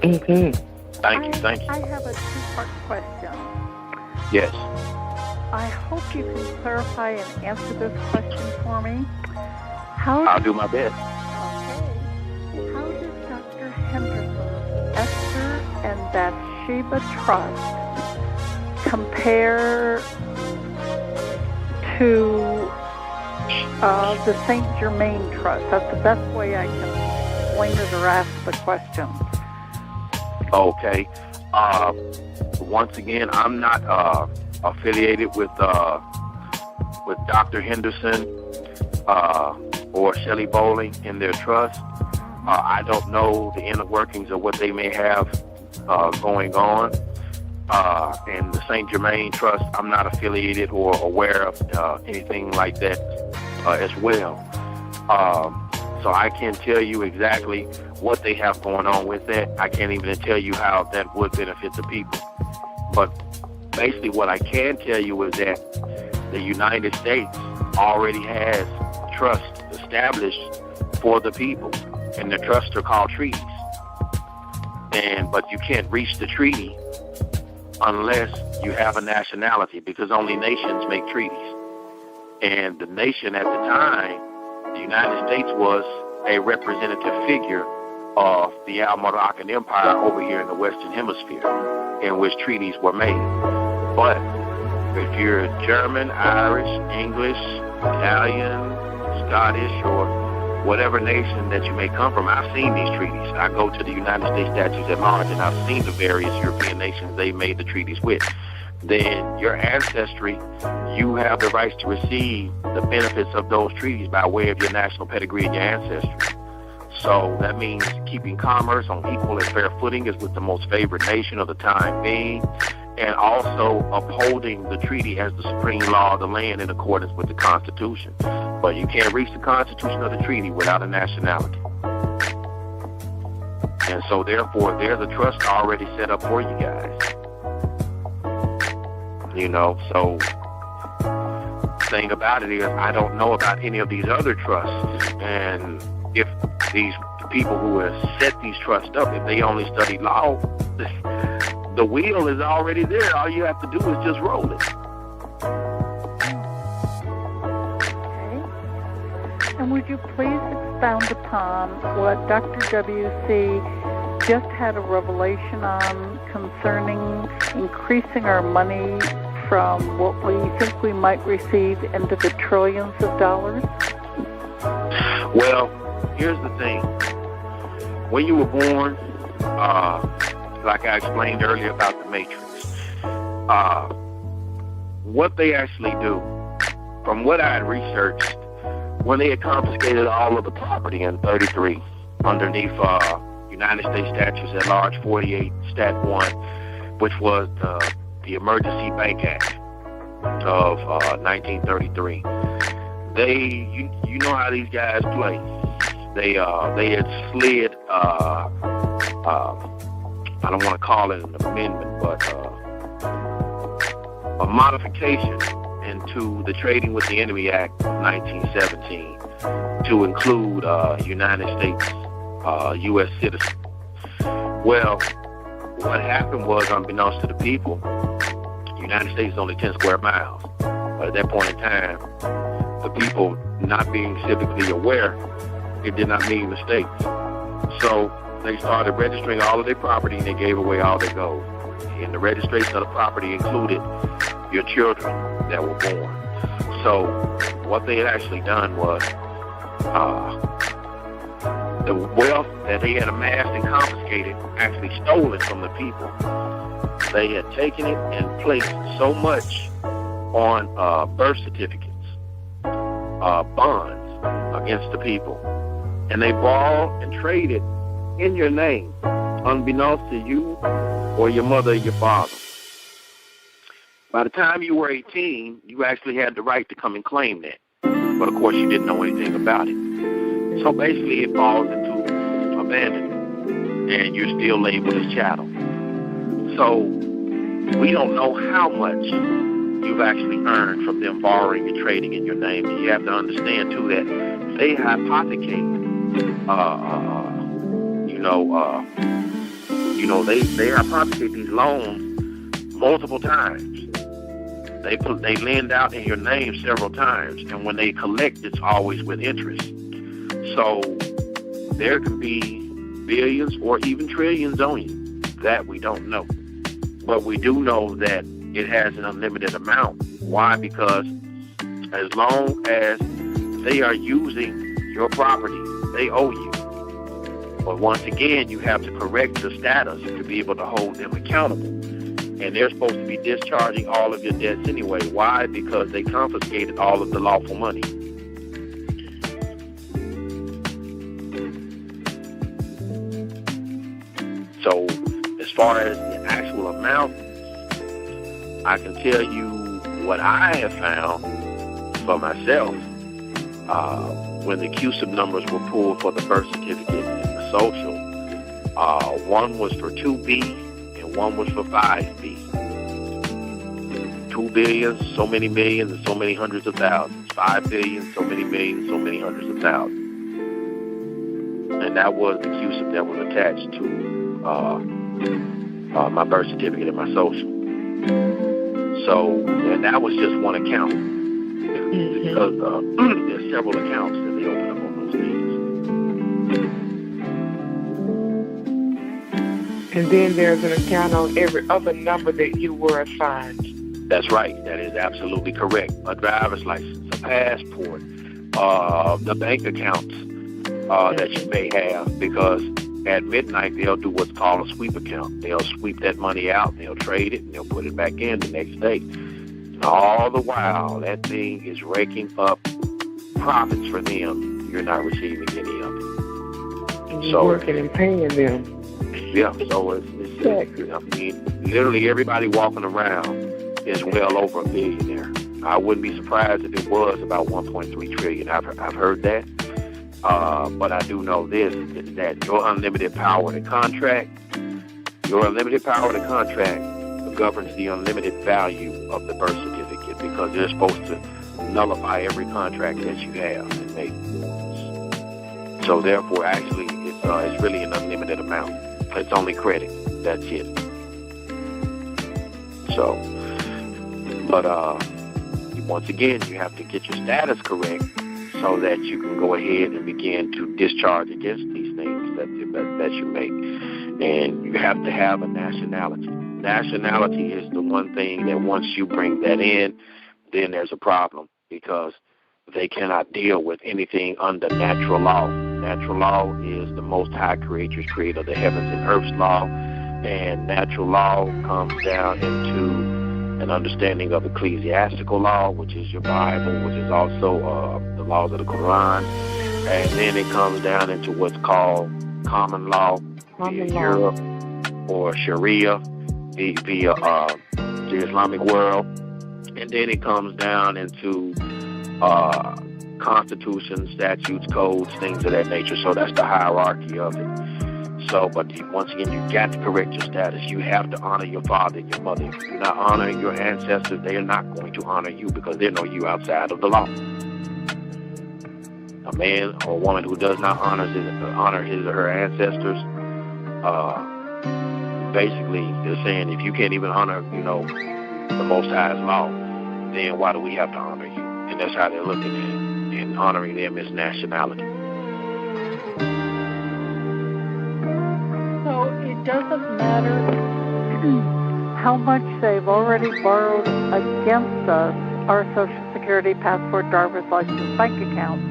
[SPEAKER 3] Mm-hmm.
[SPEAKER 1] Thank you.
[SPEAKER 6] I have a two-part question.
[SPEAKER 1] Yes.
[SPEAKER 6] I hope you can clarify and answer this question for me.
[SPEAKER 1] I'll do my best.
[SPEAKER 6] Okay. How does Dr. Henderson's Esther and Bathsheba Trust compare to the St. Germain Trust? That's the best way I can explain it or ask the question.
[SPEAKER 1] Okay. Once again, I'm not affiliated with Dr. Henderson or Shelley Bowling in their trust. I don't know the inner workings of what they may have going on. And the St. Germain Trust, I'm not affiliated or aware of anything like that as well. So I can't tell you exactly what they have going on with that. I can't even tell you how that would benefit the people. But basically what I can tell you is that the United States already has trust established for the people, and the trusts are called treaties. But you can't reach the treaty unless you have a nationality, because only nations make treaties. And the nation at the time, the United States, was a representative figure of the Almoravian Empire over here in the Western Hemisphere, in which treaties were made. But if you're German, Irish, English, Italian, Scottish, or whatever nation that you may come from, I've seen these treaties. I go to the United States Statutes at Large, and I've seen the various European nations they made the treaties with. Then your ancestry, you have the rights to receive the benefits of those treaties by way of your national pedigree and your ancestry. So that means keeping commerce on equal and fair footing is with the most favored nation of the time being, and also upholding the treaty as the supreme law of the land in accordance with the Constitution. But you can't reach the Constitution or the treaty without a nationality. And so therefore, there's a trust already set up for you guys. So the thing about it is, I don't know about any of these other trusts, and if these people who have set these trusts up, if they only study law, the wheel is already there. All you have to do is just roll it.
[SPEAKER 6] Okay. And would you please expound upon what Dr. W.C. just had a revelation on concerning increasing our money from what we think we might receive into the trillions of dollars?
[SPEAKER 1] Well, here's the thing. When you were born, like I explained earlier about the Matrix, what they actually do, from what I had researched, when they had confiscated all of the property in 33 underneath United States Statutes at Large 48 Stat 1, which was the Emergency Bank Act of 1933. You know how these guys play. They had slid I don't want to call it an amendment, but a modification into the Trading with the Enemy Act of 1917 to include United States U.S. citizens. Well, what happened was, unbeknownst to the people, the United States is only 10 square miles. But at that point in time, the people not being civically aware, it did not mean the states. So they started registering all of their property, and they gave away all their gold. And the registration of the property included your children that were born. So what they had actually done was the wealth that they had amassed and confiscated, actually stolen from the people. They had taken it and placed so much on birth certificates, bonds against the people. And they borrowed and traded in your name, unbeknownst to you or your mother or your father. By the time you were 18, you actually had the right to come and claim that. But, of course, you didn't know anything about it. So, basically, it falls into abandonment, and you're still labeled as chattel. So, we don't know how much you've actually earned from them borrowing and trading in your name. And you have to understand, too, that they hypothecate, they hypothecate these loans multiple times. They lend out in your name several times, and when they collect, it's always with interest. So there could be billions or even trillions on you. That we don't know. But we do know that it has an unlimited amount. Why? Because as long as they are using your property, they owe you. But once again, you have to correct the status to be able to hold them accountable. And they're supposed to be discharging all of your debts anyway. Why? Because they confiscated all of the lawful money. So as far as the actual amount, I can tell you what I have found for myself. When the CUSIP numbers were pulled for the birth certificate and the social, one was for 2B and one was for 5B. 2 billion, so many millions, and so many hundreds of thousands. 5 billion, so many millions, so many hundreds of thousands. And that was the CUSIP that was attached to my birth certificate and my social. So, and that was just one account. Because there's several accounts that they open up on those things.
[SPEAKER 3] And then there's an account on every other number that you were assigned.
[SPEAKER 1] That's right. That is absolutely correct. A driver's license, a passport, the bank accounts that you may have, because at midnight they'll do what's called a sweep account. They'll sweep that money out, they'll trade it, and they'll put it back in the next day. And all the while, that thing is raking up profits for them. You're not receiving any of it.
[SPEAKER 3] And you're working and paying them.
[SPEAKER 1] Yeah, so it's I mean, literally everybody walking around is well over a billionaire. I wouldn't be surprised if it was about 1.3 trillion. I've heard that. But I do know this, is that your unlimited power to contract governs the unlimited value of the birth certificate, because they're supposed to nullify every contract that you have and make. So therefore, actually, it's really an unlimited amount. It's only credit. That's it. So, but once again, you have to get your status correct so that you can go ahead and begin to discharge against these things that you make. And you have to have a nationality. Nationality is the one thing that once you bring that in, then there's a problem, because they cannot deal with anything under natural law. Natural law is the Most High Creator's creator of the heavens and earth's law, and natural law comes down into an understanding of ecclesiastical law, which is your Bible, which is also the laws of the Quran. And then it comes down into what's called common law via Europe, or Sharia via the Islamic world. And then it comes down into constitutions, statutes, codes, things of that nature. So that's the hierarchy of it. So, but once again, you got to correct your status. You have to honor your father and your mother. If you're not honoring your ancestors, they are not going to honor you because they know you outside of the law. A man or a woman who does not honor his or her ancestors, basically they're saying if you can't even honor, the Most High's law, then why do we have to honor you? And that's how they're looking at it. And honoring them is nationality.
[SPEAKER 6] So it doesn't matter how much they've already borrowed against us, our Social Security, passport, driver's license, bank accounts.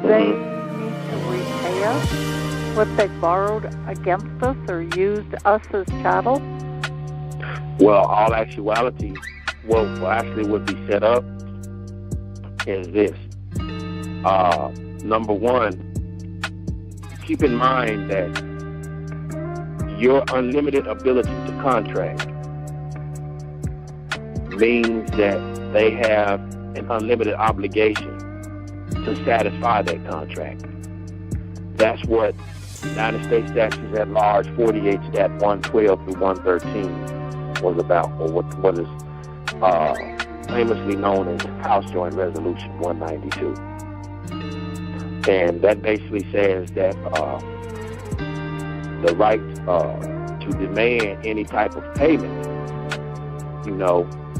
[SPEAKER 6] They need to repay us what they borrowed against us or used us as chattel?
[SPEAKER 1] Well, all actuality, what actually would be set up is this. Number one, keep in mind that your unlimited ability to contract means that they have an unlimited obligation to satisfy that contract. That's what United States Statutes at Large 48 Stat 112 through 113 was about, or what is famously known as House Joint Resolution 192. And that basically says that the right to demand any type of payment,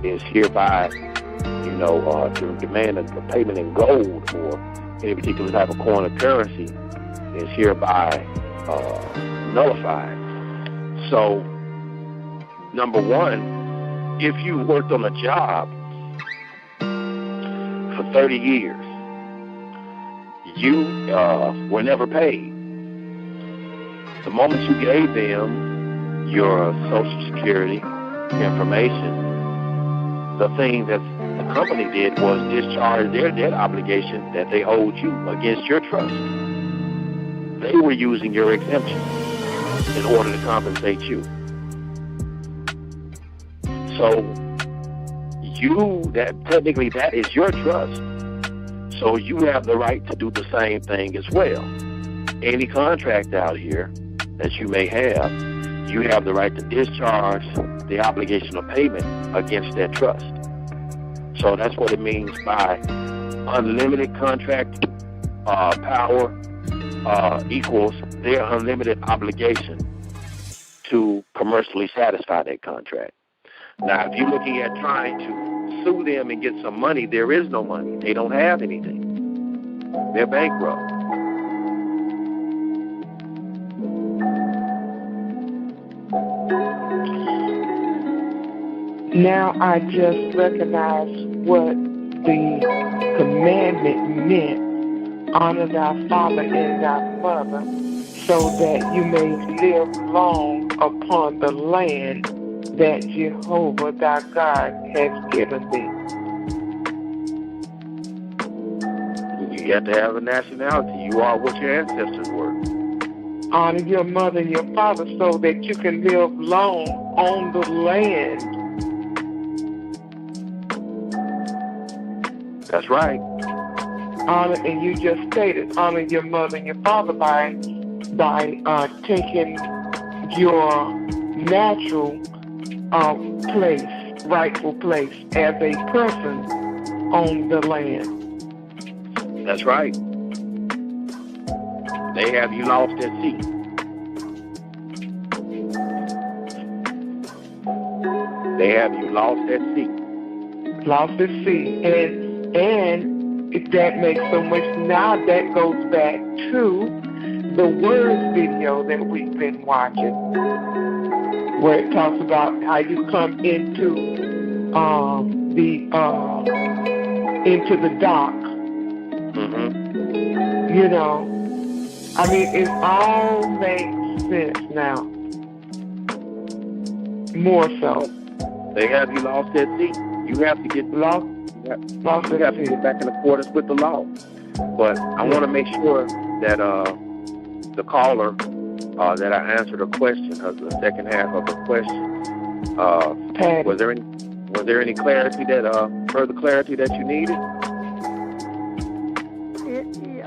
[SPEAKER 1] is hereby, to demand a payment in gold or any particular type of coin or currency is hereby nullified. So, number one, if you worked on a job for 30 years, you were never paid. The moment you gave them your Social Security information, the thing that the company did was discharge their debt obligation that they owed you against your trust. They were using your exemption in order to compensate you. So technically that is your trust. So you have the right to do the same thing as well. Any contract out here that you may have, you have the right to discharge the obligation of payment against that trust. So that's what it means by unlimited contract power equals their unlimited obligation to commercially satisfy that contract. Now, if you're looking at trying to sue them and get some money, there is no money. They don't have anything. They're bankrupt.
[SPEAKER 3] Now I just recognize what the commandment meant. Honor thy father and thy mother, so that you may live long upon the land that Jehovah thy God has given thee.
[SPEAKER 1] You got to have a nationality. You are what your ancestors were.
[SPEAKER 3] Honor your mother and your father so that you can live long on the land.
[SPEAKER 1] That's right.
[SPEAKER 3] Honor, and you just stated, honor your mother and your father by taking your natural rightful place as a person on the land.
[SPEAKER 1] That's right. They have you lost at sea. They have you lost at sea.
[SPEAKER 3] Lost at sea. And that makes so much, now that goes back to the Words video that we've been watching, where it talks about how you come into the dock.
[SPEAKER 1] Mm-hmm.
[SPEAKER 3] It all makes sense now. More so.
[SPEAKER 1] They have you lost at sea. You have to get
[SPEAKER 3] Lost
[SPEAKER 1] you have to get back in accordance with the law. But I want to make sure that the caller that I answered her question, the second half of her question, was there any clarity further clarity that you needed?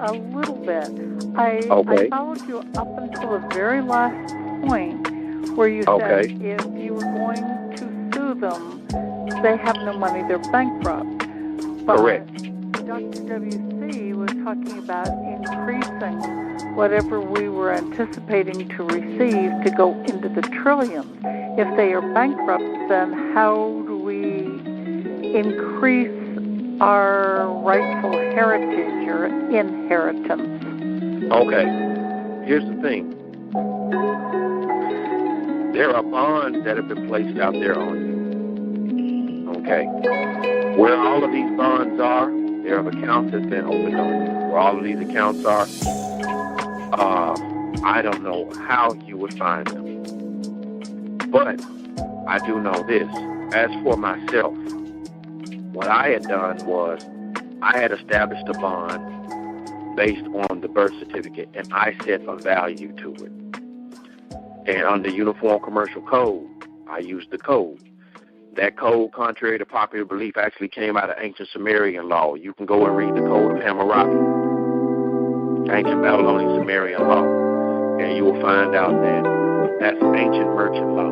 [SPEAKER 6] A little bit. I followed you up until the very last point where you said if you were going to sue them, they have no money, they're bankrupt. But
[SPEAKER 1] correct.
[SPEAKER 6] Dr. W.C. was talking about increasing whatever we were anticipating to receive to go into the trillions. If they are bankrupt, then how do we increase our rightful heritage or inheritance? Okay.
[SPEAKER 1] Here's the thing. There are bonds that have been placed out there on you. Okay. Where all of these bonds are, there are accounts that's been opened on you. Where all of these accounts are, I don't know how you would find them. But I do know this. As for myself, what I had done was I had established a bond based on the birth certificate, and I set a value to it. And under Uniform Commercial Code, I used the code. That code, contrary to popular belief, actually came out of ancient Sumerian law. You can go and read the Code of Hammurabi, ancient Babylonian Sumerian law, and you will find out that that's ancient merchant law.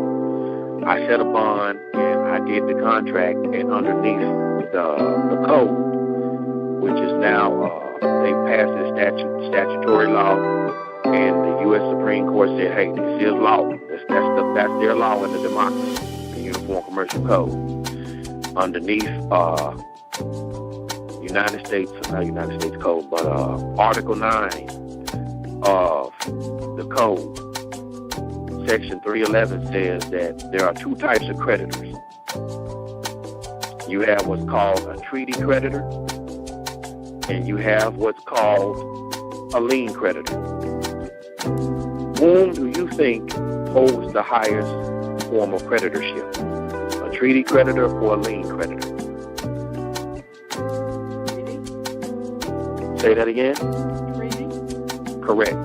[SPEAKER 1] I set a bond, and I did the contract, and underneath the code, which is now, they passed this statutory law, and the U.S. Supreme Court said, hey, this is law. That's their law in the democracy, the Uniform Commercial Code. Underneath United States Code, but Article 9 of the code, Section 311 says that there are two types of creditors. You have what's called a treaty creditor, and you have what's called a lien creditor. Whom do you think holds the highest form of creditorship? A treaty creditor or a lien creditor? Say that again?
[SPEAKER 6] Treaty.
[SPEAKER 1] Correct.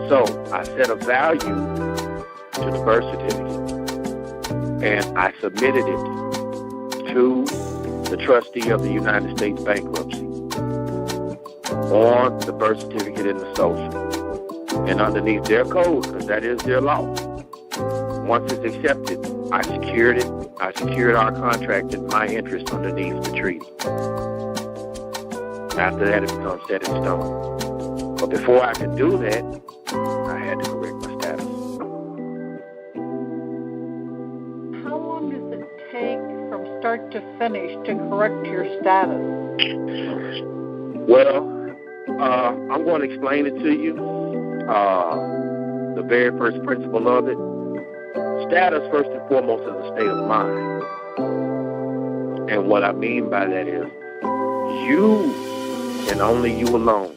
[SPEAKER 1] So I set a value to the birth certificate, and I submitted it to the trustee of the United States bankruptcy on the birth certificate and the social. And underneath their code, because that is their law, once it's accepted, I secured it. I secured our contract and my interest underneath the treaty. After that, it becomes set in stone. But before I could do that, I had to correct my status.
[SPEAKER 6] How long does it take from start to finish to correct your status?
[SPEAKER 1] Well, I'm going to explain it to you. The very first principle of it. Status, first and foremost, is a state of mind. And what I mean by that is you, and only you alone,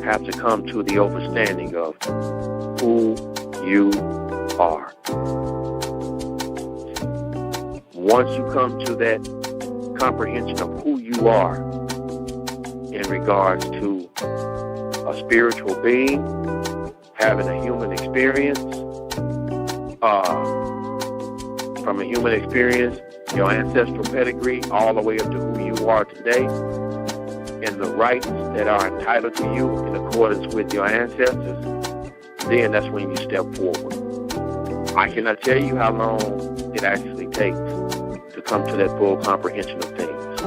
[SPEAKER 1] have to come to the understanding of who you are. Once you come to that comprehension of who you are in regards to a spiritual being, having a human experience, from a human experience, your ancestral pedigree, all the way up to who you are today, and the rights that are entitled to you in accordance with your ancestors, then that's when you step forward. I cannot tell you how long it actually takes to come to that full comprehension of things.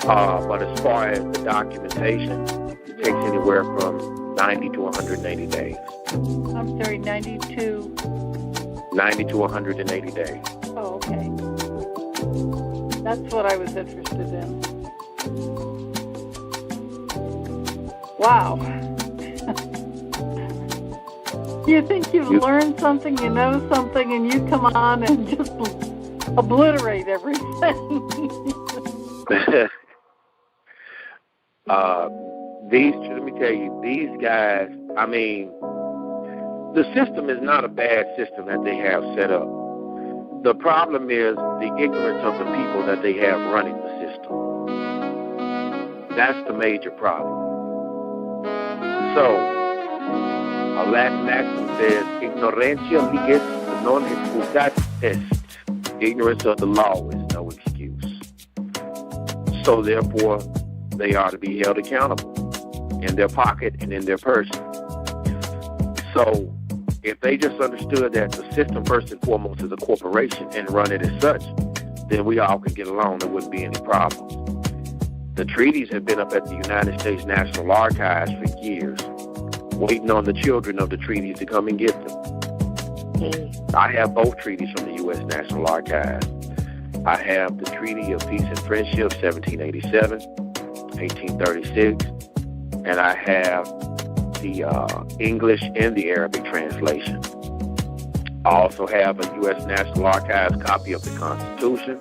[SPEAKER 1] But as far as the documentation, it takes anywhere from 90 to 180 days.
[SPEAKER 6] I'm sorry, 92.
[SPEAKER 1] 90 to 180 days.
[SPEAKER 6] Oh, okay. That's what I was interested in. Wow. You think you've learned something, you know something, and you come on and just obliterate everything.
[SPEAKER 1] Let me tell you, these guys, I mean, the system is not a bad system that they have set up. The problem is the ignorance of the people that they have running the system. That's the major problem. So, a Latin maxim says, ignorantia leges non excusatis est. Ignorance of the law is no excuse. So therefore, they are to be held accountable in their pocket and in their person. So if they just understood that the system first and foremost is a corporation and run it as such, then we all could get along. There wouldn't be any problems. The treaties have been up at the United States National Archives for years, waiting on the children of the treaties to come and get them. I have both treaties from the U.S. National Archives. I have the Treaty of Peace and Friendship, 1787, 1836, and I have the English and the Arabic translation. I also have a U.S. National Archives copy of the Constitution,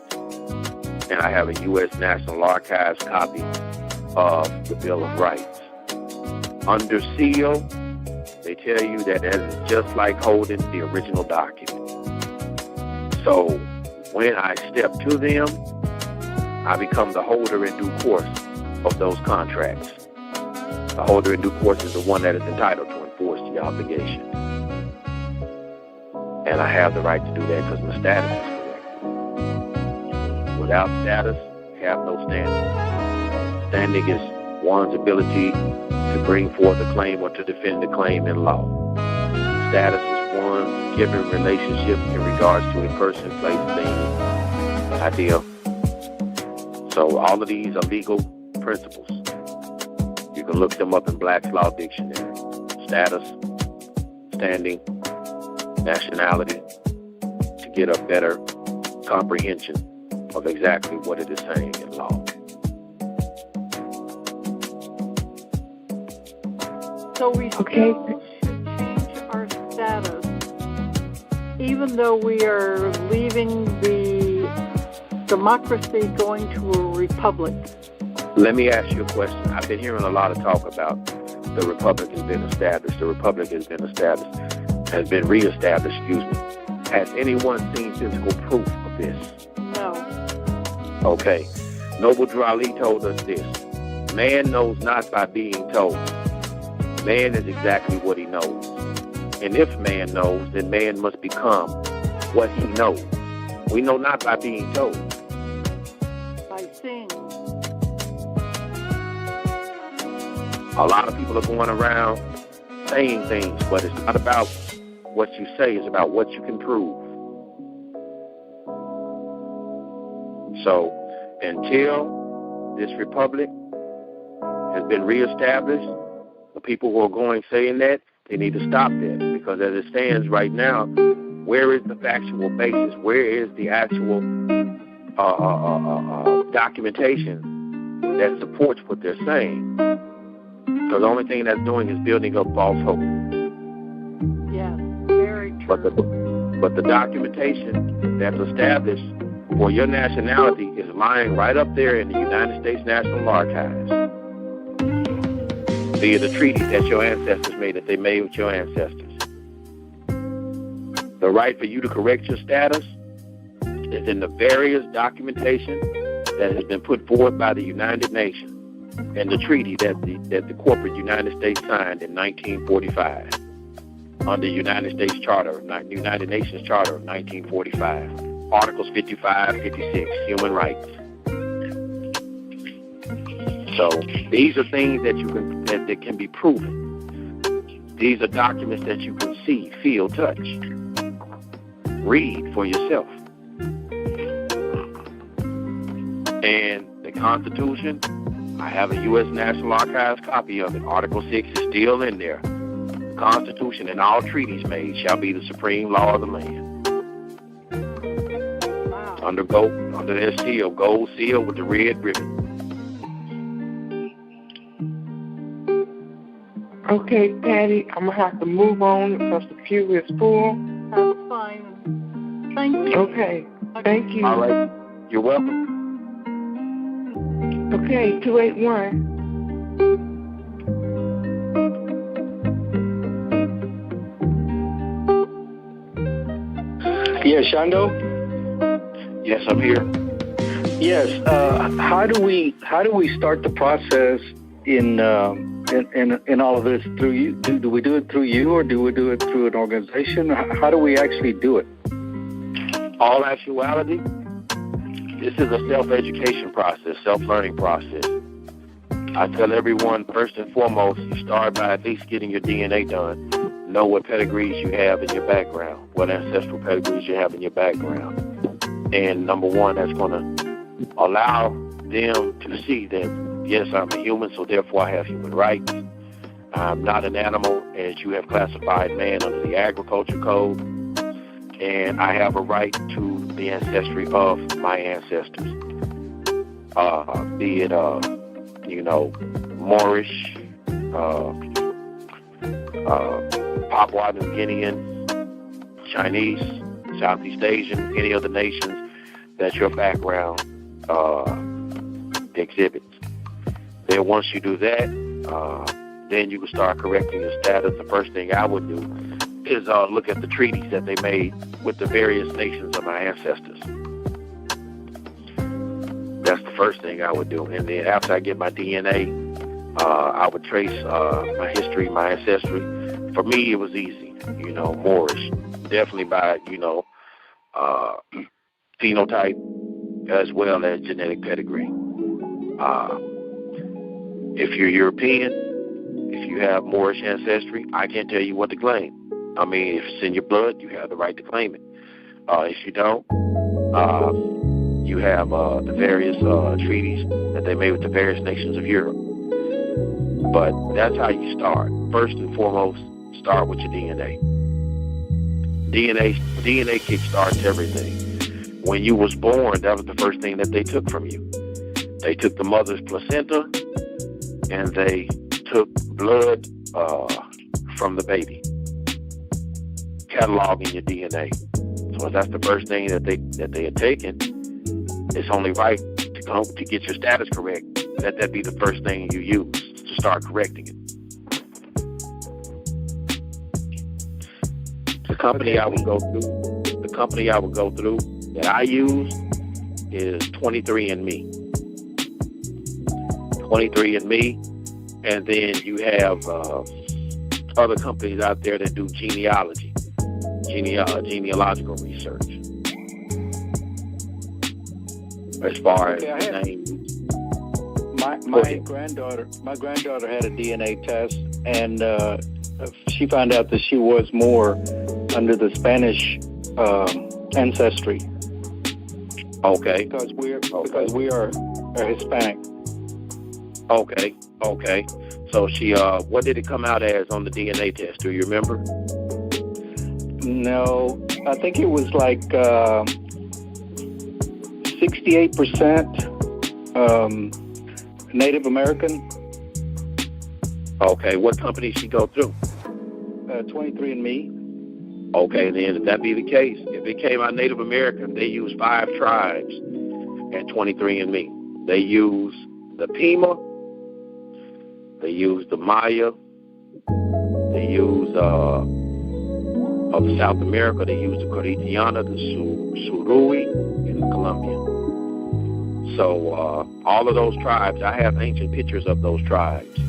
[SPEAKER 1] and I have a U.S. National Archives copy of the Bill of Rights. Under seal, they tell you that that is just like holding the original document. So when I step to them, I become the holder in due course of those contracts. The holder in due course is the one that is entitled to enforce the obligation. And I have the right to do that because my status is correct. Without status, have no standing. Standing is one's ability to bring forth a claim or to defend a claim in law. Status is one's given relationship in regards to a person, place, thing, idea. So all of these are legal principles. You can look them up in Black's Law Dictionary. Status, standing, nationality, to get a better comprehension of exactly what it is saying in law.
[SPEAKER 6] So we still should change our status, even though we are leaving the democracy going to a republic.
[SPEAKER 1] Let me ask you a question. I've been hearing a lot of talk about the republic has been established. The republic has been established, has been reestablished, Has anyone seen physical proof of this?
[SPEAKER 6] No.
[SPEAKER 1] Okay. Noble Drew Ali told us this. Man knows not by being told. Man is exactly what he knows. And if man knows, then man must become what he knows. We know not by being told.
[SPEAKER 6] By seeing.
[SPEAKER 1] A lot of people are going around saying things, but it's not about what you say, it's about what you can prove. So until this republic has been reestablished, the people who are going saying that, they need to stop that, because as it stands right now, where is the factual basis? Where is the actual documentation that supports what they're saying? Because the only thing that's doing is building up false hope.
[SPEAKER 6] Yeah, very true.
[SPEAKER 1] But the documentation that's established for your nationality is lying right up there in the United States National Archives. Via the treaties that your ancestors made, that they made with your ancestors. The right for you to correct your status is in the various documentation that has been put forth by the United Nations and the treaty that the corporate United States signed in 1945 under United Nations Charter of 1945, Articles 55, 56, Human Rights. So these are things that you can that can be proven. These are documents that you can see, feel, touch, read for yourself. And the Constitution, I have a U.S. National Archives copy of it. Article 6 is still in there. The Constitution and all treaties made shall be the supreme law of the land.
[SPEAKER 6] Wow.
[SPEAKER 1] Under their seal, gold seal with the red ribbon.
[SPEAKER 3] Okay, Patty, I'm going to have to move on because the queue is full.
[SPEAKER 6] That's fine. Thank you.
[SPEAKER 3] Okay, thank you.
[SPEAKER 1] All right. You're welcome.
[SPEAKER 3] Okay, 281.
[SPEAKER 4] Yeah, Shondo?
[SPEAKER 1] Yes, I'm here.
[SPEAKER 4] Yes. How do we start the process in all of this through you? Do we do it through you, or do we do it through an organization? How do we actually do it?
[SPEAKER 1] All actuality, this is a self-education process, self-learning process. I tell everyone, first and foremost, you start by at least getting your DNA done. Know what pedigrees you have in your background, what ancestral pedigrees you have in your background. And number one, that's going to allow them to see that, yes, I'm a human, so therefore I have human rights. I'm not an animal, as you have classified man under the agriculture code. And I have a right to the ancestry of my ancestors. Be it, Moorish, Papua New Guinean, Chinese, Southeast Asian, any other nations that your background exhibits. Then once you do that, then you can start correcting your status. The first thing I would do is look at the treaties that they made with the various nations of my ancestors. That's the first thing I would do. And then after I get my DNA, I would trace my history, my ancestry. For me, it was easy, Moorish. Definitely by, phenotype as well as genetic pedigree. If you're European, if you have Moorish ancestry, I can't tell you what to claim. I mean, if it's in your blood, you have the right to claim it. If you don't, you have the various treaties that they made with the various nations of Europe. But that's how you start. First and foremost, start with your DNA. DNA kickstarts everything. When you was born, that was the first thing that they took from you. They took the mother's placenta, and they took blood from the baby, cataloging your DNA. So if that's the first thing that they had taken, it's only right to get your status correct. Let that be the first thing you use to start correcting it. The company I would go through that I use is 23andMe. 23andMe, and then you have other companies out there that do genealogy, genealogical research. As far as the name.
[SPEAKER 4] My granddaughter had a DNA test, and she found out that she was more under the Spanish ancestry.
[SPEAKER 1] Okay.
[SPEAKER 4] Because we are Hispanic.
[SPEAKER 1] Okay. So she, what did it come out as on the DNA test? Do you remember?
[SPEAKER 4] No, I think it was like 68% Native American.
[SPEAKER 1] Okay, what company did she go through?
[SPEAKER 4] 23andMe.
[SPEAKER 1] Okay, then if that be the case, if it came out Native American, they use 5 tribes at 23andMe. They use the Pima, they use the Maya, they use of South America, they use the Coritiana, the Surui, and the Colombian. So all of those tribes, I have ancient pictures of those tribes.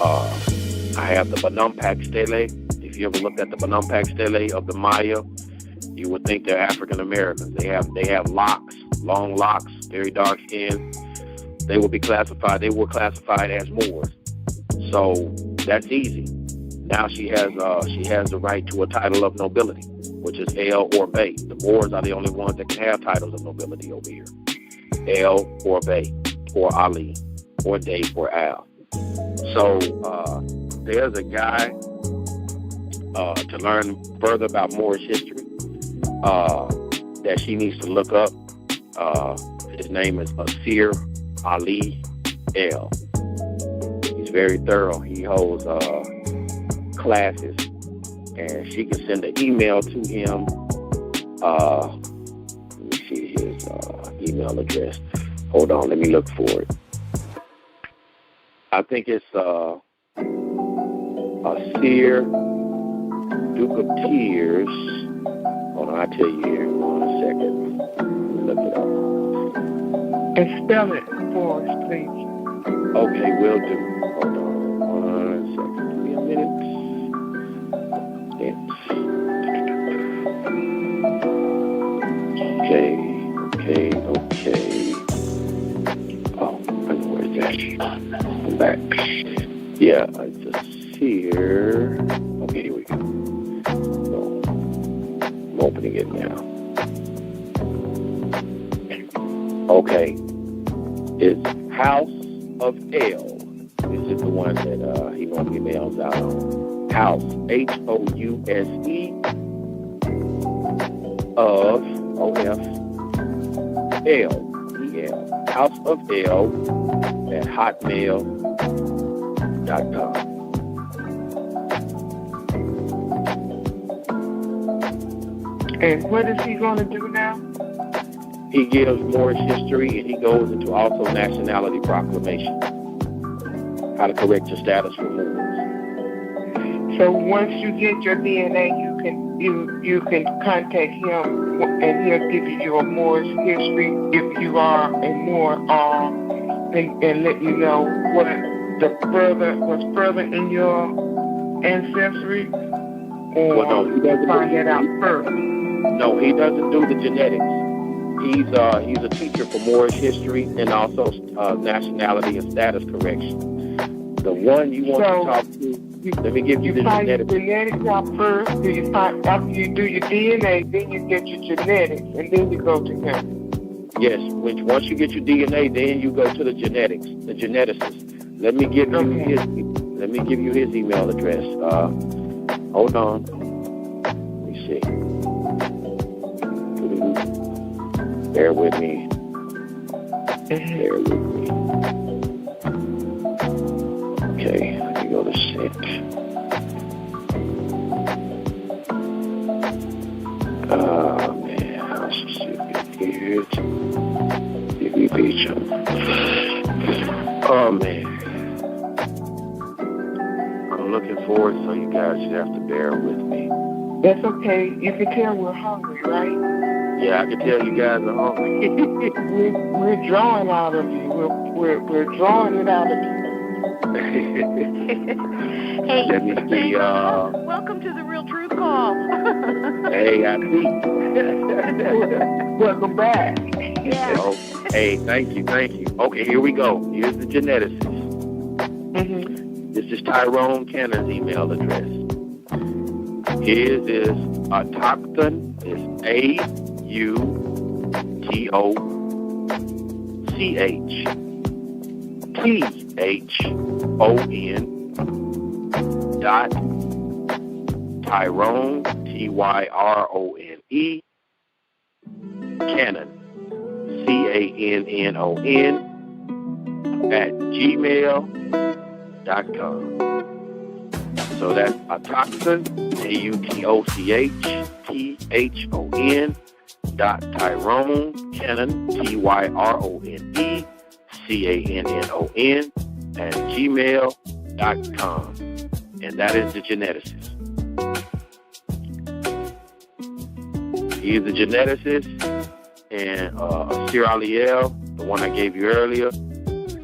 [SPEAKER 1] I have the Bonampak Stele. If you ever looked at the Bonampak Stele of the Maya, you would think they're African Americans. They have locks, long locks, very dark skin. They were classified as Moors. So that's easy. Now she has the right to a title of nobility, which is El or Bey. The Moors are the only ones that can have titles of nobility over here. El or Bey, or Ali, or Dave or Al. So there's a guy to learn further about Moorish history that she needs to look up. His name is Asir Ali El. He's very thorough. He holds classes, and she can send an email to him. Let me see his email address. Hold on, let me look for it. I think it's Asir, Duke of Tears. Hold on, I'll tell you here in 1 second. Let me look
[SPEAKER 3] And spell it for us, please.
[SPEAKER 1] Okay, will do. Hold on 1 second. Give me a minute. Okay. Oh, I know where's that. I'm back. Yeah, I just here. Okay, here we go. So, I'm opening it now. Okay. It's House of L. This is the one that he normally mails out on. House, House, of O-F, L-E-L. House of L at hotmail.com.
[SPEAKER 3] And what is he going to do now?
[SPEAKER 1] He gives Moorish history, and he goes into also nationality proclamation. How to correct your status for Moors.
[SPEAKER 3] So once you get your DNA, you can contact him, and he'll give you your Moorish history if you are a Moor, and let you know what was further in your ancestry, or
[SPEAKER 1] Well, no, he doesn't
[SPEAKER 3] find that out first.
[SPEAKER 1] No, he doesn't do the genetics. He's a teacher for Moorish history and also nationality and status correction. The one you want to talk to, let me give you the genetics.
[SPEAKER 3] You find your genetics out first. After you do your DNA, then you get your genetics, and then you go to him.
[SPEAKER 1] Yes, once you get your DNA, then you go to the genetics, the geneticist. Let me give you his email address. Hold on. Let me see. Bear with me. Okay, let me go to sent. Man, how stupid is it? Oh, man. I'm looking forward, so you guys should have to bear with me.
[SPEAKER 3] That's okay. You can tell we're hungry, right?
[SPEAKER 1] Yeah, I can tell you guys are hungry.
[SPEAKER 3] we're drawing out of you. We're drawing it out of you.
[SPEAKER 2] Hey,
[SPEAKER 1] let me see.
[SPEAKER 2] Welcome to the Real Truth Call.
[SPEAKER 1] Hey, I see.
[SPEAKER 3] Welcome back.
[SPEAKER 2] Yeah.
[SPEAKER 1] Oh, hey, thank you. Okay, here we go. Here's the geneticist.
[SPEAKER 3] Mm-hmm.
[SPEAKER 1] This is Tyrone Cannon's email address. His is autochthon. It's AUTOCHTHON dot Tyrone TYRONE Cannon CANNON at gmail.com. So that's autochthon AUTOCHTHON dot Tyrone Cannon TYRONE CANNON at gmail.com. And that is the geneticist. He is the geneticist, and Sir Aliel, the one I gave you earlier,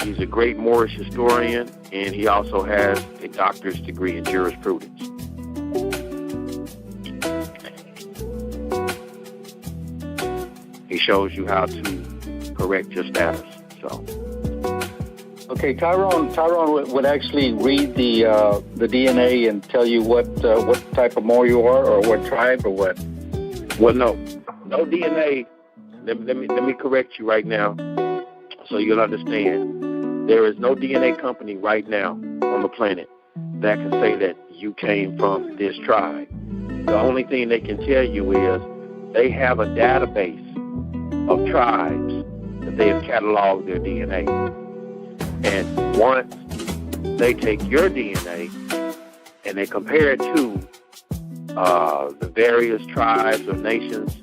[SPEAKER 1] he's a great Moorish historian, and he also has a doctor's degree in jurisprudence. He shows you how to correct your status. So.
[SPEAKER 4] Okay, Tyrone would actually read the DNA and tell you what type of Moor you are, or what tribe, or what.
[SPEAKER 1] Well, no DNA. Let me correct you right now, so you'll understand. There is no DNA company right now on the planet that can say that you came from this tribe. The only thing they can tell you is they have a database of tribes that they have cataloged their DNA. And once they take your DNA and they compare it to the various tribes or nations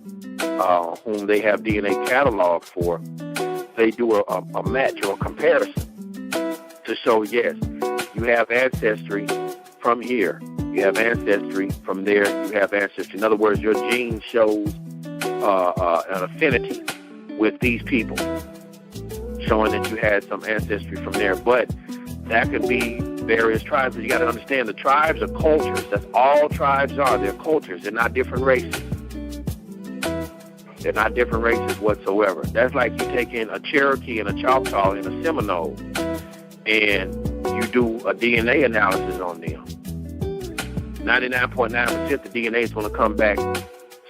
[SPEAKER 1] whom they have DNA cataloged for, they do a match or a comparison to show, yes, you have ancestry from here, you have ancestry from there, you have ancestry. In other words, your gene shows an affinity with these people. showing that you had some ancestry from there. But that could be various tribes. But you got to understand the tribes are cultures. That's all tribes are. They're cultures. They're not different races. They're not different races whatsoever. That's like you taking a Cherokee and a Choctaw and a Seminole, and you do a DNA analysis on them. 99.9% the DNA is going to come back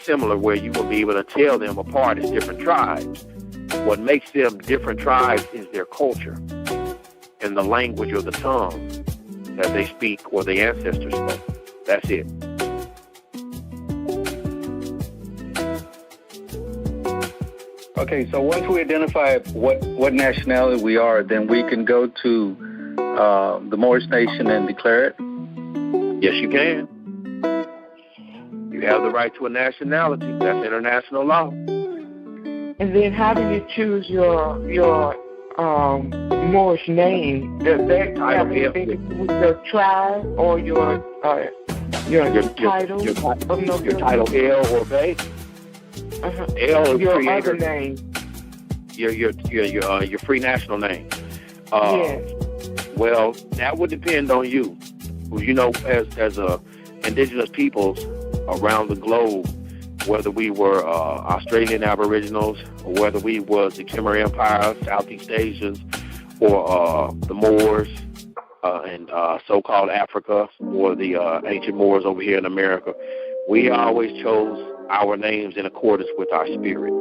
[SPEAKER 1] similar, where you will be able to tell them apart as different tribes. What makes them different tribes is their culture and the language or the tongue that they speak or the ancestors spoke. That's it.
[SPEAKER 4] Okay, so once we identify what nationality we are, then we can go to the Moorish Nation and declare it?
[SPEAKER 1] Yes, you can. You have the right to a nationality. That's international law.
[SPEAKER 3] And then how do you choose your Moorish name? Does that have anything to do with your tribe or your title?
[SPEAKER 1] Your title, L or B? L is
[SPEAKER 3] your
[SPEAKER 1] creator.
[SPEAKER 3] Other name.
[SPEAKER 1] Your free national name.
[SPEAKER 3] Yes.
[SPEAKER 1] Well, that would depend on you. You know, as indigenous peoples around the globe, whether we were Australian Aboriginals, or whether we was the Khmer Empire, Southeast Asians, or the Moors and so-called Africa, or the ancient Moors over here in America, we always chose our names in accordance with our spirit.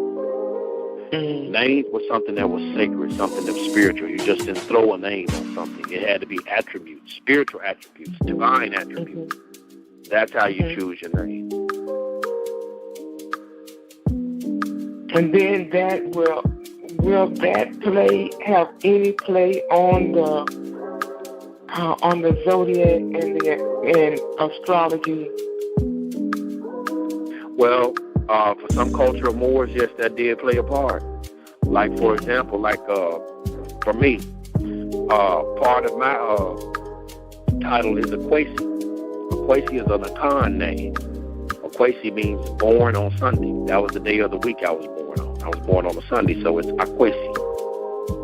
[SPEAKER 1] Names was something that was sacred, something that was spiritual. You just didn't throw a name on something. It had to be attributes, spiritual attributes, divine attributes. That's how you choose your name.
[SPEAKER 3] And then that will that have any play on the zodiac and astrology?
[SPEAKER 1] Well, for some culture of Moors, yes, that did play a part. Like, for example, for me, part of my title is Akwesi. Akwesi is an Akan name. Akwesi means born on Sunday. That was the day of the week I was born on. I was born on a Sunday, so it's Akwesi.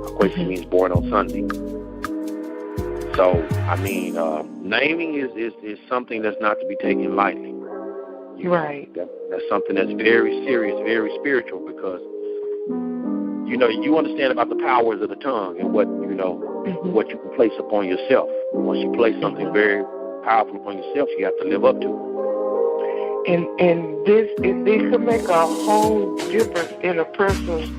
[SPEAKER 1] Akwesi means born on Sunday. So, I mean, naming is something that's not to be taken lightly.
[SPEAKER 3] Right.
[SPEAKER 1] That's something that's very serious, very spiritual, because, you know, you understand about the powers of the tongue and what, you know, what you can place upon yourself. Once you place something very powerful upon yourself, you have to live up to it.
[SPEAKER 3] And this could make a whole difference in a person's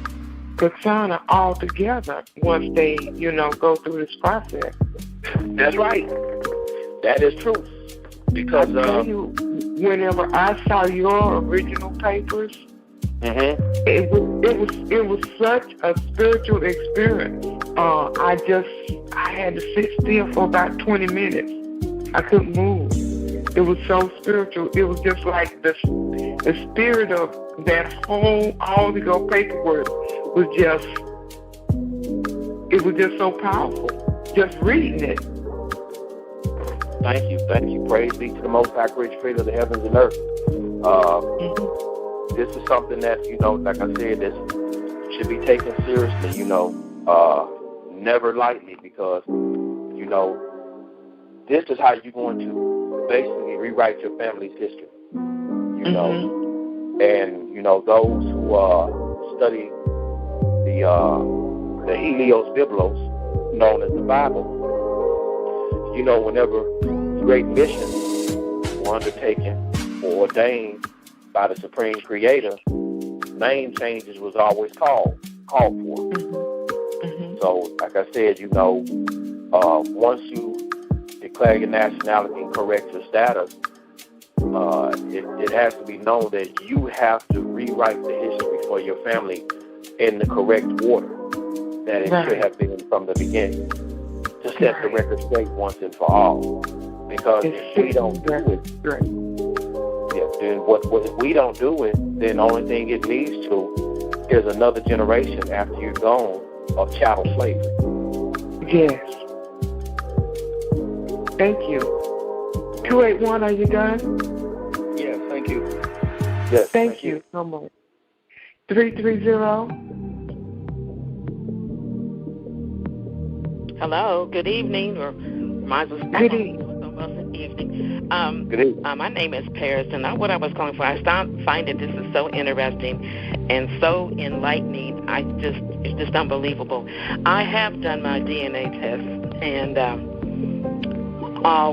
[SPEAKER 3] persona altogether once they, you know, go through this process.
[SPEAKER 1] That's right. That is true. Because
[SPEAKER 3] whenever I saw your original papers, it was such a spiritual experience. I had to sit still for about 20 minutes. I couldn't move. It was so spiritual. It was just like the spirit of that whole all the go paperwork was just so powerful. Just reading it.
[SPEAKER 1] Thank you. Praise be to the Most High, Creator of the heavens and earth. This is something that, you know, like I said, this should be taken seriously, you know, never lightly, because, you know, this is how you're going to basically rewrite your family's history, you know. And, you know, those who study the Helios Biblos, known as the Bible, you know, whenever great missions were undertaken or ordained by the Supreme Creator, name changes was always called for. So, like I said, you know, once you declare your nationality and correct your status, it has to be known that you have to rewrite the history for your family in the correct order that it should have been from the beginning, to set the record straight once and for all. Because if we don't do it, then if we don't do it, then the only thing it leads to is another generation after you're gone of chattel slavery.
[SPEAKER 3] Yes. Thank you. 281, are you done?
[SPEAKER 4] Yes, thank you.
[SPEAKER 1] Yes.
[SPEAKER 3] Thank you so much. 330.
[SPEAKER 7] Hello, good evening, or might as well start
[SPEAKER 3] Good evening.
[SPEAKER 7] Good evening.
[SPEAKER 1] Good evening.
[SPEAKER 7] My name is Paris, and what I was calling for, I find that this is so interesting and so enlightening. It's just unbelievable. I have done my DNA test, and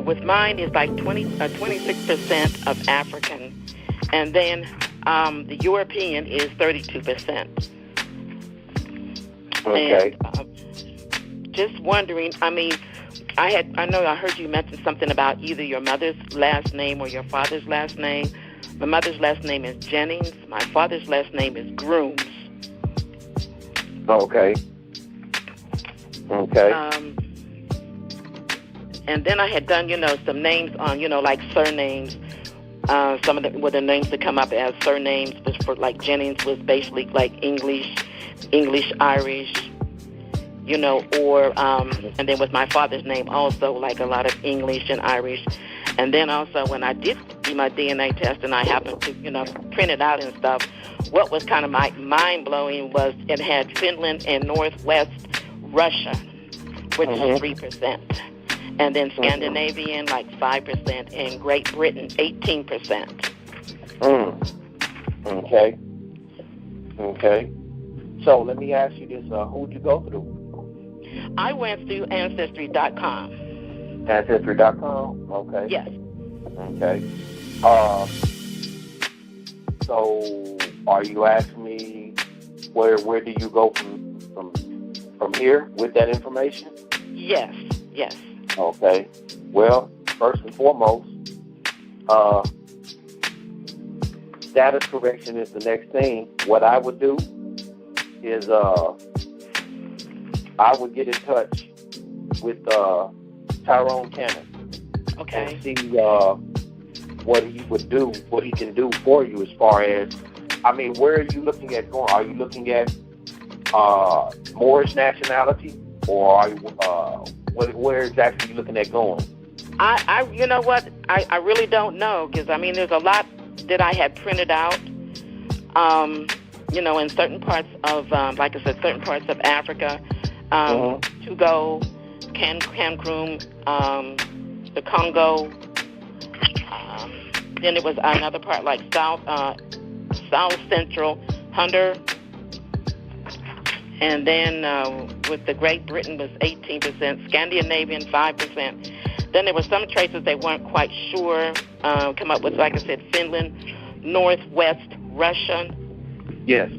[SPEAKER 7] with mine, it's like 26% of African, and then the European is 32%.
[SPEAKER 1] Okay.
[SPEAKER 7] And, just wondering, I heard you mention something about either your mother's last name or your father's last name. My mother's last name is Jennings. My father's last name is Grooms.
[SPEAKER 1] Okay. Okay.
[SPEAKER 7] And then I had done, some names on, like surnames. Some of the names that come up as surnames was for, like, Jennings was basically like English, Irish, or, and then with my father's name also, like a lot of English and Irish. And then also when I did do my DNA test and I happened to, print it out and stuff, what was kind of mind-blowing was it had Finland and Northwest Russia, which is 3%. And then Scandinavian, like 5%, and Great Britain, 18%.
[SPEAKER 1] Okay. Okay. So let me ask you this, who'd you go through?
[SPEAKER 7] I went through Ancestry.com.
[SPEAKER 1] Ancestry.com? Okay.
[SPEAKER 7] Yes.
[SPEAKER 1] Okay. So are you asking me where do you go from here with that information?
[SPEAKER 7] Yes.
[SPEAKER 1] Okay. Well, first and foremost, status correction is the next thing. What I would do is I would get in touch with Tyrone Cannon.
[SPEAKER 7] Okay.
[SPEAKER 1] And see what he would do, what he can do for you as far as, where are you looking at going? Are you looking at Moorish nationality, or are you, where exactly are you looking at going?
[SPEAKER 7] You know what? I really don't know, because, there's a lot that I had printed out, in certain parts of, like I said, certain parts of Africa, Togo, Cameroon, the Congo. Then it was another part like South Central, Hunter. And then with the Great Britain was 18%, Scandinavian 5%. Then there were some traces they weren't quite sure. Come up with, like I said, Finland, Northwest Russia.
[SPEAKER 1] Yes.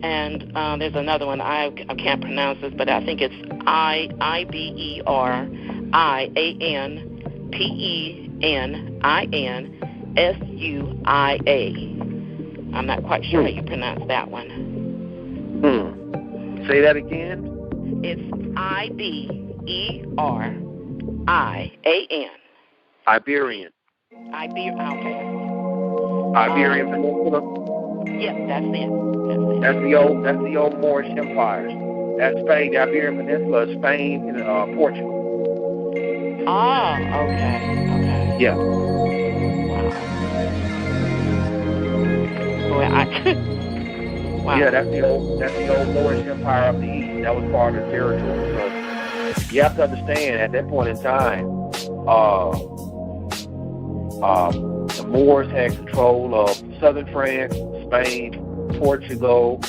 [SPEAKER 7] And there's another one, I can't pronounce this, but I think it's IBERIANPENINSUIA. I'm not quite sure how you pronounce that one.
[SPEAKER 1] Say that again.
[SPEAKER 7] It's IBERIAN.
[SPEAKER 1] Iberian.
[SPEAKER 7] Okay.
[SPEAKER 1] Iberian Peninsula.
[SPEAKER 7] Yes, that's it.
[SPEAKER 1] That's the old Moorish empires. That's Spain. The Iberian Peninsula is Spain and Portugal.
[SPEAKER 7] Oh, okay.
[SPEAKER 1] Yeah.
[SPEAKER 7] Wow. Wow.
[SPEAKER 1] Yeah, that's the old Moorish empire of the East. That was part of the territory. So you have to understand, at that point in time, the Moors had control of southern France, Spain, Portugal,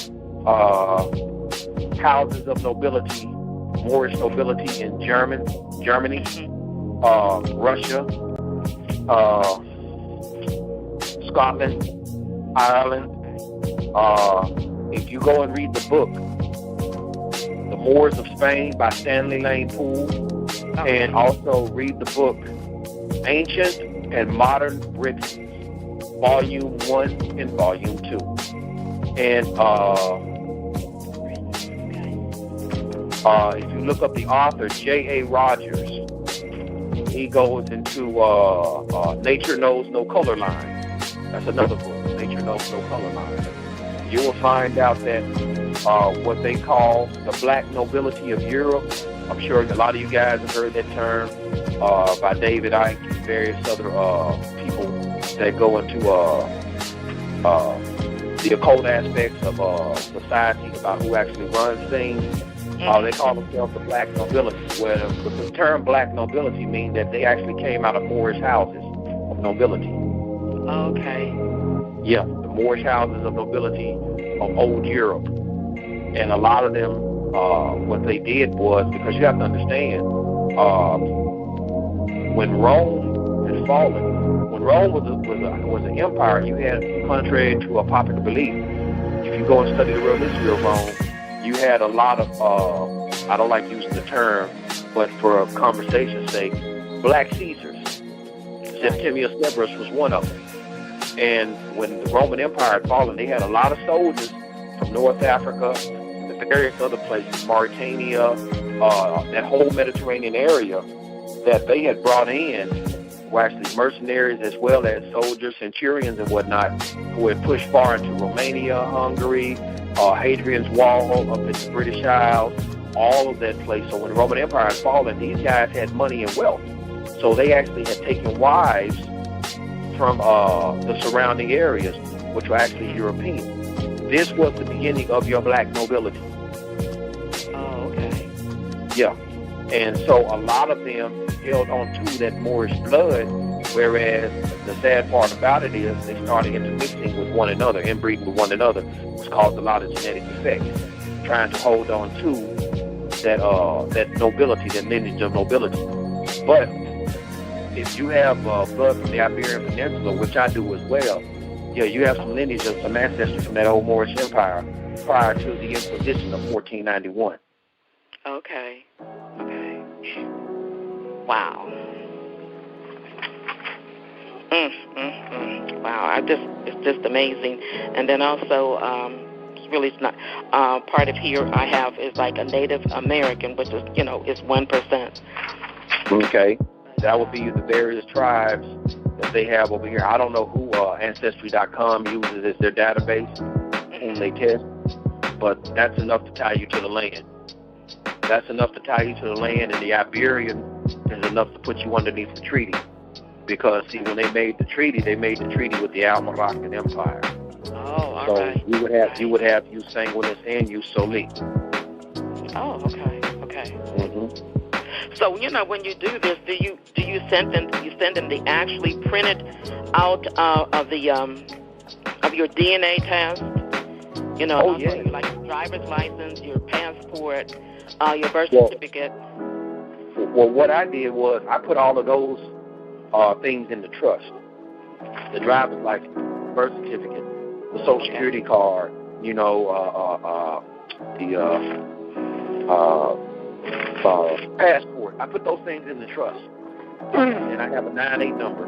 [SPEAKER 1] houses of nobility, Moorish nobility in Germany, Russia, Scotland, Ireland. If you go and read the book, The Moors of Spain by Stanley Lane Poole, and also read the book Ancient and Modern Britain, Volume 1 and Volume 2. And if you look up the author, J.A. Rogers, he goes into Nature Knows No Color Line. That's another book, Nature Knows No Color Line. You will find out that what they call the black nobility of Europe, I'm sure a lot of you guys have heard that term by David Icke and various other people that go into the occult aspects of society, about who actually runs things. They call themselves the black nobility, where the term black nobility means that they actually came out of Moorish houses of nobility.
[SPEAKER 7] Okay.
[SPEAKER 1] Yeah, the Moorish houses of nobility of old Europe. And a lot of them, what they did was, because you have to understand, when Rome had fallen, when Rome was an empire, you had, contrary to a popular belief, if you go and study the real history of Rome, you had a lot of, I don't like using the term, but for conversation's sake, black Caesars. Septimius Severus was one of them. And when the Roman Empire had fallen, they had a lot of soldiers from North Africa, and various other places, Mauritania, that whole Mediterranean area that they had brought in were actually mercenaries as well as soldiers, centurions and whatnot, who had pushed far into Romania, Hungary, Hadrian's Wall up in the British Isles, all of that place. So when the Roman Empire had fallen, these guys had money and wealth. So they actually had taken wives from the surrounding areas, which were actually European. This was the beginning of your black nobility.
[SPEAKER 7] Oh, okay.
[SPEAKER 1] Yeah. And so a lot of them held on to that Moorish blood, whereas the sad part about it is they started intermixing with one another, inbreeding with one another, which caused a lot of genetic effects, trying to hold on to that nobility, that lineage of nobility. But if you have blood from the Iberian Peninsula, which I do as well, yeah, you have some lineage of some ancestors from that old Moorish Empire prior to the Inquisition of 1491.
[SPEAKER 7] Okay. Wow. Wow, it's just amazing. And then also, really it's not, part of here I have is like a Native American, which is, is 1%.
[SPEAKER 1] Okay. That would be the various tribes that they have over here. I don't know who Ancestry.com uses as their database, whom they test, but that's enough to tie you to the land. That's enough to tie you to the land, and the Iberian is enough to put you underneath the treaty. Because, see, when they made the treaty with the Almoravian Empire.
[SPEAKER 7] Oh, all
[SPEAKER 1] so
[SPEAKER 7] right.
[SPEAKER 1] You would have you Sanguinis and you Soli.
[SPEAKER 7] Oh, okay.
[SPEAKER 1] Mm-hmm.
[SPEAKER 7] So, when you do this, do you send them the actually printed out of your DNA test?
[SPEAKER 1] Oh, yeah.
[SPEAKER 7] Like your driver's license, your passport, your birth certificate.
[SPEAKER 1] Well, what I did was I put all of those things in the trust. The driver's license, birth certificate, the Social Security card, passport. I put those things in the trust. And I have a 98 number.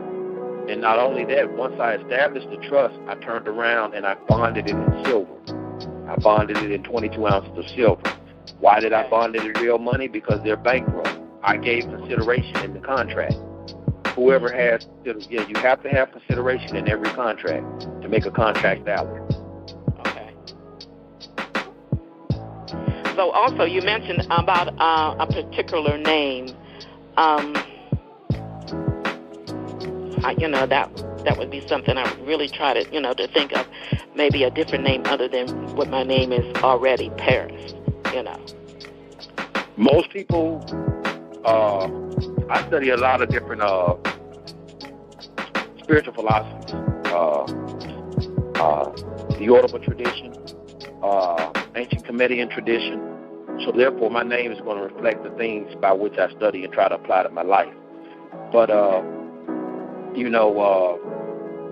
[SPEAKER 1] And not only that, once I established the trust, I turned around and I bonded it in silver. I bonded it in 22 ounces of silver. Why did I bond it in real money? Because they're bankrupt. I gave consideration in the contract. Whoever has, you have to have consideration in every contract to make a contract valid.
[SPEAKER 7] Okay. So also you mentioned about a particular name. That would be something I would really try to, to think of, maybe a different name other than what my name is already, Paris,
[SPEAKER 1] Most people, I study a lot of different spiritual philosophies, the Yoruba tradition, ancient Comedian tradition. So therefore, my name is going to reflect the things by which I study and try to apply to my life. But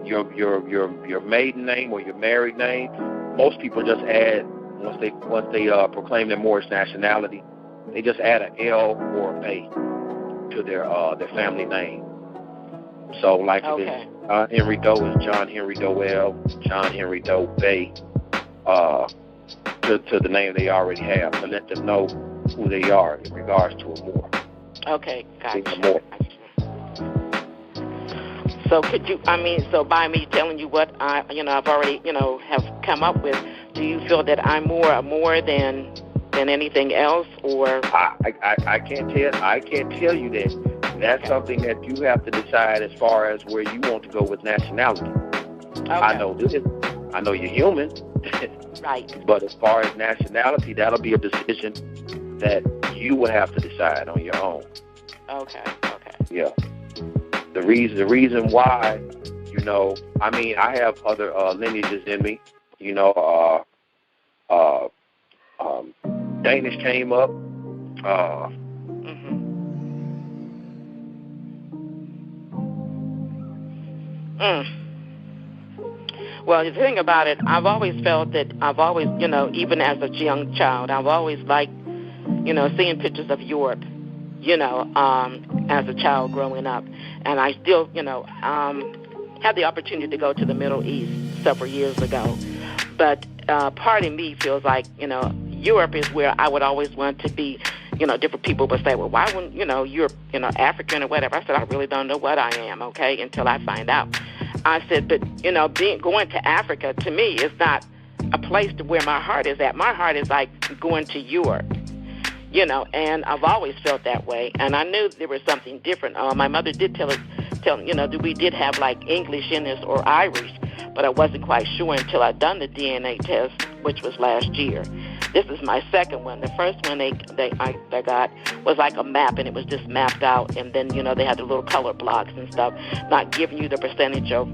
[SPEAKER 1] your maiden name or your married name, most people just add once they proclaim their Moorish nationality, they just add an L or a Bay to their family name. So like if it's John Henry Doe is John Henry Doel, John Henry Doe Bay, to the name they already have, to let them know who they are in regards to a Moor.
[SPEAKER 7] Okay, gotcha. So could you, so by me telling you what I've already, have come up with, do you feel that I'm more than anything else, or?
[SPEAKER 1] I can't tell you that. That's something that you have to decide as far as where you want to go with nationality. Okay. I know this. I know you're human.
[SPEAKER 7] Right.
[SPEAKER 1] But as far as nationality, that'll be a decision that you would have to decide on your own.
[SPEAKER 7] Okay.
[SPEAKER 1] Yeah. The reason why, I mean, I have other lineages in me. Danish came up.
[SPEAKER 7] Well, the thing about it, I've always felt that even as a young child, I've always liked, seeing pictures of Europe, as a child growing up. And I still, had the opportunity to go to the Middle East several years ago. But part of me feels like, Europe is where I would always want to be. Different people would say, well, why wouldn't, you're, African or whatever? I said, I really don't know what I am, okay, until I find out. I said, but, going to Africa, to me, is not a place to where my heart is at. My heart is like going to Europe, and I've always felt that way. And I knew there was something different. My mother did tell that we did have like English in us or Irish, but I wasn't quite sure until I'd done the DNA test, which was last year. This is my second one. The first one they got was like a map, and it was just mapped out, and then they had the little color blocks and stuff, not giving you the percentage of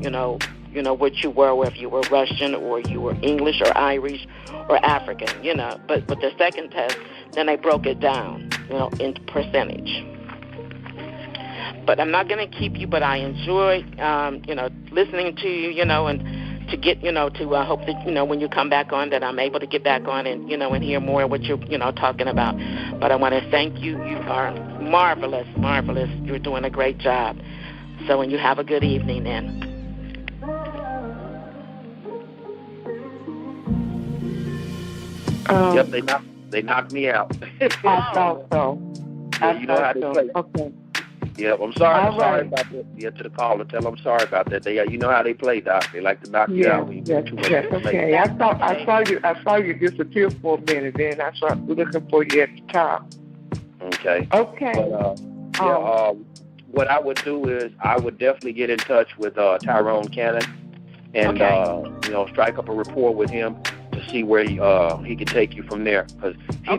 [SPEAKER 7] what you were, or if you were Russian or you were English or Irish or African, But the second test, then they broke it down, into percentage. But I'm not going to keep you, but I enjoy, listening to you, and to get, to hope that, when you come back on, that I'm able to get back on and, and hear more of what you're, talking about. But I want to thank you. You are marvelous. You're doing a great job. So, and you have a good evening then.
[SPEAKER 1] Yep, they knocked me out.
[SPEAKER 3] I thought so.
[SPEAKER 1] You know how they play.
[SPEAKER 3] Okay.
[SPEAKER 1] Yeah, I'm sorry about that. Yeah, to the caller, tell them I'm sorry about that. You know how they play, Doc. They like to knock you out when you do too much.
[SPEAKER 3] Yes, okay. I saw you disappear for a minute, then I started looking for you at the top.
[SPEAKER 1] Okay.
[SPEAKER 3] Okay.
[SPEAKER 1] But, what I would do is I would definitely get in touch with Tyrone Cannon and strike up a rapport with him to see where he can take you from there, because he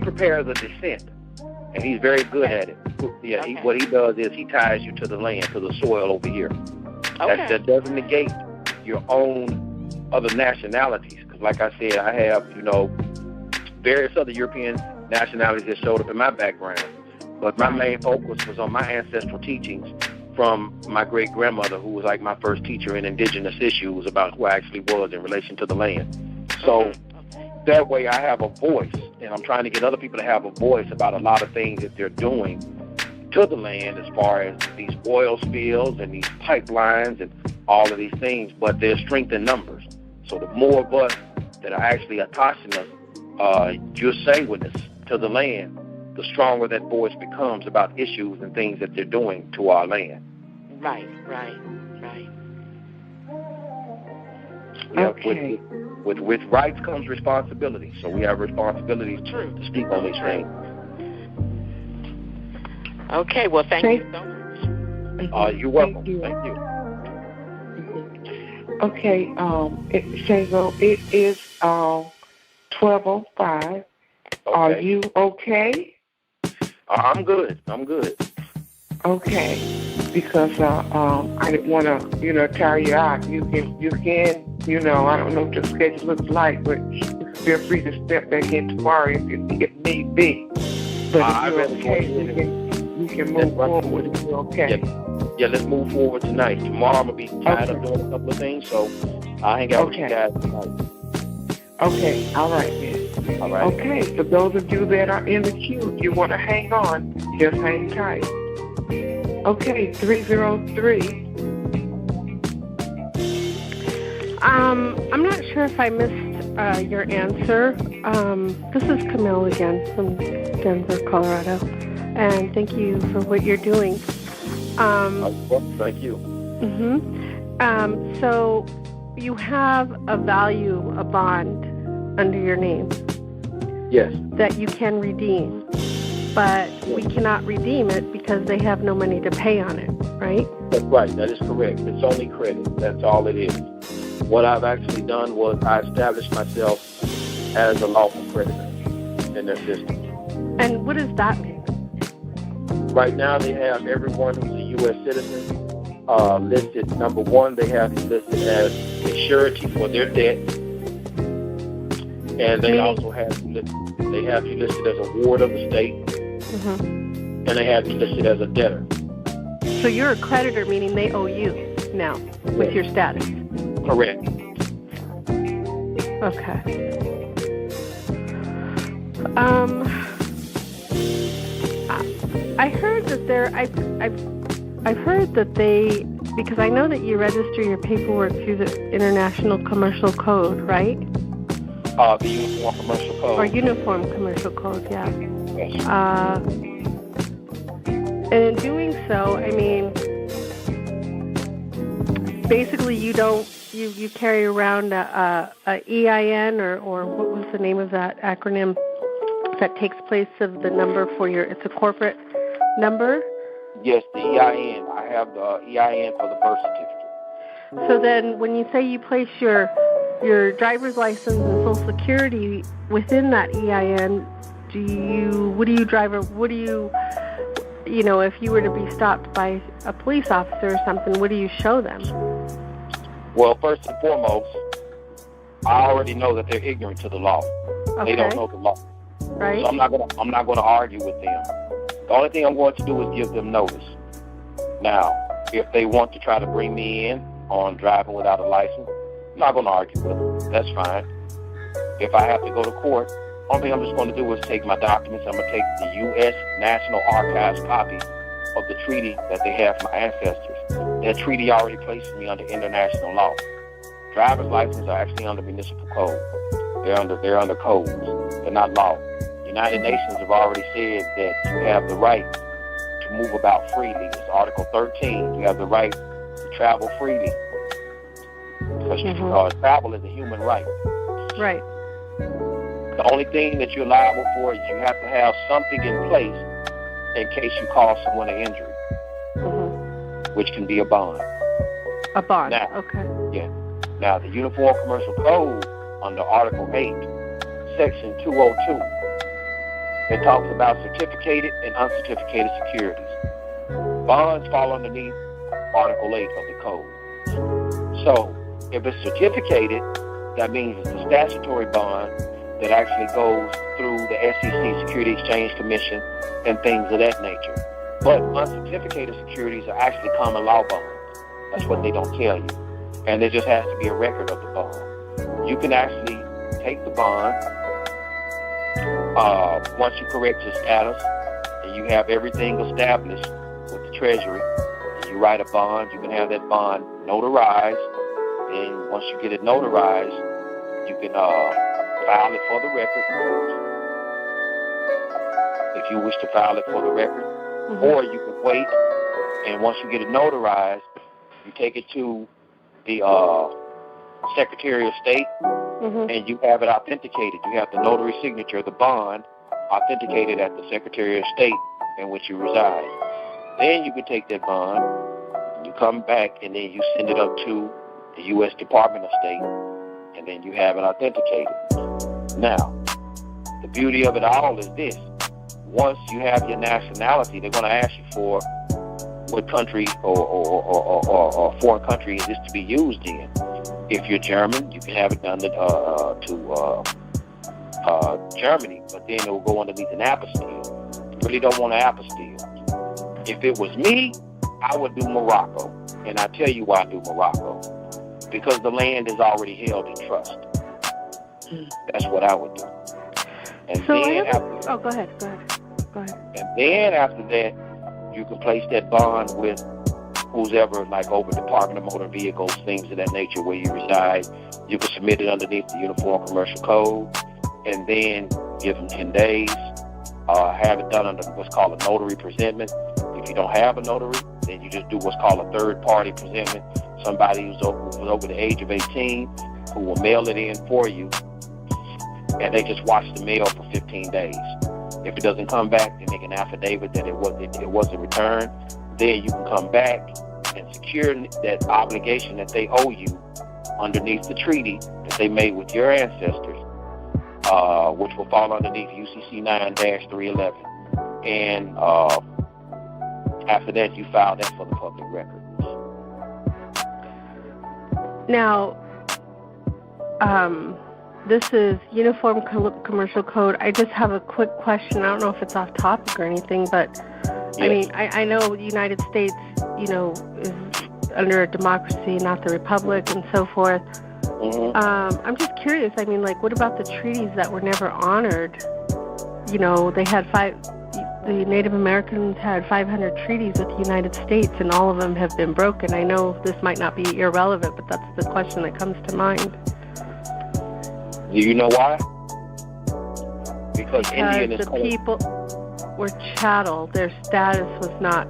[SPEAKER 1] prepares a descent. And he's very good at it. Yeah, what he does is he ties you to the land, to the soil over here. That doesn't negate your own other nationalities. Because like I said, I have, various other European nationalities that showed up in my background. But my main focus was on my ancestral teachings from my great-grandmother, who was like my first teacher in indigenous issues about who I actually was in relation to the land. So that way I have a voice, and I'm trying to get other people to have a voice about a lot of things that they're doing to the land as far as these oil spills and these pipelines and all of these things, but there's strength in numbers. So the more of us that are actually attaching us, your sanguineness to the land, the stronger that voice becomes about issues and things that they're doing to our land.
[SPEAKER 7] Right.
[SPEAKER 1] Yeah, okay. With rights comes responsibility. So we have responsibilities to speak on these things.
[SPEAKER 7] Okay, well, thank you so much.
[SPEAKER 1] You're welcome.
[SPEAKER 3] Thank you. Okay, Shango, it is 12:05.
[SPEAKER 1] Okay.
[SPEAKER 3] Are you okay?
[SPEAKER 1] I'm good.
[SPEAKER 3] Okay, because I didn't want to, tire you out. You can, I don't know what your schedule looks like, but feel free to step back in tomorrow if need be. But if you're okay, we can move forward if you're okay.
[SPEAKER 1] Yeah, let's move forward tonight. Tomorrow I'm going to be tied up doing a couple of things, so I'll hang out with you guys tonight.
[SPEAKER 3] Okay, all right then.
[SPEAKER 1] All right.
[SPEAKER 3] Okay, for those of you that are in the queue, if you want to hang on, just hang tight. Okay, 303.
[SPEAKER 8] I'm not sure if I missed your answer. This is Camille again from Denver, Colorado, and thank you for what you're doing.
[SPEAKER 1] Thank you.
[SPEAKER 8] So you have a value, a bond under your name.
[SPEAKER 1] Yes.
[SPEAKER 8] That you can redeem, but we cannot redeem it because they have no money to pay on it, right?
[SPEAKER 1] That's right. That is correct. It's only credit. That's all it is. What I've actually done was I established myself as a lawful creditor. And in their system.
[SPEAKER 8] And what does that mean?
[SPEAKER 1] Right now, they have everyone who's a U.S. citizen listed. Number one, they have you listed as a surety for their debt, and they also have you listed as a ward of the state, and they have you listed as a debtor.
[SPEAKER 8] So you're a creditor, meaning they owe you now with your status.
[SPEAKER 1] Correct.
[SPEAKER 8] Okay. I heard that I've heard that they, because I know that you register your paperwork through the International Commercial Code, right?
[SPEAKER 1] The Uniform Commercial Code.
[SPEAKER 8] Or Uniform Commercial Code, yeah.
[SPEAKER 1] Yes.
[SPEAKER 8] And in doing so, I mean, basically you carry around a EIN or what was the name of that acronym that takes place of the number for it's a corporate number?
[SPEAKER 1] Yes, the EIN. I have the EIN for the birth certificate.
[SPEAKER 8] So then when you say you place your driver's license and Social Security within that EIN, if you were to be stopped by a police officer or something, what do you show them?
[SPEAKER 1] Well, first and foremost, I already know that they're ignorant to the law.
[SPEAKER 8] Okay.
[SPEAKER 1] They don't know the law.
[SPEAKER 8] Right.
[SPEAKER 1] So I'm not gonna argue with them. The only thing I'm going to do is give them notice. Now, if they want to try to bring me in on driving without a license, I'm not going to argue with them. That's fine. If I have to go to court, only thing I'm just going to do is take my documents. I'm going to take the U.S. National Archives copy of the treaty that they have for my ancestors. That treaty already places me under international law. Driver's licenses are actually under municipal code. They're under codes. They're not law. The United Nations have already said that you have the right to move about freely. It's Article 13. You have the right to travel freely. Because travel is a human right.
[SPEAKER 8] Right.
[SPEAKER 1] The only thing that you're liable for is you have to have something in place in case you cause someone an injury, which can be a bond.
[SPEAKER 8] A bond,
[SPEAKER 1] now,
[SPEAKER 8] okay.
[SPEAKER 1] Yeah. Now, the Uniform Commercial Code, under Article 8, Section 202, it talks about certificated and uncertificated securities. Bonds fall underneath Article 8 of the Code. So, if it's certificated, that means it's a statutory bond that actually goes through the SEC, Security Exchange Commission, and things of that nature. But uncertificated securities are actually common law bonds. That's what they don't tell you. And there just has to be a record of the bond. You can actually take the bond once you correct your status and you have everything established with the Treasury. And you write a bond. You can have that bond notarized. And once you get it notarized, you can file it for the record, if you wish to file it for the record, or you can wait, and once you get it notarized, you take it to the Secretary of State, and you have it authenticated. You have the notary signature, the bond, authenticated at the Secretary of State in which you reside. Then you can take that bond, you come back, and then you send it up to the U.S. Department of State, and then you have it authenticated. Now, the beauty of it all is this. Once you have your nationality, they're going to ask you for what country or foreign country is this to be used in. If you're German, you can have it done to Germany, but then it will go underneath an apostille. You really don't want an apostille. If it was me, I would do Morocco. And I tell you why I do Morocco. Because the land is already held in trust. That's what I would do. And
[SPEAKER 8] so
[SPEAKER 1] then
[SPEAKER 8] go ahead.
[SPEAKER 1] And then after that, you can place that bond with who's ever, like over Department of Motor Vehicles, things of that nature where you reside. You can submit it underneath the Uniform Commercial Code, and then give them 10 days. Have it done under what's called a notary presentment. If you don't have a notary, then you just do what's called a third-party presentment. Somebody who's over the age of 18 who will mail it in for you, and they just watch the mail for 15 days. If it doesn't come back, they make an affidavit that it wasn't returned. Then you can come back and secure that obligation that they owe you underneath the treaty that they made with your ancestors. which will fall underneath UCC 9-311. And after that, you file that for the public record.
[SPEAKER 8] Now, this is Uniform Commercial Code. I just have a quick question. I don't know if it's off topic or anything, but yes. I mean, I know the United States, is under a democracy, not the republic, and so forth. Mm-hmm. I'm just curious. I mean, like, what about the treaties that were never honored? They had the Native Americans had 500 treaties with the United States, and all of them have been broken. I know this might not be irrelevant, but that's the question that comes to mind.
[SPEAKER 1] Do you know why? Because Indian is
[SPEAKER 8] the people were chattel. Their status was not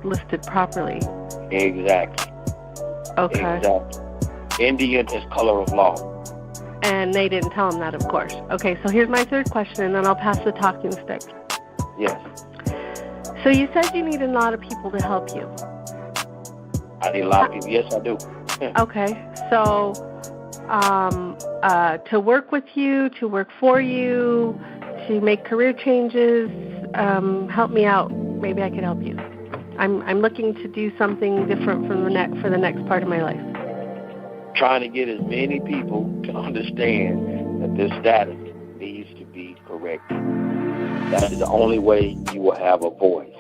[SPEAKER 8] listed properly.
[SPEAKER 1] Exactly.
[SPEAKER 8] Okay.
[SPEAKER 1] Exactly. Indian is color of law.
[SPEAKER 8] And they didn't tell them that, of course. Okay, so here's my third question, and then I'll pass the talking stick.
[SPEAKER 1] Yes.
[SPEAKER 8] So you said you need a lot of people to help you.
[SPEAKER 1] I need a lot of people. Yes, I do.
[SPEAKER 8] Okay. So to work with you, to work for you, to make career changes, help me out. Maybe I could help you. I'm looking to do something different for the next part of my life.
[SPEAKER 1] Trying to get as many people to understand that this status needs to be corrected. That is the only way you will have a voice.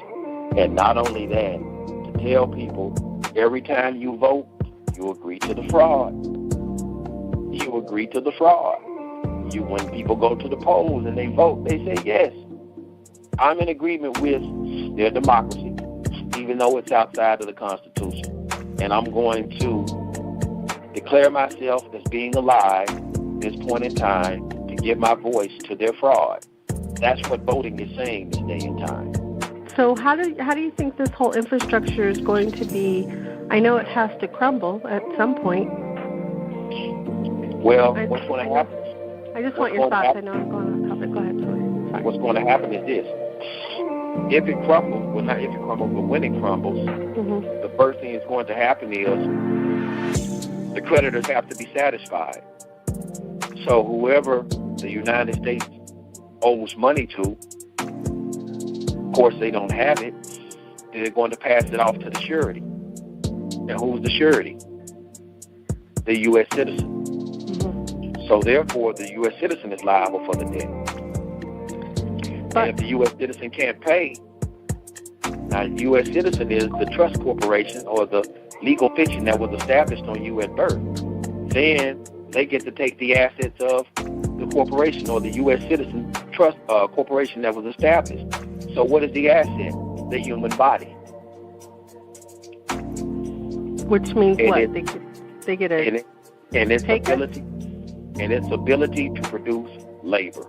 [SPEAKER 1] And not only that, to tell people every time you vote, you agree to the fraud. You agree to the fraud. When people go to the polls and they vote, they say, yes, I'm in agreement with their democracy, even though it's outside of the Constitution. And I'm going to declare myself as being alive at this point in time to give my voice to their fraud. That's what voting is saying this day and time.
[SPEAKER 8] So how do you think this whole infrastructure is going to be? I know it has to crumble at some point.
[SPEAKER 1] Well, what's going to happen?
[SPEAKER 8] I just want your thoughts. I know I'm going on topic. Go ahead. Sorry.
[SPEAKER 1] What's going to happen is this. If it crumbles, well, not if it crumbles, but when it crumbles, the first thing that's going to happen is the creditors have to be satisfied. So whoever the United States owes money to, of course they don't have it, they're going to pass it off to the surety. And who's the surety? The U.S. citizen. So therefore, the U.S. citizen is liable for the debt. And if the U.S. citizen can't pay, now the U.S. citizen is the trust corporation or the legal fiction that was established on you at birth. Then they get to take the assets of the corporation or the U.S. citizen trust corporation that was established. So what is the asset? The human body.
[SPEAKER 8] Which means what? They get a
[SPEAKER 1] and its ability to produce labor.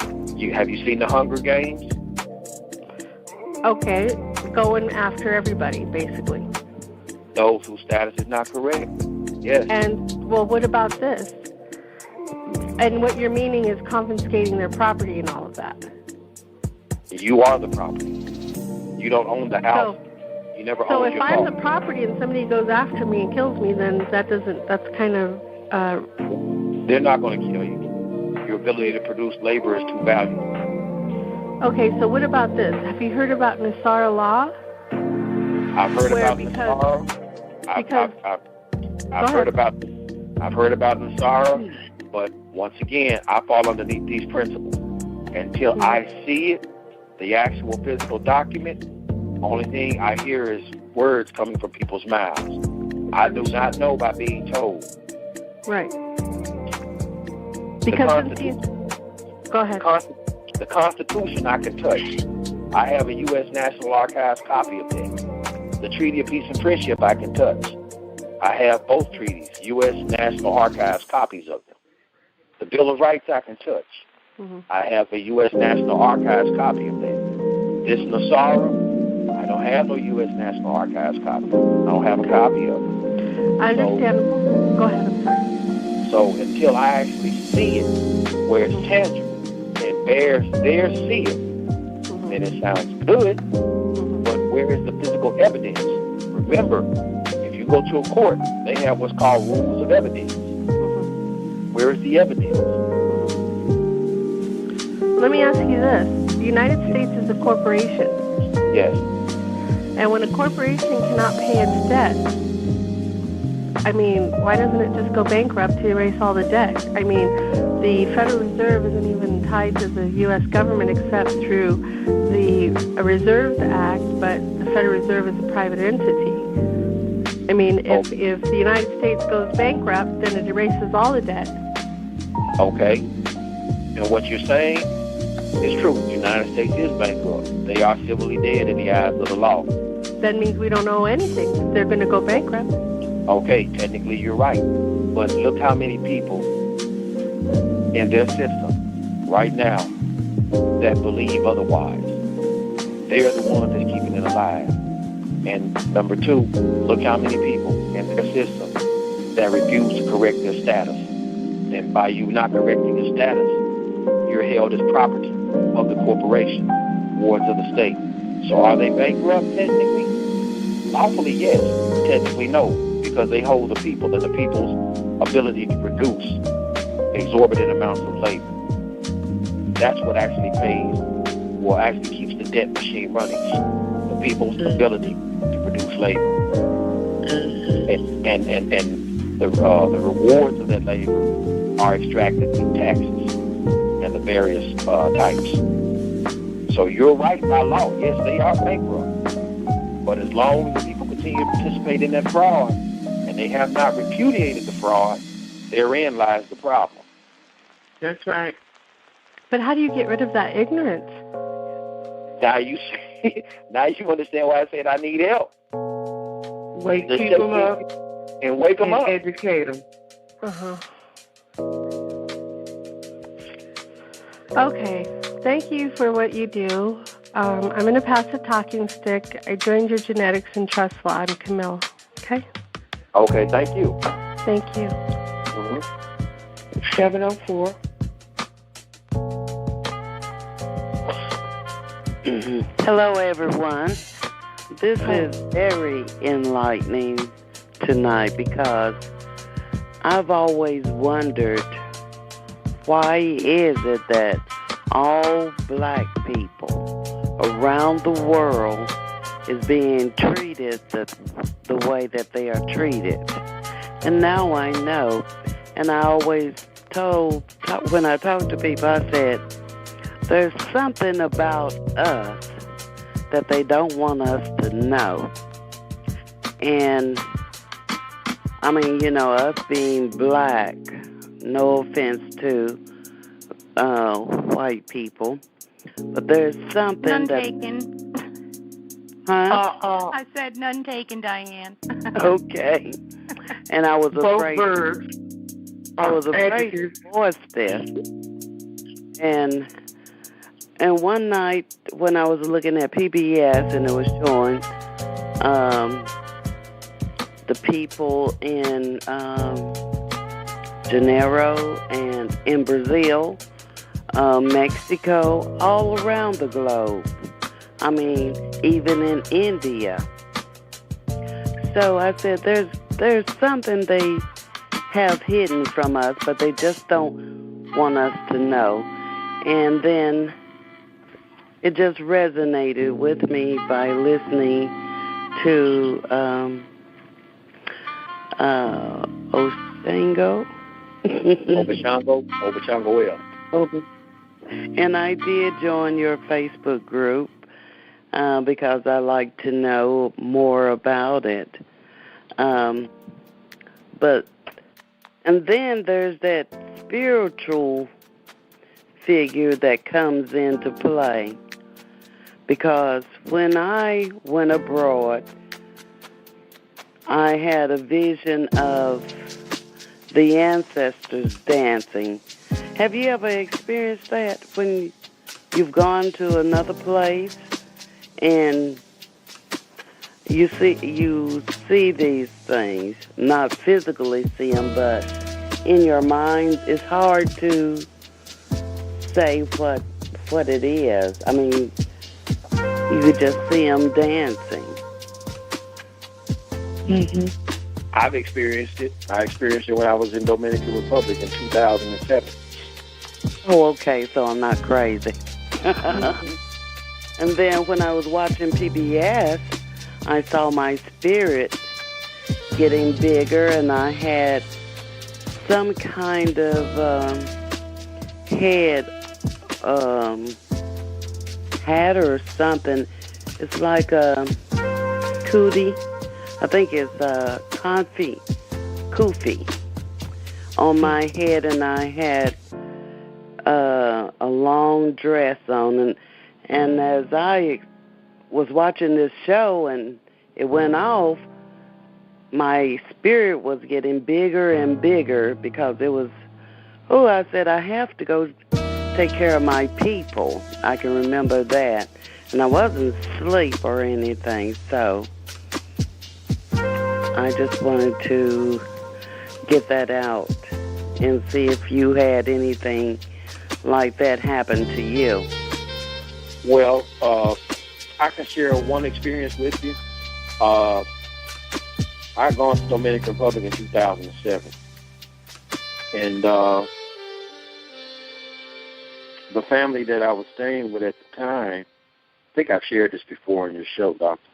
[SPEAKER 1] Have you seen the Hunger Games?
[SPEAKER 8] Okay, going after everybody, basically.
[SPEAKER 1] Those whose status is not correct. Yes.
[SPEAKER 8] And, well, what about this? And what you're meaning is confiscating their property and all of that.
[SPEAKER 1] You are the property. You don't own the house. You never own your home. So if
[SPEAKER 8] I'm the property and somebody goes after me and kills me, then that's kind of...
[SPEAKER 1] They're not going to kill you. Your ability to produce labor is too valuable.
[SPEAKER 8] Okay, so what about this? Have you heard about Nasara law?
[SPEAKER 1] I've heard about Nasara. I've heard about Nasara, but once again, I fall underneath these principles. Until I see it, the actual physical document, only thing I hear is words coming from people's mouths. I do not know by being told.
[SPEAKER 8] Right. Because go ahead.
[SPEAKER 1] The Constitution I can touch. I have a U.S. National Archives copy of that. The Treaty of Peace and Friendship I can touch. I have both treaties, U.S. National Archives copies of them. The Bill of Rights I can touch. I have a U.S. National Archives copy of that. This Nasara, I don't have no U.S. National Archives copy. I don't have a copy of it.
[SPEAKER 8] I understand. Go ahead, I'm sorry.
[SPEAKER 1] So until I actually see it, where it's tangible and bears their seal, then it sounds good, but where is the physical evidence? Remember, if you go to a court, they have what's called rules of evidence. Where is the evidence?
[SPEAKER 8] let me ask you this. The United States is a corporation.
[SPEAKER 1] Yes.
[SPEAKER 8] And when a corporation cannot pay its debt, I mean, why doesn't it just go bankrupt to erase all the debt? I mean, the Federal Reserve isn't even tied to the U.S. government except through the Reserve Act, but the Federal Reserve is a private entity. I mean, if the United States goes bankrupt, then it erases all the debt.
[SPEAKER 1] Okay. And what you're saying is true. The United States is bankrupt. They are civilly dead in the eyes of the law.
[SPEAKER 8] That means we don't owe anything. They're going to go bankrupt.
[SPEAKER 1] Okay, technically you're right. But look how many people in their system right now that believe otherwise. They are the ones that's keeping it alive. And number two, look how many people in their system that refuse to correct their status. And by you not correcting your status, you're held as property of the corporation, wards of the state. So are they bankrupt technically? Lawfully, yes. Technically, no, because they hold the people and the people's ability to produce exorbitant amounts of labor. That's what actually pays, or actually keeps the debt machine running. The people's ability to produce labor. And the rewards of that labor are extracted through taxes and the various types. So you're right by law. Yes, they are bankrupt. But as long as the people continue to participate in that fraud and they have not repudiated the fraud, therein lies the problem.
[SPEAKER 3] That's right.
[SPEAKER 8] But how do you get rid of that ignorance?
[SPEAKER 1] Now you see, now you understand why I said I need help.
[SPEAKER 3] Wake people up
[SPEAKER 1] and wake them up.
[SPEAKER 3] Educate them.
[SPEAKER 8] Uh-huh. Okay. Thank you for what you do. I'm going to pass the talking stick. I joined your Genetics and Trust Law. I'm Camille. Okay?
[SPEAKER 1] Okay, thank you.
[SPEAKER 8] Thank you.
[SPEAKER 3] 704.
[SPEAKER 9] Hello, everyone. This is very enlightening tonight because I've always wondered, why is it that all black people around the world is being treated the way that they are treated? And now I know. And I always when I talk to people, I said, there's something about us that they don't want us to know. And, I mean, you know, us being black, no offense to white people, but there's something
[SPEAKER 2] none
[SPEAKER 9] that...
[SPEAKER 2] taken.
[SPEAKER 9] Huh?
[SPEAKER 2] I said none taken, Diane.
[SPEAKER 9] Okay. And I was afraid...
[SPEAKER 3] Both verbs.
[SPEAKER 9] I was afraid to voice this. And one night when I was looking at PBS and it was showing the people in Janeiro and in Brazil, Mexico, all around the globe. I mean, even in India. So I said, there's something they have hidden from us, but they just don't want us to know. And then it just resonated with me by listening to Osango.
[SPEAKER 1] Obachango.
[SPEAKER 9] And I did join your Facebook group because I like to know more about it. And then there's that spiritual figure that comes into play. Because when I went abroad, I had a vision of the ancestors dancing. Have you ever experienced that when you've gone to another place and you see these things, not physically see them, but in your mind, it's hard to say what it is. I mean, you could just see them dancing.
[SPEAKER 3] Mm-hmm.
[SPEAKER 1] I've experienced it. I experienced it when I was in Dominican Republic in 2007.
[SPEAKER 9] Oh, okay, so I'm not crazy. And then when I was watching PBS, I saw my spirit getting bigger, and I had some kind of head hat or something. It's like a cootie. I think it's kufi on my head, and I had a long dress on, and as I was watching this show and it went off, my spirit was getting bigger and bigger because it was, I said, I have to go take care of my people. I can remember that. And I wasn't asleep or anything, so I just wanted to get that out and see if you had anything like that happen to you.
[SPEAKER 1] Well, I can share one experience with you. I had gone to Dominican Republic in 2007. And the family that I was staying with at the time, I think I've shared this before in your show, Doctor.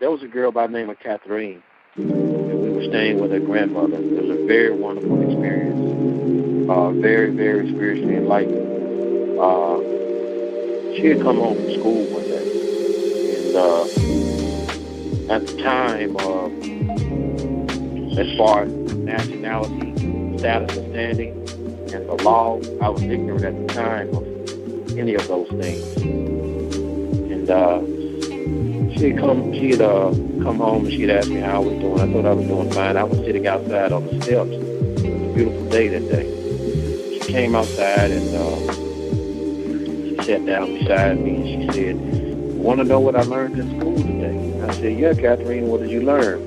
[SPEAKER 1] There was a girl by the name of Catherine, and we were staying with her grandmother. It was a very wonderful experience, very, very spiritually enlightened. She had come home from school one day, and at the time, as far as nationality, status and standing, and the law, I was ignorant at the time of any of those things. And she had come home and she had asked me how I was doing. I thought I was doing fine. I was sitting outside on the steps. It was a beautiful day that day. She came outside and she sat down beside me and she said, "You want to know what I learned in school today?" I said, "Yeah, Catherine, what did you learn?"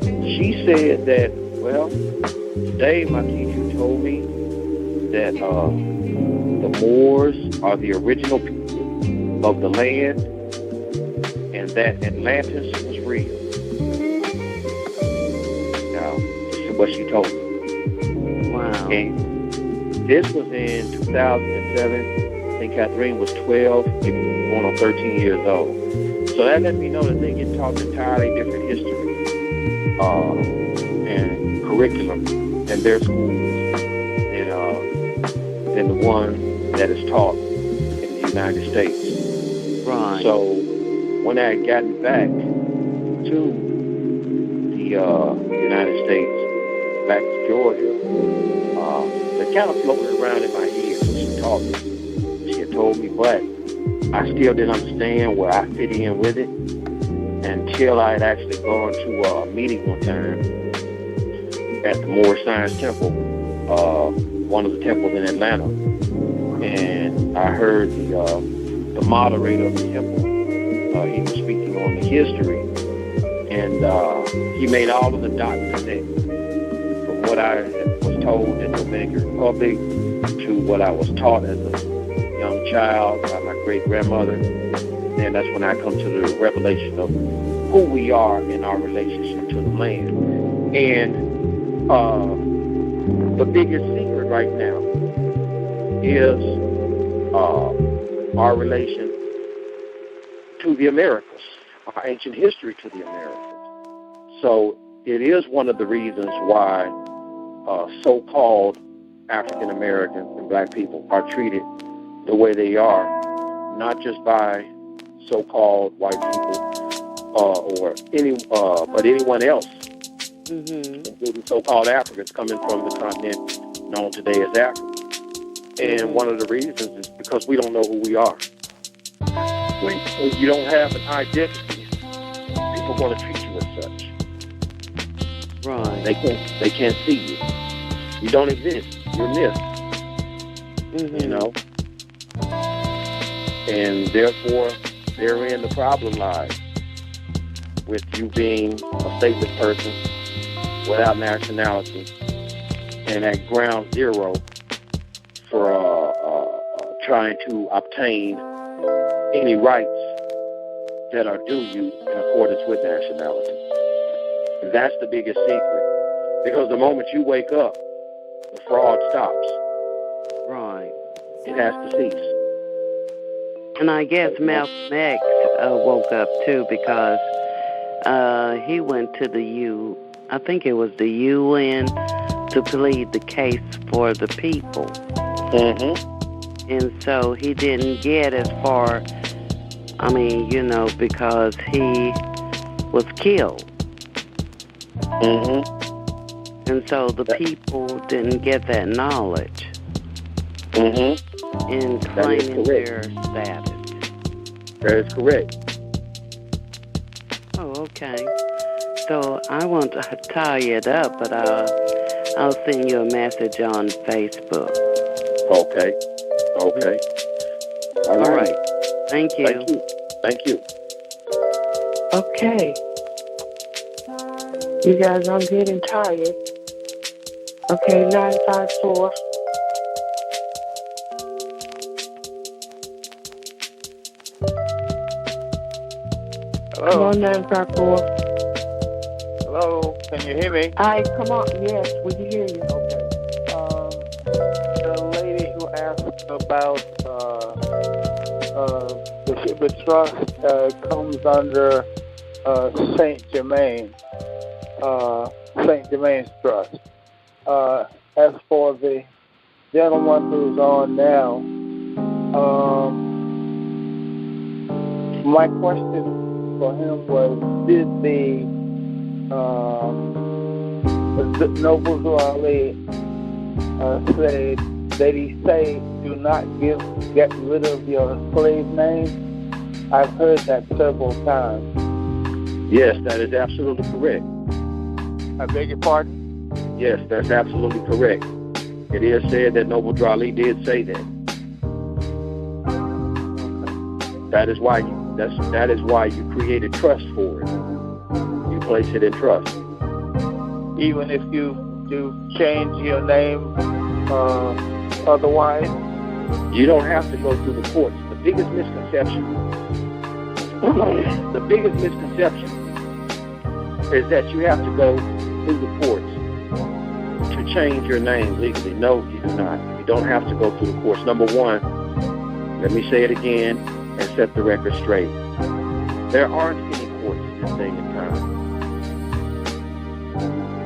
[SPEAKER 1] She said that, "Well, today my teacher told me that the Moors are the original people of the land and that Atlantis was real." Now, this is what she told me.
[SPEAKER 9] Wow.
[SPEAKER 1] And this was in 2007. I think Catherine was 12, maybe going on 13 years old. So that let me know that they get taught entirely different history and curriculum in their schools than the one that is taught in the United States.
[SPEAKER 9] Right.
[SPEAKER 1] So when I had gotten back to the United States, back to Georgia, it kind of floated around in my head when she taught me. She had told me, but I still didn't understand where I fit in with it until I had actually gone to a meeting one time at the Moore Science Temple, one of the temples in Atlanta. And I heard the moderator of the temple, he was speaking on the history, and he made all of the dots connect from what I was told in the Dominican Republic to what I was taught as a young child by my great-grandmother. And that's when I come to the revelation of who we are in our relationship to the land. And the biggest secret right now is our relation to the Americas, our ancient history to the Americas. So it is one of the reasons why so-called African Americans and black people are treated the way they are, not just by so-called white people but anyone else, including so-called Africans coming from the continent known today as Africa. And one of the reasons is because we don't know who we are. When you don't have an identity, people are going to treat you as such.
[SPEAKER 9] Right.
[SPEAKER 1] They can't see you. You don't exist. You're missed. You know? And therefore, therein the problem lies, with you being a stateless person without nationality and at ground zero for trying to obtain any rights that are due you in accordance with nationality. And that's the biggest secret. Because the moment you wake up, the fraud stops.
[SPEAKER 9] Right.
[SPEAKER 1] it has to cease.
[SPEAKER 9] And I guess Malcolm X woke up too, because he went to the I think it was the UN to plead the case for the people.
[SPEAKER 1] Mm-hmm.
[SPEAKER 9] And so he didn't get as far, because he was killed.
[SPEAKER 1] Mm-hmm.
[SPEAKER 9] And so the people didn't get that knowledge
[SPEAKER 1] Mm-hmm.
[SPEAKER 9] in claiming their status.
[SPEAKER 1] That is correct.
[SPEAKER 9] Oh, okay. So I want to tie it up, but I'll send you a message on Facebook.
[SPEAKER 1] Okay.
[SPEAKER 9] All right. Thank you.
[SPEAKER 1] Thank you.
[SPEAKER 3] Okay. You guys, I'm getting tired. Okay, 954.
[SPEAKER 10] Hello.
[SPEAKER 3] Come on, 954.
[SPEAKER 10] Hello. Can you hear me?
[SPEAKER 3] Hi, come on. Yes, we can hear you.
[SPEAKER 10] Okay. The lady who asked about the trust comes under Saint Germain's trust. As for the gentleman who's on now, my question for him was, did the Noble Ali did he say, do not get rid of your slave name? I've heard that several times.
[SPEAKER 1] Yes, that is absolutely correct.
[SPEAKER 10] I beg your pardon?
[SPEAKER 1] Yes, that's absolutely correct. It is said that Noble Ali did say that. That is why you created trust for it. You place it in trust.
[SPEAKER 10] Even if you change your name otherwise?
[SPEAKER 1] You don't have to go through the courts. The biggest misconception is that you have to go through the courts to change your name legally. No, you do not. You don't have to go through the courts. Number one, let me say it again and set the record straight. There aren't any courts this day and time.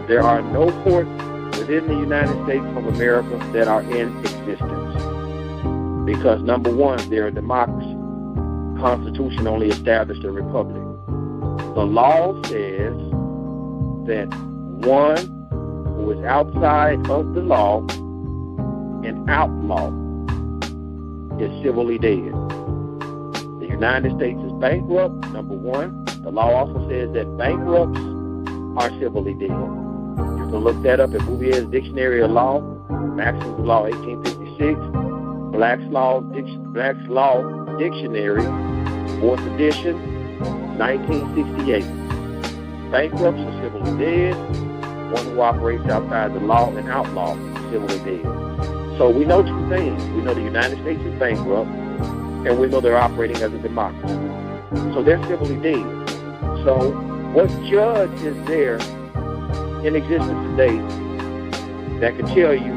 [SPEAKER 1] There are no courts within the United States of America that are in existence. Because number one, they're a democracy. The Constitution only established a republic. The law says that one who is outside of the law, an outlaw, is civilly dead. The United States is bankrupt, number one. The law also says that bankrupts are civilly dead. You can look that up at Bouvier's Dictionary of Law, Maxims of Law 1856, Black's Law Dictionary, 4th edition, 1968. Bankrupts are civilly dead. One who operates outside the law, an outlaw, is civilly dead. So we know two things. We know the United States is bankrupt, and we know they're operating as a democracy. So they're civilly dead. So what judge is there in existence today that can tell you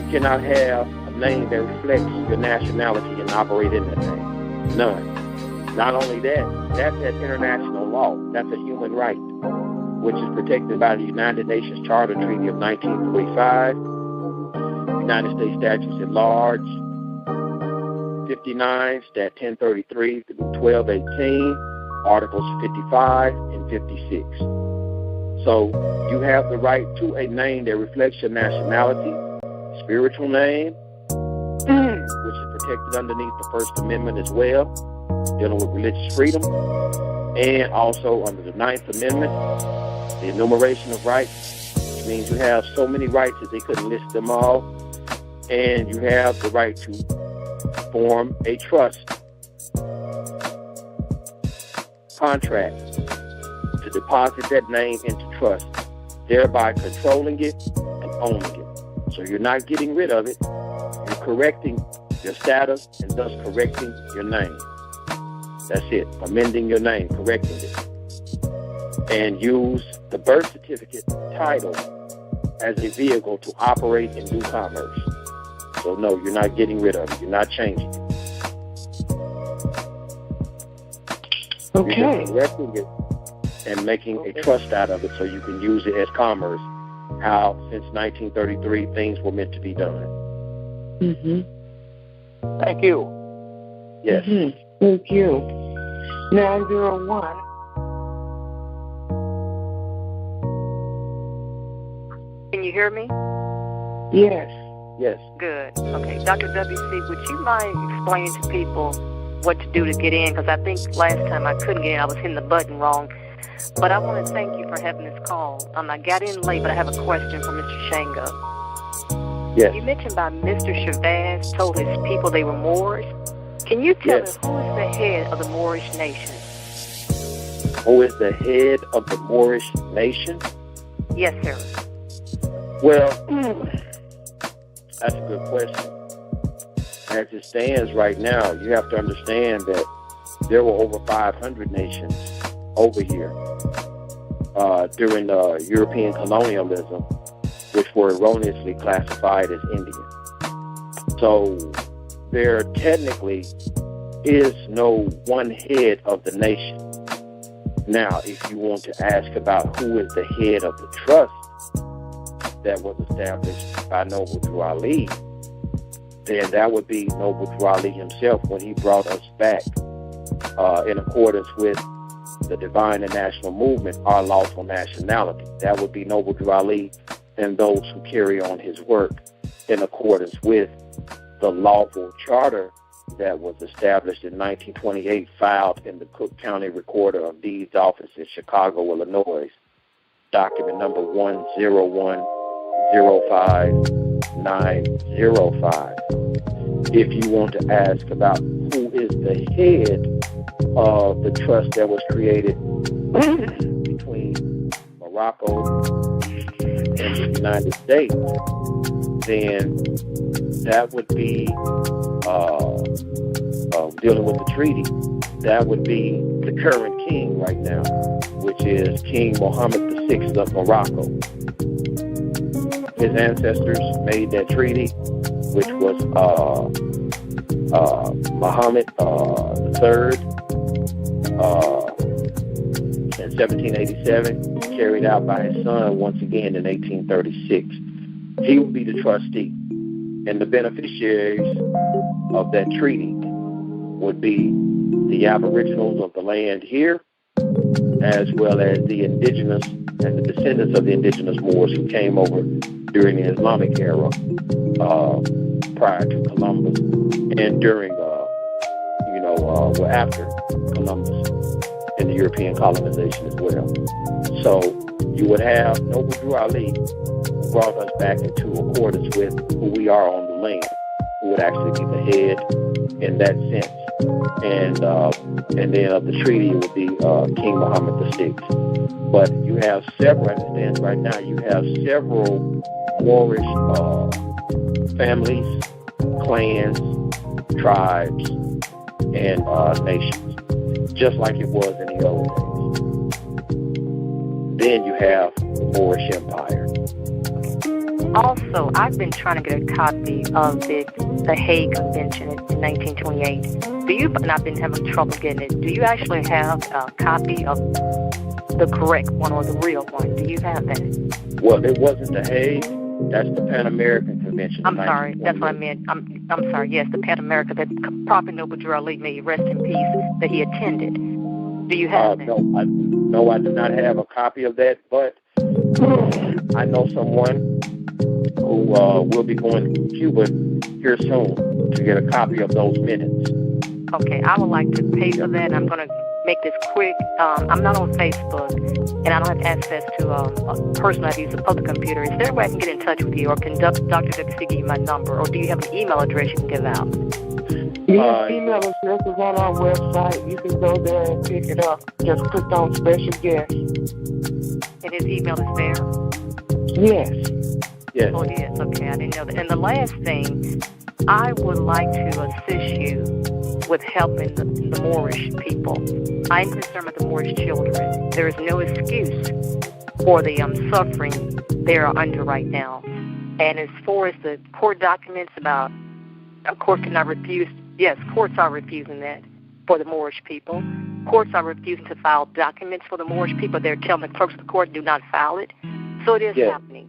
[SPEAKER 1] cannot have a name that reflects your nationality and operate in that name? None. Not only that, that's an international law. That's a human right, which is protected by the United Nations Charter Treaty of 1945, United States Statutes at Large, 59, Stat 1033 through 1218, Articles 55 and 56. So you have the right to a name that reflects your nationality, spiritual name, which is protected underneath the First Amendment as well, dealing with religious freedom, and also under the 9th Amendment, the enumeration of rights, which means you have so many rights that they couldn't list them all, and you have the right to form a trust contract to deposit that name into trust, thereby controlling it and owning it. So you're not getting rid of it, you're correcting your status and thus correcting your name. That's it, amending your name, correcting it. And use the birth certificate title as a vehicle to operate and do commerce. So So no, you're not getting rid of it. You're not changing it.
[SPEAKER 3] Okay.
[SPEAKER 1] You're just correcting it and making a trust out of it so you can use it as commerce. How since 1933 things were meant to be done.
[SPEAKER 10] Thank you.
[SPEAKER 1] Yes.
[SPEAKER 3] Thank you. 901.
[SPEAKER 11] Can you hear me?
[SPEAKER 3] Yes.
[SPEAKER 1] Yes.
[SPEAKER 11] Good. Okay. Dr. W.C., would you mind explaining to people what to do to get in? Because I think last time I couldn't get in. I was hitting the button wrong. But I want to thank you for having this call. I got in late, but I have a question for Mr. Shango.
[SPEAKER 1] Yes.
[SPEAKER 11] You mentioned about Mr. Shabazz told his people they were Moors. Can you tell us who is the head of the Moorish nation?
[SPEAKER 1] Who is the head of the Moorish nation?
[SPEAKER 11] Yes, sir.
[SPEAKER 1] Well, that's a good question. As it stands right now, you have to understand that there were over 500 nations over here during European colonialism, which were erroneously classified as Indian. So there technically is no one head of the nation. Now, if you want to ask about who is the head of the trust that was established by Noble Drew Ali, then that would be Noble Drew Ali himself when he brought us back in accordance with the divine and national movement, our lawful nationality. That would be Noble Drew Ali and those who carry on his work in accordance with the lawful charter that was established in 1928, filed in the Cook County Recorder of Deeds office in Chicago, Illinois, document number 10105-905. If you want to ask about who is the head of the trust that was created between Morocco and the United States, then that would be dealing with the treaty. That would be the current king right now, which is King Mohammed VI of Morocco. His ancestors made that treaty, which was Mohammed III in 1787, carried out by his son once again in 1836. He would be the trustee, and the beneficiaries of that treaty would be the aboriginals of the land here, as well as the indigenous and the descendants of the indigenous Moors who came over during the Islamic era prior to Columbus, and during, after Columbus and the European colonization as well. So you would have Noble Drew Ali, who brought us back into accordance with who we are on the land, who would actually be the head in that sense. And then of the treaty, it would be King Mohammed VI. But you have several, as it stands right now, you have several Moorish families, clans, tribes, and nations, just like it was in the old days. Then you have the Moorish Empire.
[SPEAKER 11] Also, I've been trying to get a copy of the Hague Convention in 1928. And I've been having trouble getting it. Do you actually have a copy of the correct one or the real one? Do you have that?
[SPEAKER 1] Well, it wasn't the Hague. That's the Pan American Convention.
[SPEAKER 11] I'm sorry. That's what I meant. I'm sorry. Yes, the Pan America that Prophet Noble Drew Ali, may he rest in peace, that he attended. Do you have that?
[SPEAKER 1] No, I do not have a copy of that, but I know someone who will be going to Cuba here soon to get a copy of those minutes.
[SPEAKER 11] Okay, I would like to pay for that. I'm going to make this quick. I'm not on Facebook, and I don't have access to a personal. I use a public computer. Is there a way I can get in touch with you, or can Dr. WC give you my number, or do you have an email address you can give out?
[SPEAKER 3] The email address is on our website. You can go there and pick it up. Just click on special guest.
[SPEAKER 11] And his email is there?
[SPEAKER 3] Yes.
[SPEAKER 1] Yes.
[SPEAKER 11] Oh, yes. Okay, I didn't know that. And the last thing, I would like to assist you with helping the Moorish people. I'm concerned with the Moorish children. There is no excuse for the suffering they are under right now. And as far as the court documents about a court cannot refuse, yes, courts are refusing that for the Moorish people. Courts are refusing to file documents for the Moorish people. They're telling the clerks of the court do not file it. So it is happening.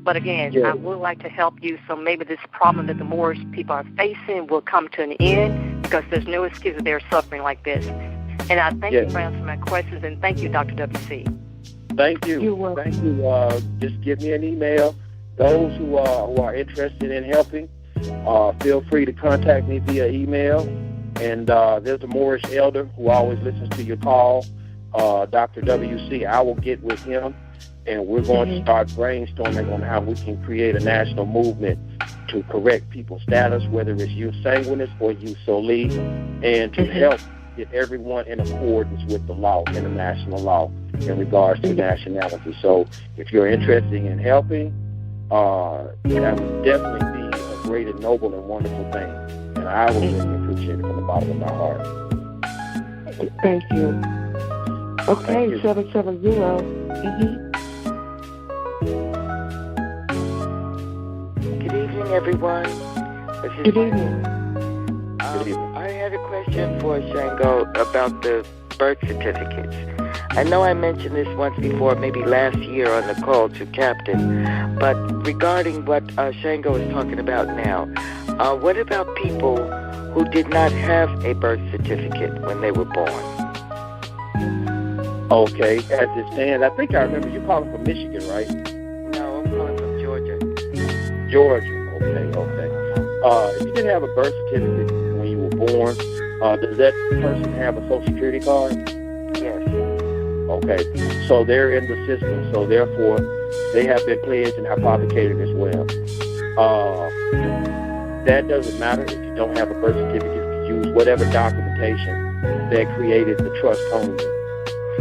[SPEAKER 11] But again, I would like to help you, so maybe this problem that the Moorish people are facing will come to an end, because there's no excuse that they're suffering like this. And I thank you for answering my questions, and thank you, Dr. W.C.
[SPEAKER 1] Thank you. Thank you. Just give me an email. Those who are interested in helping, feel free to contact me via email. And there's a Moorish elder who always listens to your call, Dr. W.C. I will get with him, and we're going to start brainstorming on how we can create a national movement to correct people's status, whether it's youth sanguinis or youth soli, and to help get everyone in accordance with the law, international law, in regards to nationality. So if you're interested in helping, that would definitely be a great and noble and wonderful thing. And I would really appreciate it from the bottom of my heart.
[SPEAKER 3] Thank you. Okay, 770.
[SPEAKER 12] Good evening, everyone.
[SPEAKER 3] Good evening.
[SPEAKER 12] I had a question for Shango about the birth certificates. I know I mentioned this once before, maybe last year on the call to Captain, but regarding what Shango is talking about now, what about people who did not have a birth certificate when they were born?
[SPEAKER 1] Okay, as it stands, I think I remember you calling from Michigan, right?
[SPEAKER 12] No, I'm calling from Georgia.
[SPEAKER 1] Georgia, okay. If you didn't have a birth certificate when you were born, does that person have a Social Security card?
[SPEAKER 12] Yes.
[SPEAKER 1] Okay, so they're in the system, so therefore they have been pledged and hypothecated as well. That doesn't matter if you don't have a birth certificate. You use whatever documentation that created the trust on you.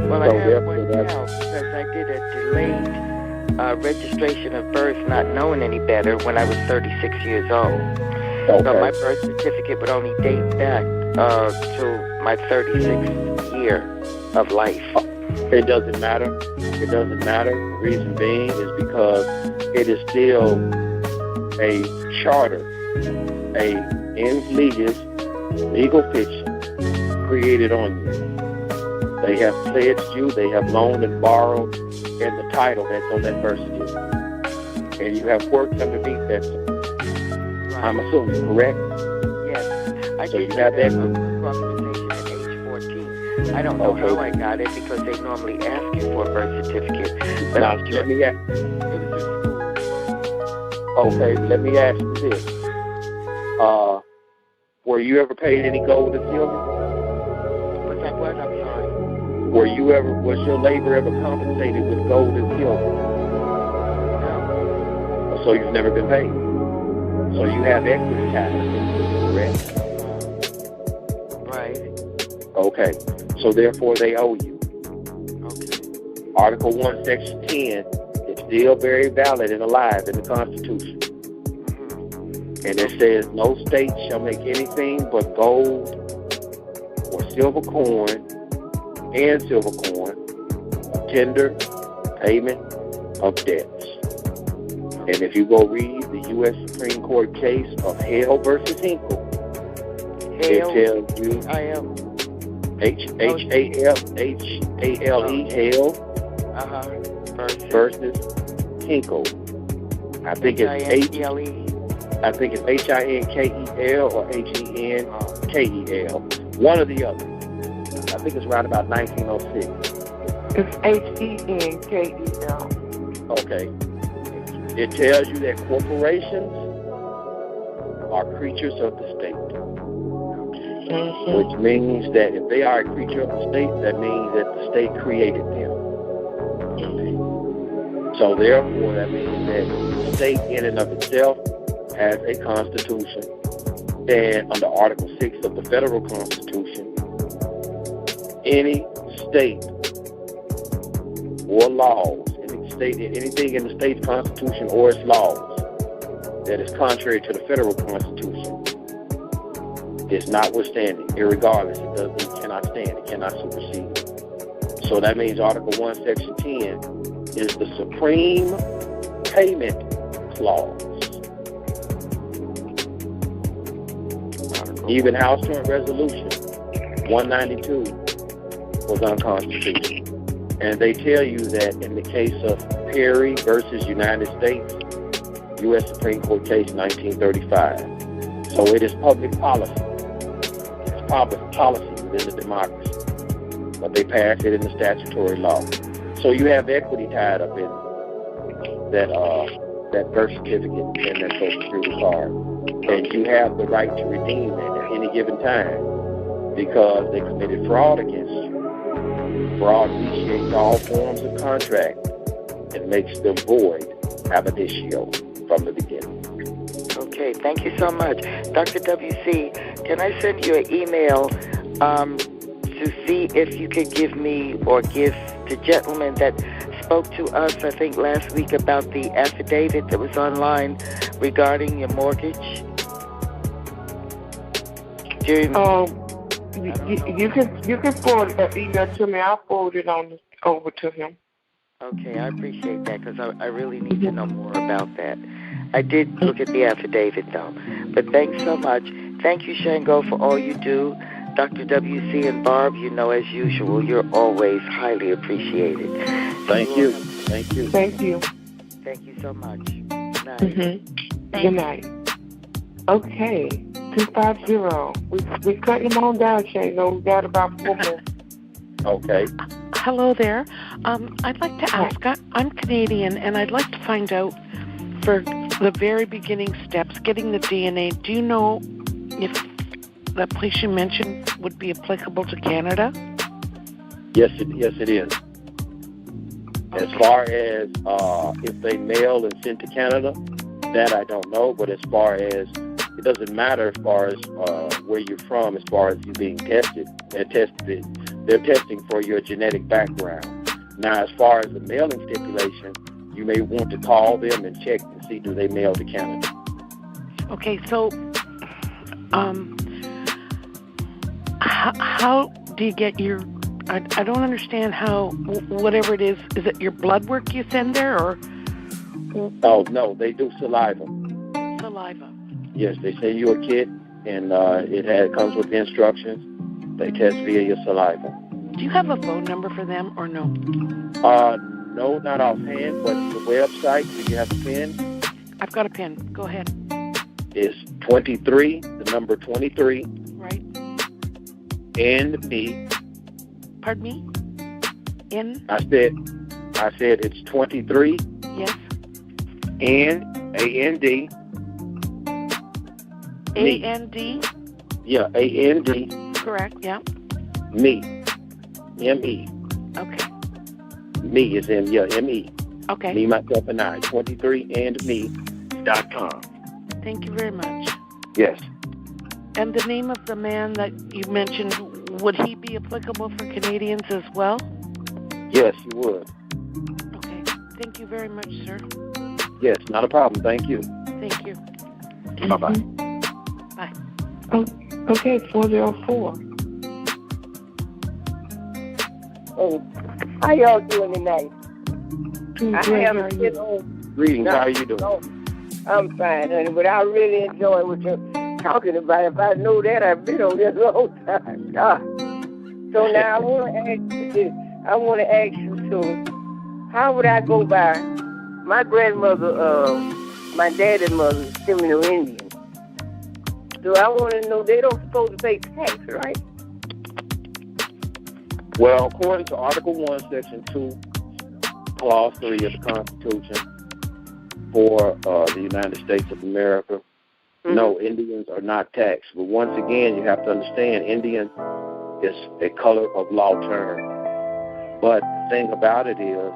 [SPEAKER 12] Well, I have one now because I did a delayed registration of birth, not knowing any better, when I was 36 years old.
[SPEAKER 1] Okay.
[SPEAKER 12] So my birth certificate would only date back to my 36th year of life.
[SPEAKER 1] It doesn't matter. It doesn't matter. The reason being is because it is still a charter, a ins legis, legal fiction created on you. They have pledged you, they have loaned and borrowed, and the title that's on that birth certificate. And you have worked underneath that. Right. I'm assuming, correct?
[SPEAKER 12] Yes. I
[SPEAKER 1] so
[SPEAKER 12] did
[SPEAKER 1] you have that
[SPEAKER 12] authorization at age 14. I don't know how I got it because they normally ask you for a birth certificate. But
[SPEAKER 1] now, let me ask. Okay, let me ask you this. Were you ever paid any gold and silver?
[SPEAKER 12] What's that word? I'm sorry.
[SPEAKER 1] Was your labor ever compensated with gold and silver?
[SPEAKER 12] No.
[SPEAKER 1] So you've never been paid. So you have equity taxes, correct?
[SPEAKER 12] Right.
[SPEAKER 1] Okay. So therefore they owe you.
[SPEAKER 12] Okay.
[SPEAKER 1] Article 1, Section 10 is still very valid and alive in the Constitution. And it says, no state shall make anything but gold or silver coin and silver coin tender payment of debts. And if you go read the U.S. Supreme Court case of Hale versus Hinkle, it tells you H-A-L-E, Hale versus Hinkle. I think it's H-I-N-K-E-L or H-E-N-K-E-L. One or the other. I think it's around about 1906.
[SPEAKER 3] It's H-E-N-K-E-L.
[SPEAKER 1] Okay. It tells you that corporations are creatures of the state. Which means that if they are a creature of the state, that means that the state created them. So therefore, that means that the state in and of itself has a constitution. And under Article 6 of the federal constitution, any state or laws, anything in the state's constitution or its laws that is contrary to the federal constitution is notwithstanding, irregardless, it cannot stand, it cannot supersede. So that means Article 1, Section 10 is the supreme payment clause. Even House Joint Resolution 192 was unconstitutional. And they tell you that in the case of Perry versus United States, U.S. Supreme Court case 1935. So it is public policy. It's public policy within the democracy. But they pass it in the statutory law. So you have equity tied up in that birth certificate and that Social Security card. And you have the right to redeem it at any given time because they committed fraud against you. Fraud initiates all forms of contract and makes them void ab initio from the beginning.
[SPEAKER 12] Okay, thank you so much. Dr. W.C., can I send you an email to see if you could give me or give the gentleman that spoke to us, I think, last week about the affidavit that was online regarding your mortgage?
[SPEAKER 3] You can forward that email to me. I'll forward it over to him.
[SPEAKER 12] Okay, I appreciate that because I really need to know more about that. I did look at the affidavit, though. But thanks so much. Thank you, Shango, for all you do. Dr. W.C. and Barb, you know, as usual, you're always highly appreciated.
[SPEAKER 1] Thank you. Thank you.
[SPEAKER 3] Thank you.
[SPEAKER 12] Thank you so much. Good night.
[SPEAKER 3] Good night. Okay, 250. We cut him on down, Shango. We got about 4 minutes.
[SPEAKER 1] Okay.
[SPEAKER 13] Hello there. I'd like to ask, I'm Canadian, and I'd like to find out for the very beginning steps, getting the DNA, do you know if the place you mentioned would be applicable to Canada?
[SPEAKER 1] Yes, it is. Okay. As far as if they mail and send to Canada, that I don't know. But as far as, it doesn't matter as far as where you're from, as far as you being tested. They're testing for your genetic background. Now, as far as the mailing stipulation, you may want to call them and check to see do they mail to Canada.
[SPEAKER 13] Okay, so how do you get your, I don't understand how, whatever it is it your blood work you send there, or?
[SPEAKER 1] Oh, no, they do saliva.
[SPEAKER 13] Saliva.
[SPEAKER 1] Yes, they send you a kit, and it comes with the instructions. They test via your saliva.
[SPEAKER 13] Do you have a phone number for them, or no?
[SPEAKER 1] No, not offhand, but the website, do you have a pen?
[SPEAKER 13] I've got a pen. Go ahead.
[SPEAKER 1] It's 23, the number 23.
[SPEAKER 13] Right.
[SPEAKER 1] And me.
[SPEAKER 13] Pardon me?
[SPEAKER 1] I said it's 23.
[SPEAKER 13] Yes.
[SPEAKER 1] And A-N-D.
[SPEAKER 13] A-N-D?
[SPEAKER 1] Yeah, A-N-D.
[SPEAKER 13] Correct, yeah.
[SPEAKER 1] Me. M-E.
[SPEAKER 13] Okay.
[SPEAKER 1] Me is in, M-E.
[SPEAKER 13] Okay.
[SPEAKER 1] Me, myself, and I. 23andme.com.
[SPEAKER 13] Thank you very much.
[SPEAKER 1] Yes.
[SPEAKER 13] And the name of the man that you mentioned, would he be applicable for Canadians as well?
[SPEAKER 1] Yes, he would.
[SPEAKER 13] Okay. Thank you very much, sir.
[SPEAKER 1] Yes, not a problem. Thank you.
[SPEAKER 13] Thank you.
[SPEAKER 1] Bye-bye.
[SPEAKER 13] Bye.
[SPEAKER 3] Okay, 404.
[SPEAKER 14] Hey, how y'all doing tonight?
[SPEAKER 1] Greetings. How are you doing?
[SPEAKER 14] I'm fine, honey, but I really enjoy what you're talking about. If I know that, I've been on this a long time. God. So now I want to ask you, so how would I go by? My grandmother, my daddy's mother, is Seminole Indian. So I want to know, they don't supposed to pay tax, right?
[SPEAKER 1] Well, according to Article 1, Section 2, Clause 3 of the Constitution for the United States of America, no, Indians are not taxed. But once again, you have to understand, Indian is a color of law term. But the thing about it is,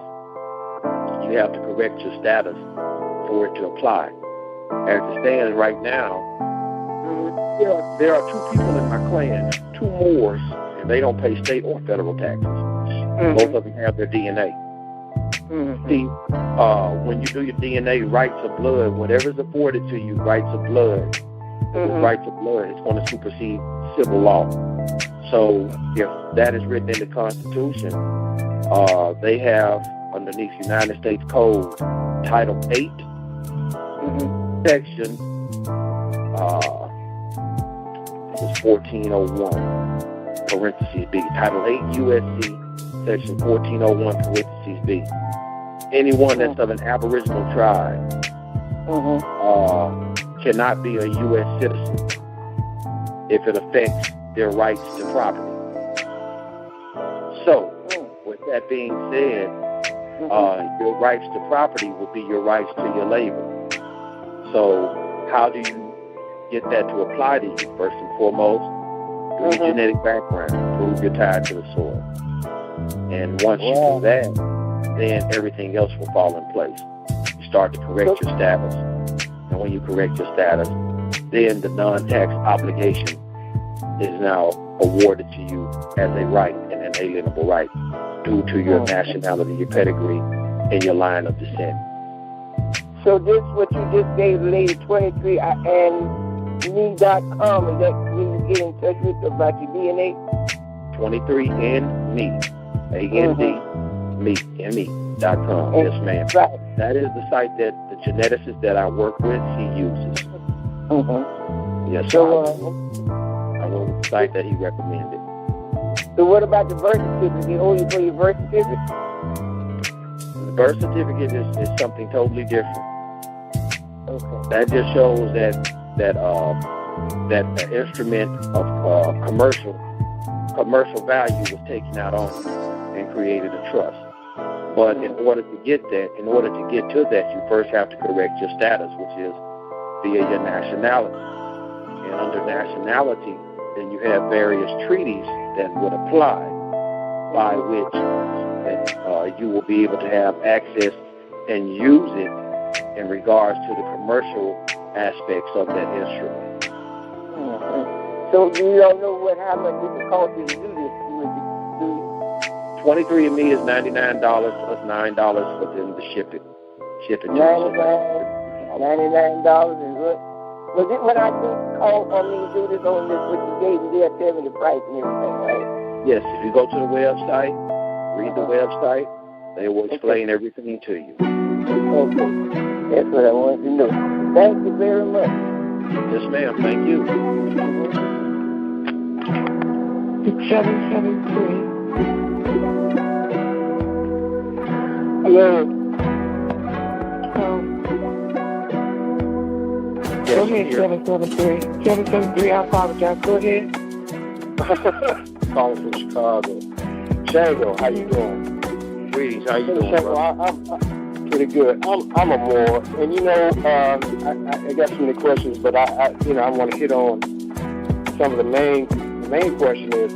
[SPEAKER 1] you have to correct your status for it to apply. As it stands right now, there are 2 people in my clan, 2 Moors, and they don't pay state or federal taxes. Both of them have their DNA. See, when you do your DNA, rights of blood, whatever's afforded to you, rights of blood, rights of blood, it's going to supersede civil law. So if that is written in the Constitution, they have underneath United States Code, Title 8, section, it's 1401, parentheses B. Title 8 USC, section 1401, parentheses B. Anyone that's of an Aboriginal tribe cannot be a U.S. citizen if it affects their rights to property. So, with that being said, your rights to property will be your rights to your labor. So, how do you get that to apply to you? First and foremost, do your genetic background, prove you're tied to the soil. And once you do that, then everything else will fall in place. You start to correct your status. And when you correct your status, then the non-tax obligation is now awarded to you as a right, an inalienable right, due to your nationality, your pedigree, and your line of descent.
[SPEAKER 14] So this what you just gave the lady 23 and me.com, is that when you get in touch with about your DNA?
[SPEAKER 1] 23andme, A-N-D, me.com. Yes, ma'am.
[SPEAKER 14] Right.
[SPEAKER 1] That is the site that the geneticist that I work with, he uses. Yes,
[SPEAKER 14] So,
[SPEAKER 1] I wrote the site that he recommended.
[SPEAKER 14] So what about the birth certificate? They owe you for your birth certificate?
[SPEAKER 1] The birth certificate is something totally different.
[SPEAKER 14] Okay.
[SPEAKER 1] That just shows that an instrument of commercial value was taken out on you and created a trust. But in order to get to that, you first have to correct your status, which is via your nationality. And under nationality, then you have various treaties that would apply, by which you will be able to have access and use it in regards to the commercial aspects of that instrument.
[SPEAKER 14] So you don't know how much it would cost you to do this?
[SPEAKER 1] 23andMe is $99 plus $9 for them to ship it. $99
[SPEAKER 14] and what? Was it when I do do this on this, what you gave me, they'll tell me the price and everything, right?
[SPEAKER 1] Yes, if you go to the website, read the website, they will explain everything to you.
[SPEAKER 14] Okay. That's what I wanted to know. Thank you very much.
[SPEAKER 1] Yes, ma'am. Thank you.
[SPEAKER 3] It's 773. Hello. Go ahead, 773. 773, I apologize. Go ahead.
[SPEAKER 15] Calling from Chicago. Shango, how you doing?
[SPEAKER 1] Greetings, how you doing,
[SPEAKER 15] Shango, I'm pretty good. I'm a Moor, and I got so many questions, but I want to hit on some of the main question is,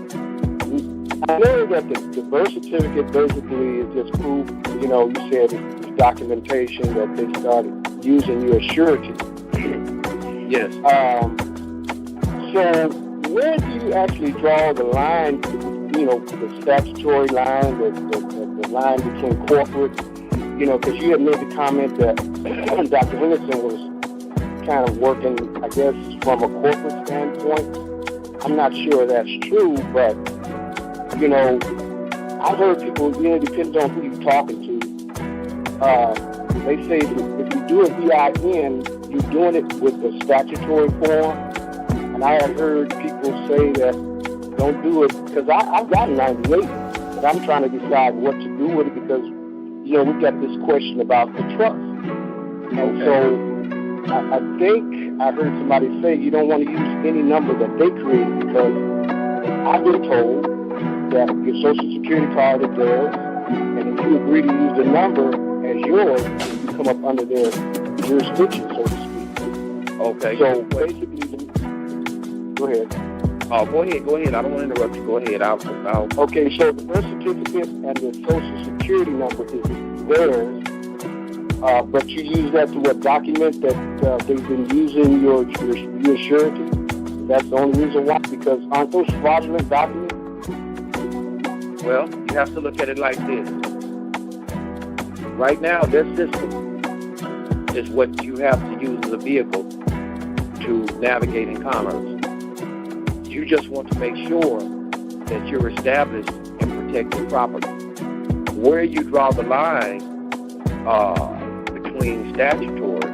[SPEAKER 15] I know that the birth certificate basically is just proof. You said it's documentation that they started using you as surety.
[SPEAKER 1] Yes.
[SPEAKER 15] So where do you actually draw the line? The statutory line, the line between corporate. Because you had made the comment that Dr. Henderson was kind of working, I guess, from a corporate standpoint. I'm not sure that's true, but I've heard people, it depends on who you're talking to. They say if you do an EIN, you're doing it with the statutory form. And I had heard people say that don't do it, because I've got 98, but I'm trying to decide what to do with it because, we've got this question about the trust. And so I think I heard somebody say you don't want to use any number that they create because I've been told that your Social Security card is theirs, and if you agree to use the number as yours, you come up under their jurisdiction, so to speak.
[SPEAKER 1] Okay.
[SPEAKER 15] So basically, go ahead.
[SPEAKER 1] Go ahead. I don't want to interrupt you. Go ahead.
[SPEAKER 15] Okay, so the birth certificate and the Social Security number is theirs, but you use that to document that they've been using your surety? That's the only reason why? Because aren't those fraudulent documents?
[SPEAKER 1] Well, you have to look at it like this. Right now, this system is what you have to use as a vehicle to navigate in commerce. You just want to make sure that you're established and protecting property. Where you draw the line between statutory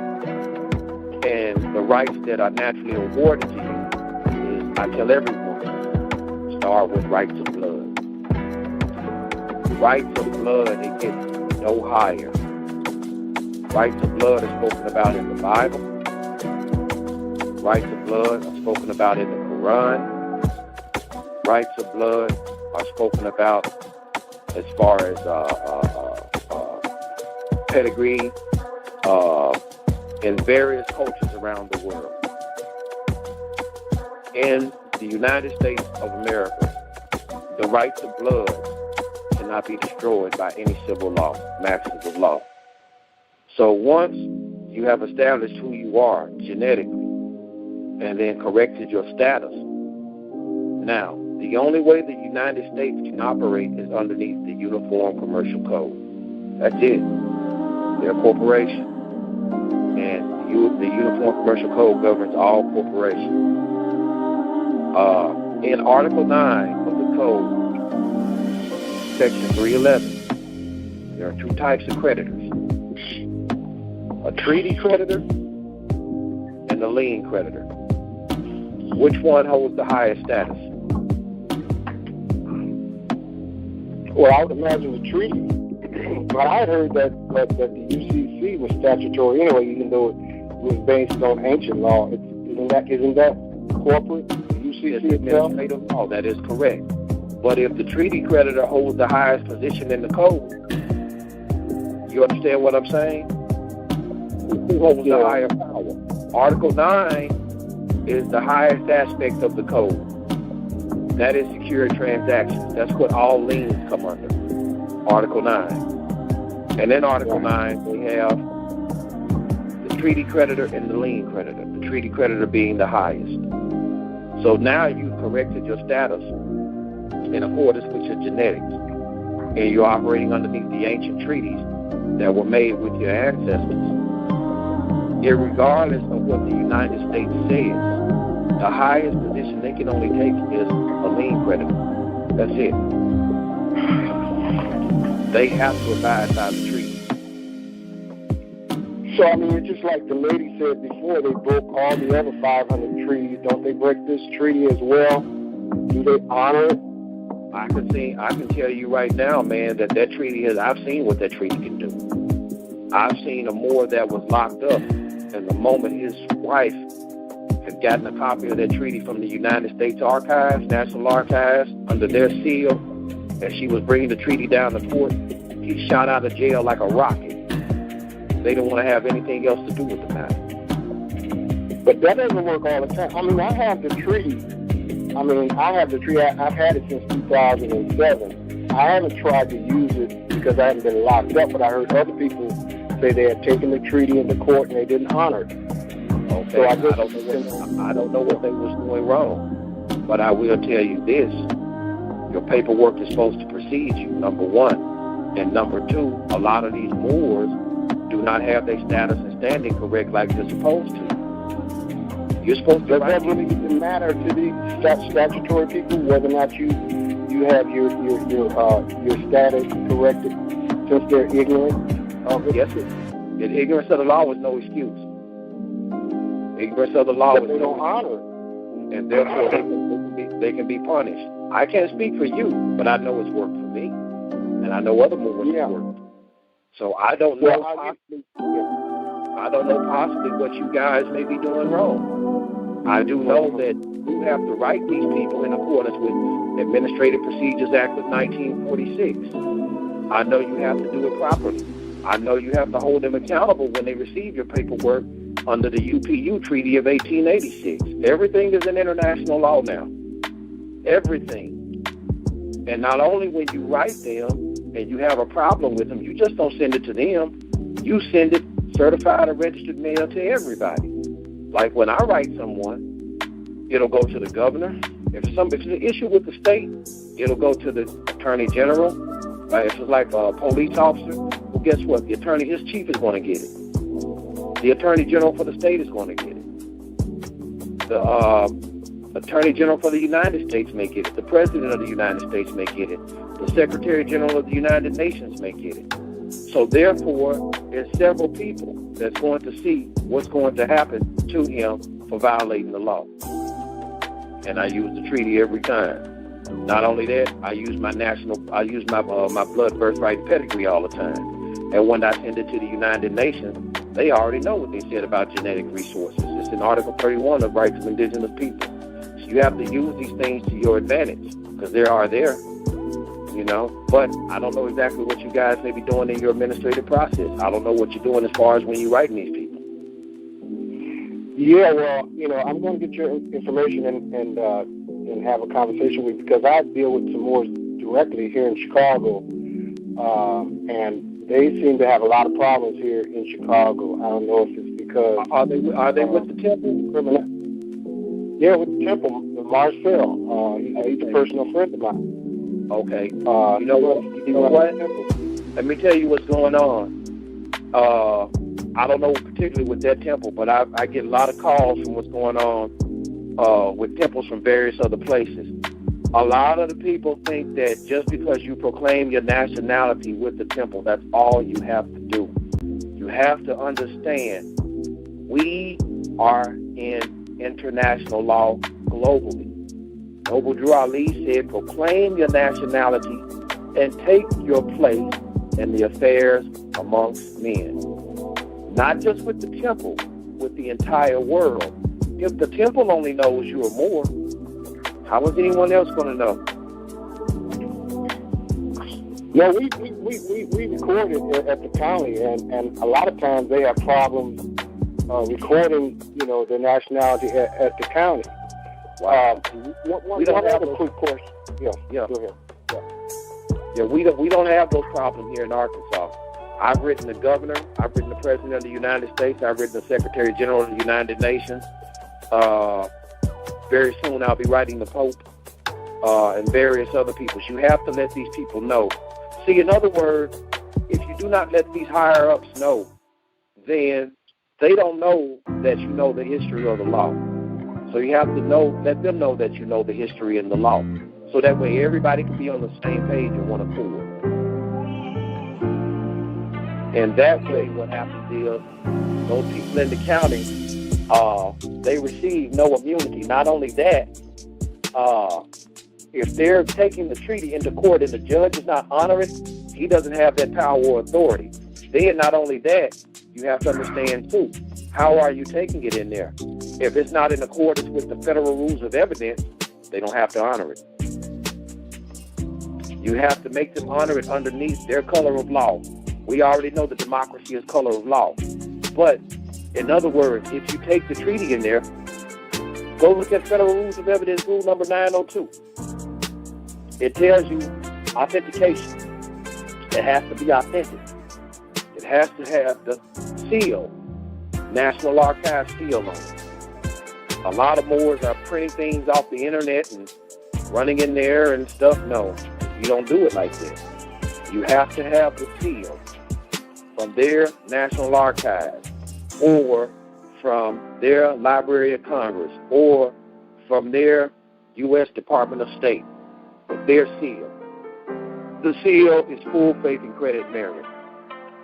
[SPEAKER 15] the rights that are naturally awarded to you is, I tell everyone, start with rights of blood. Rights of blood, it gets no higher. Rights of blood are spoken about in the Bible. Rights of blood are spoken about in the Quran. Rights of blood are spoken about as far as pedigree in various cultures around the world. In the United States of America, the rights of blood cannot be destroyed by any civil law, masters of law. So once you have established who you are genetically and then corrected your status, now, the only way the United States can operate is underneath the Uniform Commercial Code. That's it. They're a corporation. And the Uniform Commercial Code governs all corporations. In Article 9 of the Code, Section 311, there are two types of creditors. A treaty creditor and a lien creditor. Which one holds the highest status? Well, I would imagine the treaty. But I heard that the UCC was statutory anyway, even though it was based on ancient law. Isn't that corporate? The UCC itself?
[SPEAKER 1] Administrative law. That is correct. But if the treaty creditor holds the highest position in the code, you understand what I'm saying? Who holds the higher power? Article 9 is the highest aspect of the code. That is secured transactions. That's what all liens come under. Article 9. And in Article 9, we have the treaty creditor and the lien creditor. The treaty creditor being the highest. So now you've corrected your status in accordance with your genetics. And you're operating underneath the ancient treaties that were made with your ancestors. Irregardless of what the United States says, the highest position they can only take is a lien creditor. That's it. They have to abide by the treaty.
[SPEAKER 15] So, I mean, it's just like the lady said before, they broke all the other 500 treaties. Don't they break this treaty as well? Do they honor it?
[SPEAKER 1] I can tell you right now, man, that treaty I've seen what that treaty can do. I've seen a Moor that was locked up, and the moment his wife had gotten a copy of that treaty from the United States Archives, National Archives, under their seal, and she was bringing the treaty down to court, he shot out of jail like a rocket. They didn't want to have anything else to do with the matter.
[SPEAKER 15] But that doesn't work all the time. I mean, I have the treaty. I've had it since 2007. I haven't tried to use it because I haven't been locked up, but I heard other people say they had taken the treaty into court and they didn't honor it.
[SPEAKER 1] Okay,
[SPEAKER 15] so
[SPEAKER 1] I don't know what they was doing wrong, but I will tell you this. Your paperwork is supposed to precede you, number one. And number two, a lot of these Moors do not have their status and standing correct like they're supposed to. You're supposed to.
[SPEAKER 15] Does that really even matter to the statutory people, whether or not you have your status corrected, since they're ignorant of it?
[SPEAKER 1] Yes, ignorance of the law is no excuse. Ignorance of the law is
[SPEAKER 15] they don't honor
[SPEAKER 1] it, and therefore they can be punished. I can't speak for you, but I know it's worked for me, and I know other Moors it's worked. So I don't know. I don't know possibly what you guys may be doing wrong. I do know that you have to write these people in accordance with Administrative Procedures Act of 1946. I know you have to do it properly. I know you have to hold them accountable when they receive your paperwork under the UPU Treaty of 1886. Everything is in international law now. Everything. And not only when you write them and you have a problem with them, you just don't send it to them. You send it certified or registered mail to everybody. Like when I write someone, it'll go to the governor. If it's an issue with the state, it'll go to the attorney general. If it's like a police officer, well, guess what? His chief is going to get it. The attorney general for the state is going to get it. The attorney general for the United States may get it. The president of the United States may get it. The secretary general of the United Nations may get it.
[SPEAKER 15] So therefore, there's several people that's going to see what's going to happen to him for violating the law. And I use the treaty every time. Not only that, I use my my blood birthright pedigree all the time. And when I send it to the United Nations, they already know what they said about genetic resources. It's in Article 31 of Rights of Indigenous People. So you have to use these things to your advantage because they are there, you know. But I don't know exactly what you guys may be doing in your administrative process. I don't know what you're doing as far as when you're writing these people. Yeah, well, you know, I'm going to get your information and have a conversation with you because I deal with some more directly here in Chicago, and they seem to have a lot of problems here in Chicago. I don't know if it's because are they with the temple criminal? Yeah, with the temple, Marcel. He's a personal friend of mine. Okay. You know what? Let me tell you what's going on. I don't know particularly with that temple, but I get a lot of calls from what's going on with temples from various other places. A lot of the people think that just because you proclaim your nationality with the temple, that's all you have to do. You have to understand we are in international law globally. Noble Drew Ali said, proclaim your nationality and take your place in the affairs amongst men. Not just with the temple, with the entire world. If the temple only knows you or more, how is anyone else going to know? Yeah, we record it at the county, and a lot of times they have problems recording, you know, their nationality at the county. We don't have a quick question. Yeah. Go ahead. Yeah, we don't have those problems here in Arkansas. I've written the governor. I've written the president of the United States. I've written the Secretary General of the United Nations. Very soon I'll be writing the Pope and various other people. You have to let these people know. See, in other words, if you do not let these higher-ups know, then they don't know that you know the history of the law. So you have to let them know that you know the history and the law. So that way everybody can be on the same page and one accord. And that way what happens is those people in the county, they receive no immunity. Not only that, if they're taking the treaty into court and the judge is not honoring it, he doesn't have that power or authority. Then not only that, you have to understand too, how are you taking it in there? If it's not in accordance with the federal rules of evidence, they don't have to honor it. You have to make them honor it underneath their color of law. We already know that democracy is color of law. But in other words, if you take the treaty in there, go look at Federal Rules of Evidence, rule number 902. It tells you authentication. It has to be authentic. It has to have the seal, National Archives seal on it. A lot of Moors are printing things off the internet and running in there and stuff. No, you don't do it like this. You have to have the seal from their National Archives, or from their Library of Congress, or from their U.S. Department of State, with their seal. The seal is full faith and credit merit.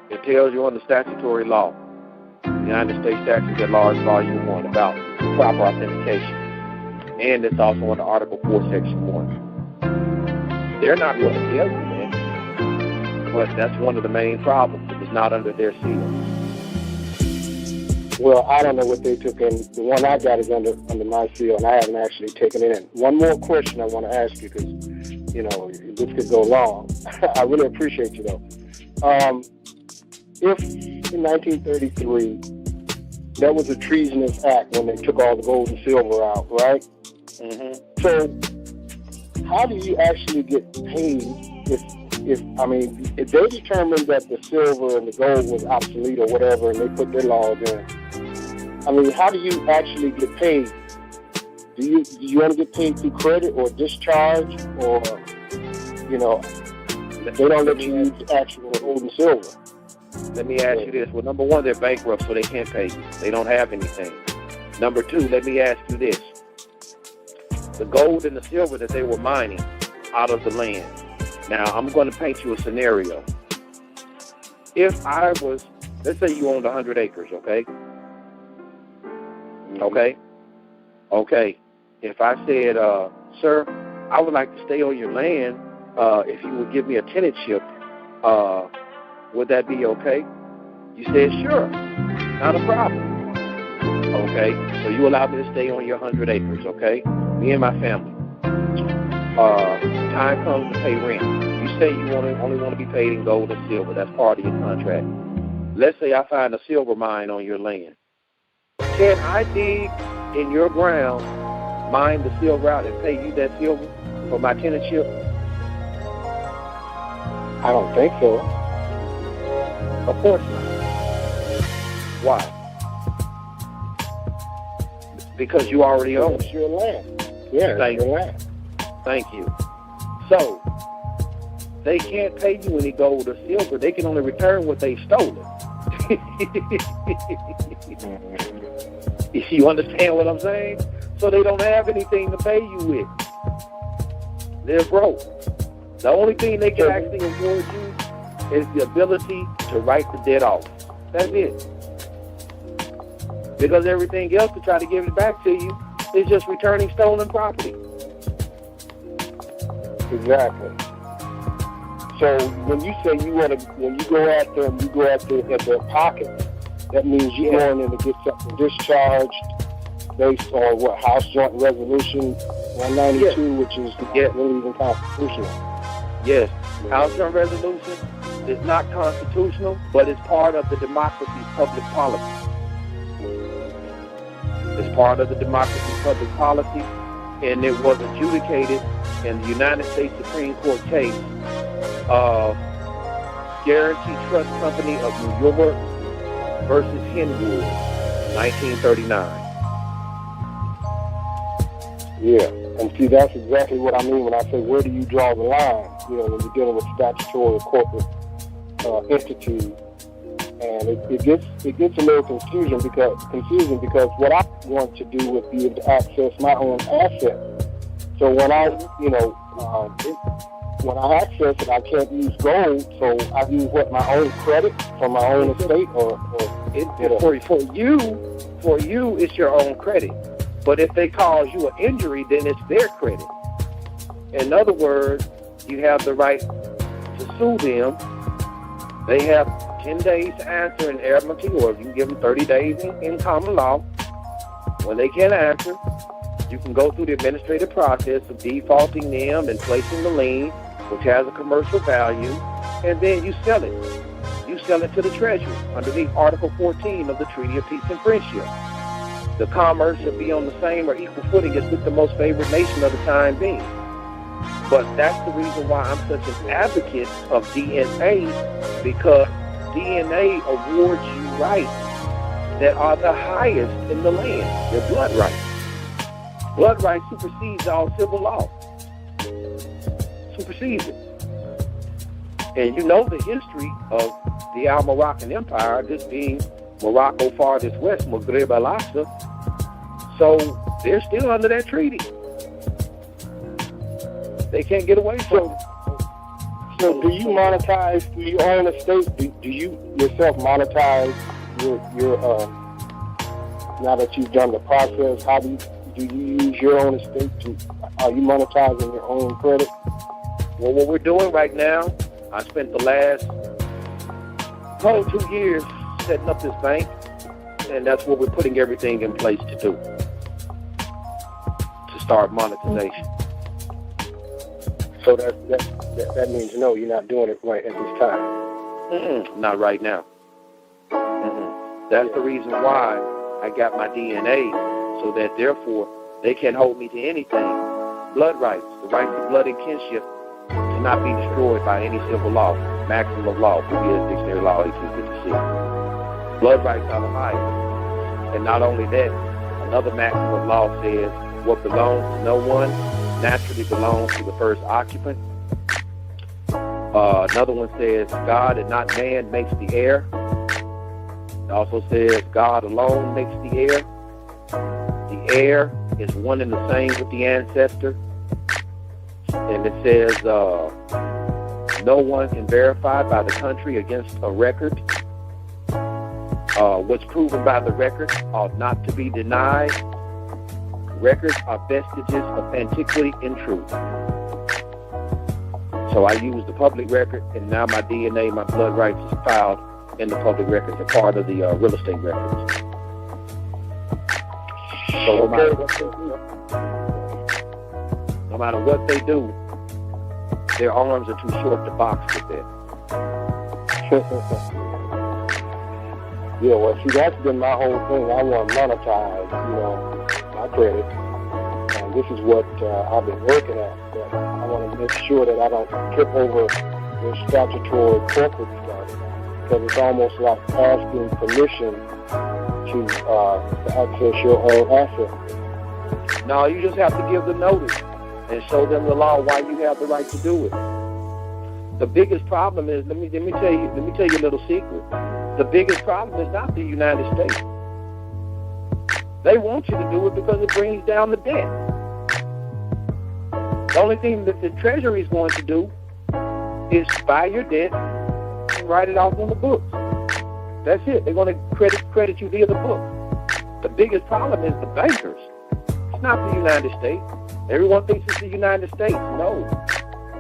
[SPEAKER 15] It tells you on the statutory law, the United States Statutes at Large, Volume 1, about proper authentication. And it's also under Article 4, Section 1. They're not going to tell you that, but that's one of the main problems. It's not under their seal. Well, I don't know what they took in. The one I got is under my seal, and I haven't actually taken it in. One more question I want to ask you, because, you know, this could go long. I really appreciate you, though. If in 1933 that was a treasonous act when they took all the gold and silver out, right? Mm-hmm. So how do you actually get paid if they determined that the silver and the gold was obsolete or whatever, and they put their laws in? I mean, how do you actually get paid? Do you want to get paid through credit or discharge, or, you know, they don't let you use actual gold and silver? Let me ask you this. Well, number one, they're bankrupt, so they can't pay you. They don't have anything. Number two, let me ask you this. The gold and the silver that they were mining out of the land. Now, I'm going to paint you a scenario. if I was, let's say you owned 100 acres, okay? Okay. If I said, sir, I would like to stay on your land. If you would give me a tenantship, would that be okay? You said, sure, not a problem. Okay, so you allow me to stay on your 100 acres, okay? Me and my family. Time comes to pay rent. You say you only want to be paid in gold and silver. That's part of your contract. Let's say I find a silver mine on your land. Can I dig in your ground, mine the silver out, and pay you that silver for my tenantship?
[SPEAKER 10] I don't think so.
[SPEAKER 15] Of course not. Why? Because you already own it.
[SPEAKER 10] It's your land. Yeah, it's your land.
[SPEAKER 15] Thank you. So, they can't pay you any gold or silver. They can only return what they've stolen. You understand what I'm saying? So they don't have anything to pay you with. They're broke. The only thing they can actually award you is the ability to write the debt off. That's it. Because everything else to try to give it back to you is just returning stolen property.
[SPEAKER 10] Exactly. So when you say when you go after them, you go after their pocket, that means you're going in to get something discharged based on what, House Joint Resolution 192, which is not really even constitutional.
[SPEAKER 15] Yes, House Joint Resolution is not constitutional, but it's part of the democracy's public policy. It's part of the democracy's public policy, and it was adjudicated in the United States Supreme Court case of Guarantee Trust Company of New York versus Henwood, 1939.
[SPEAKER 10] Yeah, and see, that's exactly what I mean when I say, where do you draw the line? You know, when you're dealing with statutory or corporate entities, and it gets a little confusing because what I want to do would be to access my own asset. So when I access it, I can't use gold, so I use my own credit from my own estate,
[SPEAKER 15] for you, it's your own credit. But if they cause you an injury, then it's their credit. In other words, you have the right to sue them. They have 10 days to answer in admiralty, or you can give them 30 days in common law. When they can't answer, you can go through the administrative process of defaulting them and placing the lien, which has a commercial value, and then you sell it. You sell it to the Treasury underneath Article 14 of the Treaty of Peace and Friendship. The commerce should be on the same or equal footing as with the most favored nation of the time being. But that's the reason why I'm such an advocate of DNA, because DNA awards you rights that are the highest in the land, your blood rights. Blood rights supersedes all civil law. Supersedes it. And you know the history of the Al-Moroccan Empire, this being Morocco farthest west, Maghreb al-Aqsa. So they're still under that treaty. They can't get away from it.
[SPEAKER 10] So do you monetize through your own estate? Do you yourself monetize your now that you've done the process? How do you use your own estate are you monetizing your own credit?
[SPEAKER 15] Well, what we're doing right now, I spent the last 2 years setting up this bank, and that's what we're putting everything in place to do, to start monetization.
[SPEAKER 10] So that means no, you're not doing it right at this time.
[SPEAKER 15] Not right now. That's the reason why I got my DNA, so that therefore they can't hold me to anything. Blood rights, the right to blood and kinship, to not be destroyed by any civil law, maximum law, Forget Dictionary Law 1856. Blood rights are the highest. And not only that, another maximum law says what belongs to no one naturally belongs to the first occupant. Another one says God and not man makes the air. It also says God alone makes the air. The air is one and the same with the ancestor. And it says
[SPEAKER 1] No one can verify by the country against a record. What's proven by the record ought not to be denied. Records are vestiges of antiquity and truth. So I use the public record, and now my DNA, my blood rights is filed in the public records, a part of the real estate records. So no matter what they do, their arms are too short to box with it.
[SPEAKER 10] Yeah, well, see, that's been my whole thing. I want to monetize, my credit. And this is what I've been working at. But I want to make sure that I don't trip over the statutory corporate stuff, because it's almost like asking permission to access your own assets.
[SPEAKER 1] No, you just have to give them notice and show them the law why you have the right to do it. The biggest problem is, let me tell you a little secret. The biggest problem is not the United States. They want you to do it because it brings down the debt. The only thing that the Treasury is going to do is buy your debt and write it off on the books. That's it. They're going to credit you via the book. The biggest problem is the bankers. It's not the United States. Everyone thinks it's the United States. No,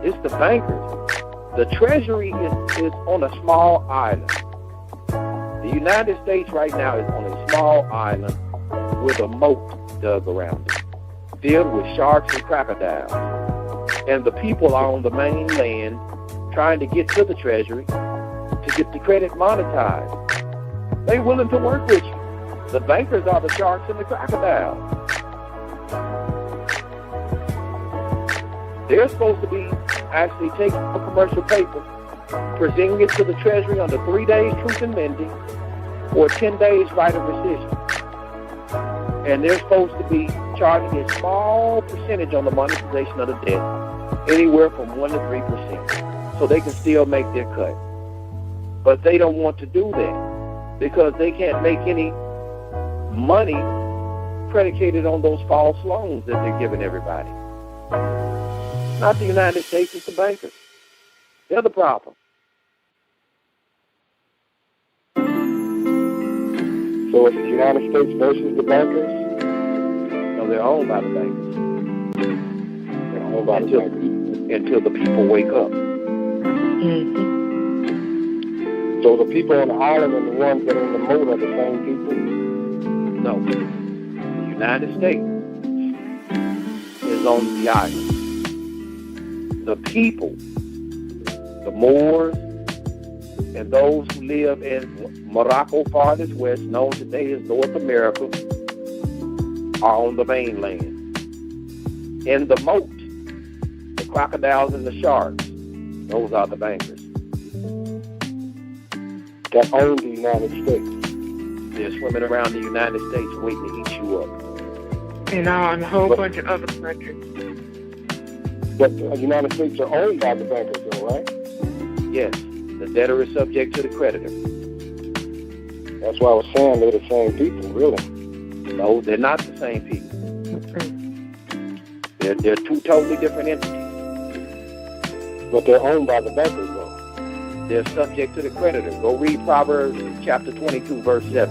[SPEAKER 1] it's the bankers. The Treasury is on a small island. The United States right now is on a small island with a moat dug around it, filled with sharks and crocodiles. And the people are on the mainland trying to get to the Treasury to get the credit monetized. They're willing to work with you. The bankers are the sharks and the crocodiles. They're supposed to be actually taking a commercial paper, presenting it to the Treasury under 3 days truth in lending or 10 days right of rescission. And they're supposed to be charging a small percentage on the monetization of the debt, anywhere from 1 to 3%, so they can still make their cut. But they don't want to do that because they can't make any money predicated on those false loans that they're giving everybody. Not the United States, it's the bankers. They're the problem.
[SPEAKER 10] So it's the United States versus the bankers?
[SPEAKER 1] No, they're owned by the bankers.
[SPEAKER 10] They're owned by the bankers.
[SPEAKER 1] Until the people wake up.
[SPEAKER 10] Mm-hmm. So the people on the island and the ones that are in the moat are the same people?
[SPEAKER 1] No. The United States is on the island. The people, the Moors, and those who live in Morocco farthest west, known today as North America, are on the mainland. In the moat, the crocodiles and the sharks, those are the bankers.
[SPEAKER 10] That own the United States.
[SPEAKER 1] They're swimming around the United States waiting to eat you up.
[SPEAKER 3] And a whole bunch of other countries.
[SPEAKER 10] But the United States are owned by the bankers, though, right?
[SPEAKER 1] Yes. The debtor is subject to the creditor.
[SPEAKER 10] That's why I was saying they're the same people, really.
[SPEAKER 1] No, they're not the same people. They're two totally different entities.
[SPEAKER 10] But they're owned by the bankers, though.
[SPEAKER 1] They're subject to the creditor. Go read Proverbs chapter 22, verse 7.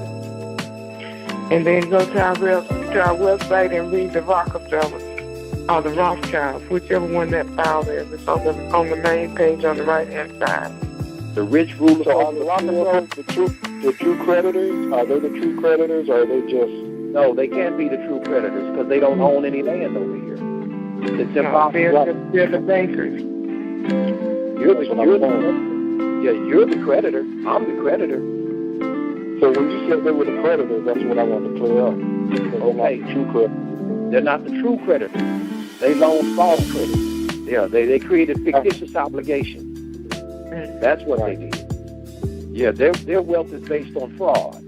[SPEAKER 3] And then go to our website and read the Rockefellers or the Rothschilds, whichever one that file is. It's on the main page on the right-hand side.
[SPEAKER 1] The rich rulers.
[SPEAKER 10] So are the Rockefellers the true creditors? Are they the true creditors, or are they just...
[SPEAKER 1] No, they can't be the true creditors because they don't own any land over here. It's impossible.
[SPEAKER 3] They're the bankers.
[SPEAKER 1] You're the creditor. I'm the creditor.
[SPEAKER 10] So when you said they were the creditors, that's what I want to clear up.
[SPEAKER 1] Okay. They're not the true creditors. They loan false credit. Yeah, they created fictitious obligations. That's what they did. Yeah, their wealth is based on fraud.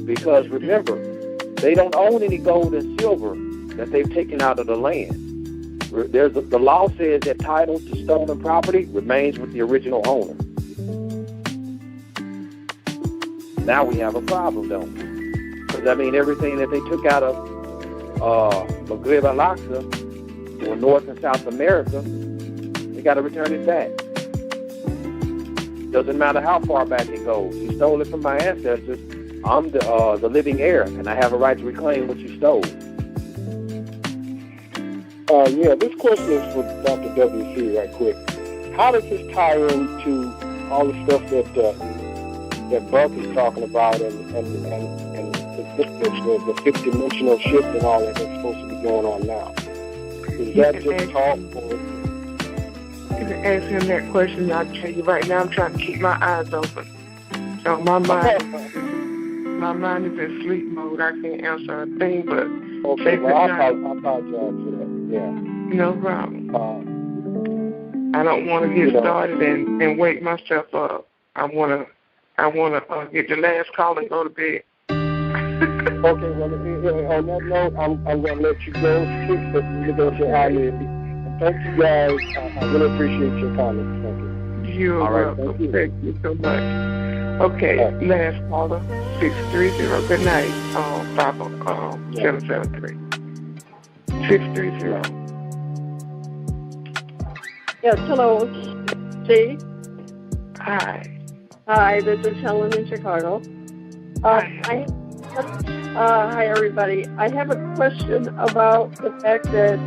[SPEAKER 1] Because remember, they don't own any gold and silver that they've taken out of the land. The law says that title to stolen property remains with the original owner. Now we have a problem, don't we? Because, everything that they took out of Maghreb al-Aqsa or North and South America, they got to return it back. Doesn't matter how far back it goes. You stole it from my ancestors. I'm the living heir, and I have a right to reclaim what you stole.
[SPEAKER 10] This question is for Dr. WC right quick. How does this tie into all the stuff that Buck is talking about and the fifth dimensional shift and all that that's supposed to be going on now? Is that just talk or?
[SPEAKER 3] You can ask him that question. I'll tell you right now, I'm trying to keep my eyes open. So my mind is in sleep mode. I can't answer a thing, but
[SPEAKER 10] okay. Well, I apologize for that. Yeah.
[SPEAKER 3] No problem. I don't want to get started and wake myself up. I want to get the last call and go to bed.
[SPEAKER 10] Okay. Well, on that note, I'm going to let you go. You go to eyelid. Thank you, guys. I really appreciate your comments. Thank you.
[SPEAKER 3] You're welcome. Thank you so much. Okay, last caller, 630. Good night, 773. 630.
[SPEAKER 16] Yes, hello. See?
[SPEAKER 3] Hi.
[SPEAKER 16] Hi, this is Helen in Chicago. Hi, everybody. I have a question about the fact that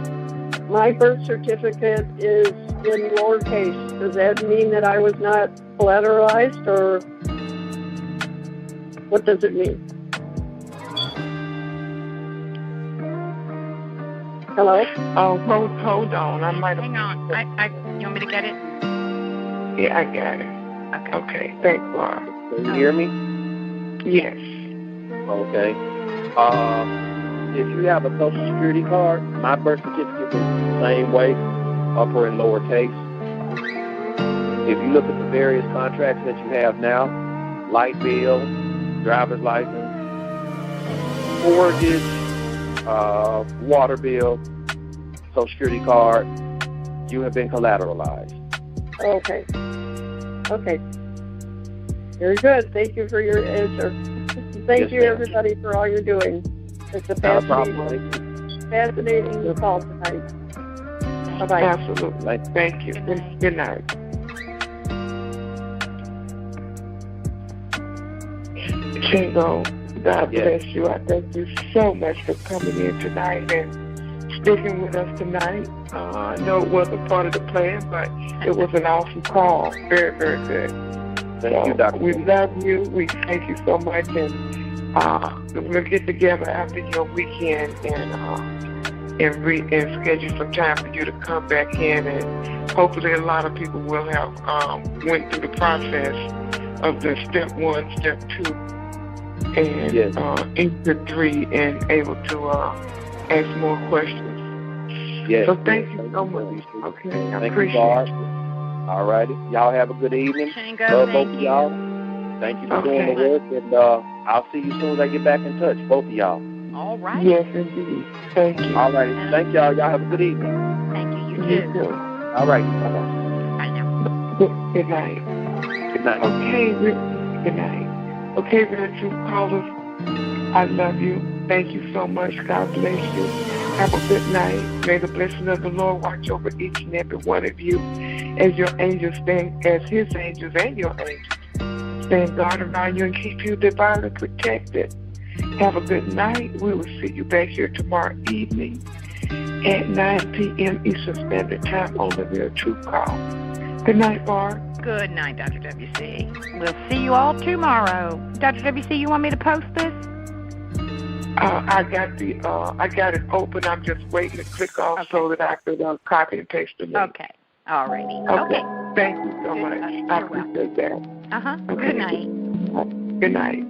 [SPEAKER 16] my birth certificate is in lowercase. Does that mean that I was not collateralized, or what does it mean? Hello?
[SPEAKER 3] Oh, hold on. I might have...
[SPEAKER 2] Hang on. You want me to get it?
[SPEAKER 3] Yeah, I got it. Okay. Thanks, Laura.
[SPEAKER 1] Can you hear me?
[SPEAKER 3] Yes.
[SPEAKER 1] Okay. If you have a Social Security card, my birth certificate is the same way, upper and lowercase. If you look at the various contracts that you have now, light bill, driver's license, mortgage, water bill, Social Security card, you have been collateralized.
[SPEAKER 16] Okay. Okay. Very good. Thank you for your answer. Thank you, everybody, for all you're doing. It's a fascinating call tonight. Bye-bye.
[SPEAKER 3] Absolutely. Thank you. Good night. Chingo, God bless you. I thank you so much for coming in tonight and sticking with us tonight. I know it wasn't part of the plan, but it was an awesome call. Very, very good.
[SPEAKER 1] Thank you, Doctor.
[SPEAKER 3] We love you. We thank you so much, and we'll get together after your weekend and schedule some time for you to come back in, and hopefully a lot of people will have went through the process of the step 1, step 2, and into 3, and able to ask more questions.
[SPEAKER 1] Yes.
[SPEAKER 3] So thank you so much. Okay, I appreciate it.
[SPEAKER 1] All righty. Y'all have a good evening. Love both of y'all. Thank you for doing the work, and I'll see you as soon as I get back in touch, both of y'all.
[SPEAKER 2] All right.
[SPEAKER 3] Yes, indeed. Thank you.
[SPEAKER 1] All righty. Thank y'all. Y'all have a good evening.
[SPEAKER 2] Thank you.
[SPEAKER 3] You too.
[SPEAKER 1] All right. Bye-bye.
[SPEAKER 2] Bye now.
[SPEAKER 3] Good night.
[SPEAKER 1] Good night.
[SPEAKER 3] Okay. Good night. Okay, very true callers. I love you. Thank you so much. God bless you. Have a good night. May the blessing of the Lord watch over each and every one of you as your angels stand, as his angels and your angels stand guard around you and keep you divinely protected. Have a good night. We will see you back here tomorrow evening at 9 p.m. Eastern Standard Time on the Real Truth Call. Good night, Barb.
[SPEAKER 2] Good night, Dr. WC. We'll see you all tomorrow. Dr. WC, you want me to post this?
[SPEAKER 3] I got it open. I'm just waiting to click off so that I could copy and paste the link.
[SPEAKER 2] Okay. Alrighty.
[SPEAKER 3] Okay. Thank you so much. I appreciate that.
[SPEAKER 2] Uh-huh.
[SPEAKER 3] Okay.
[SPEAKER 2] Good night.
[SPEAKER 3] Good night.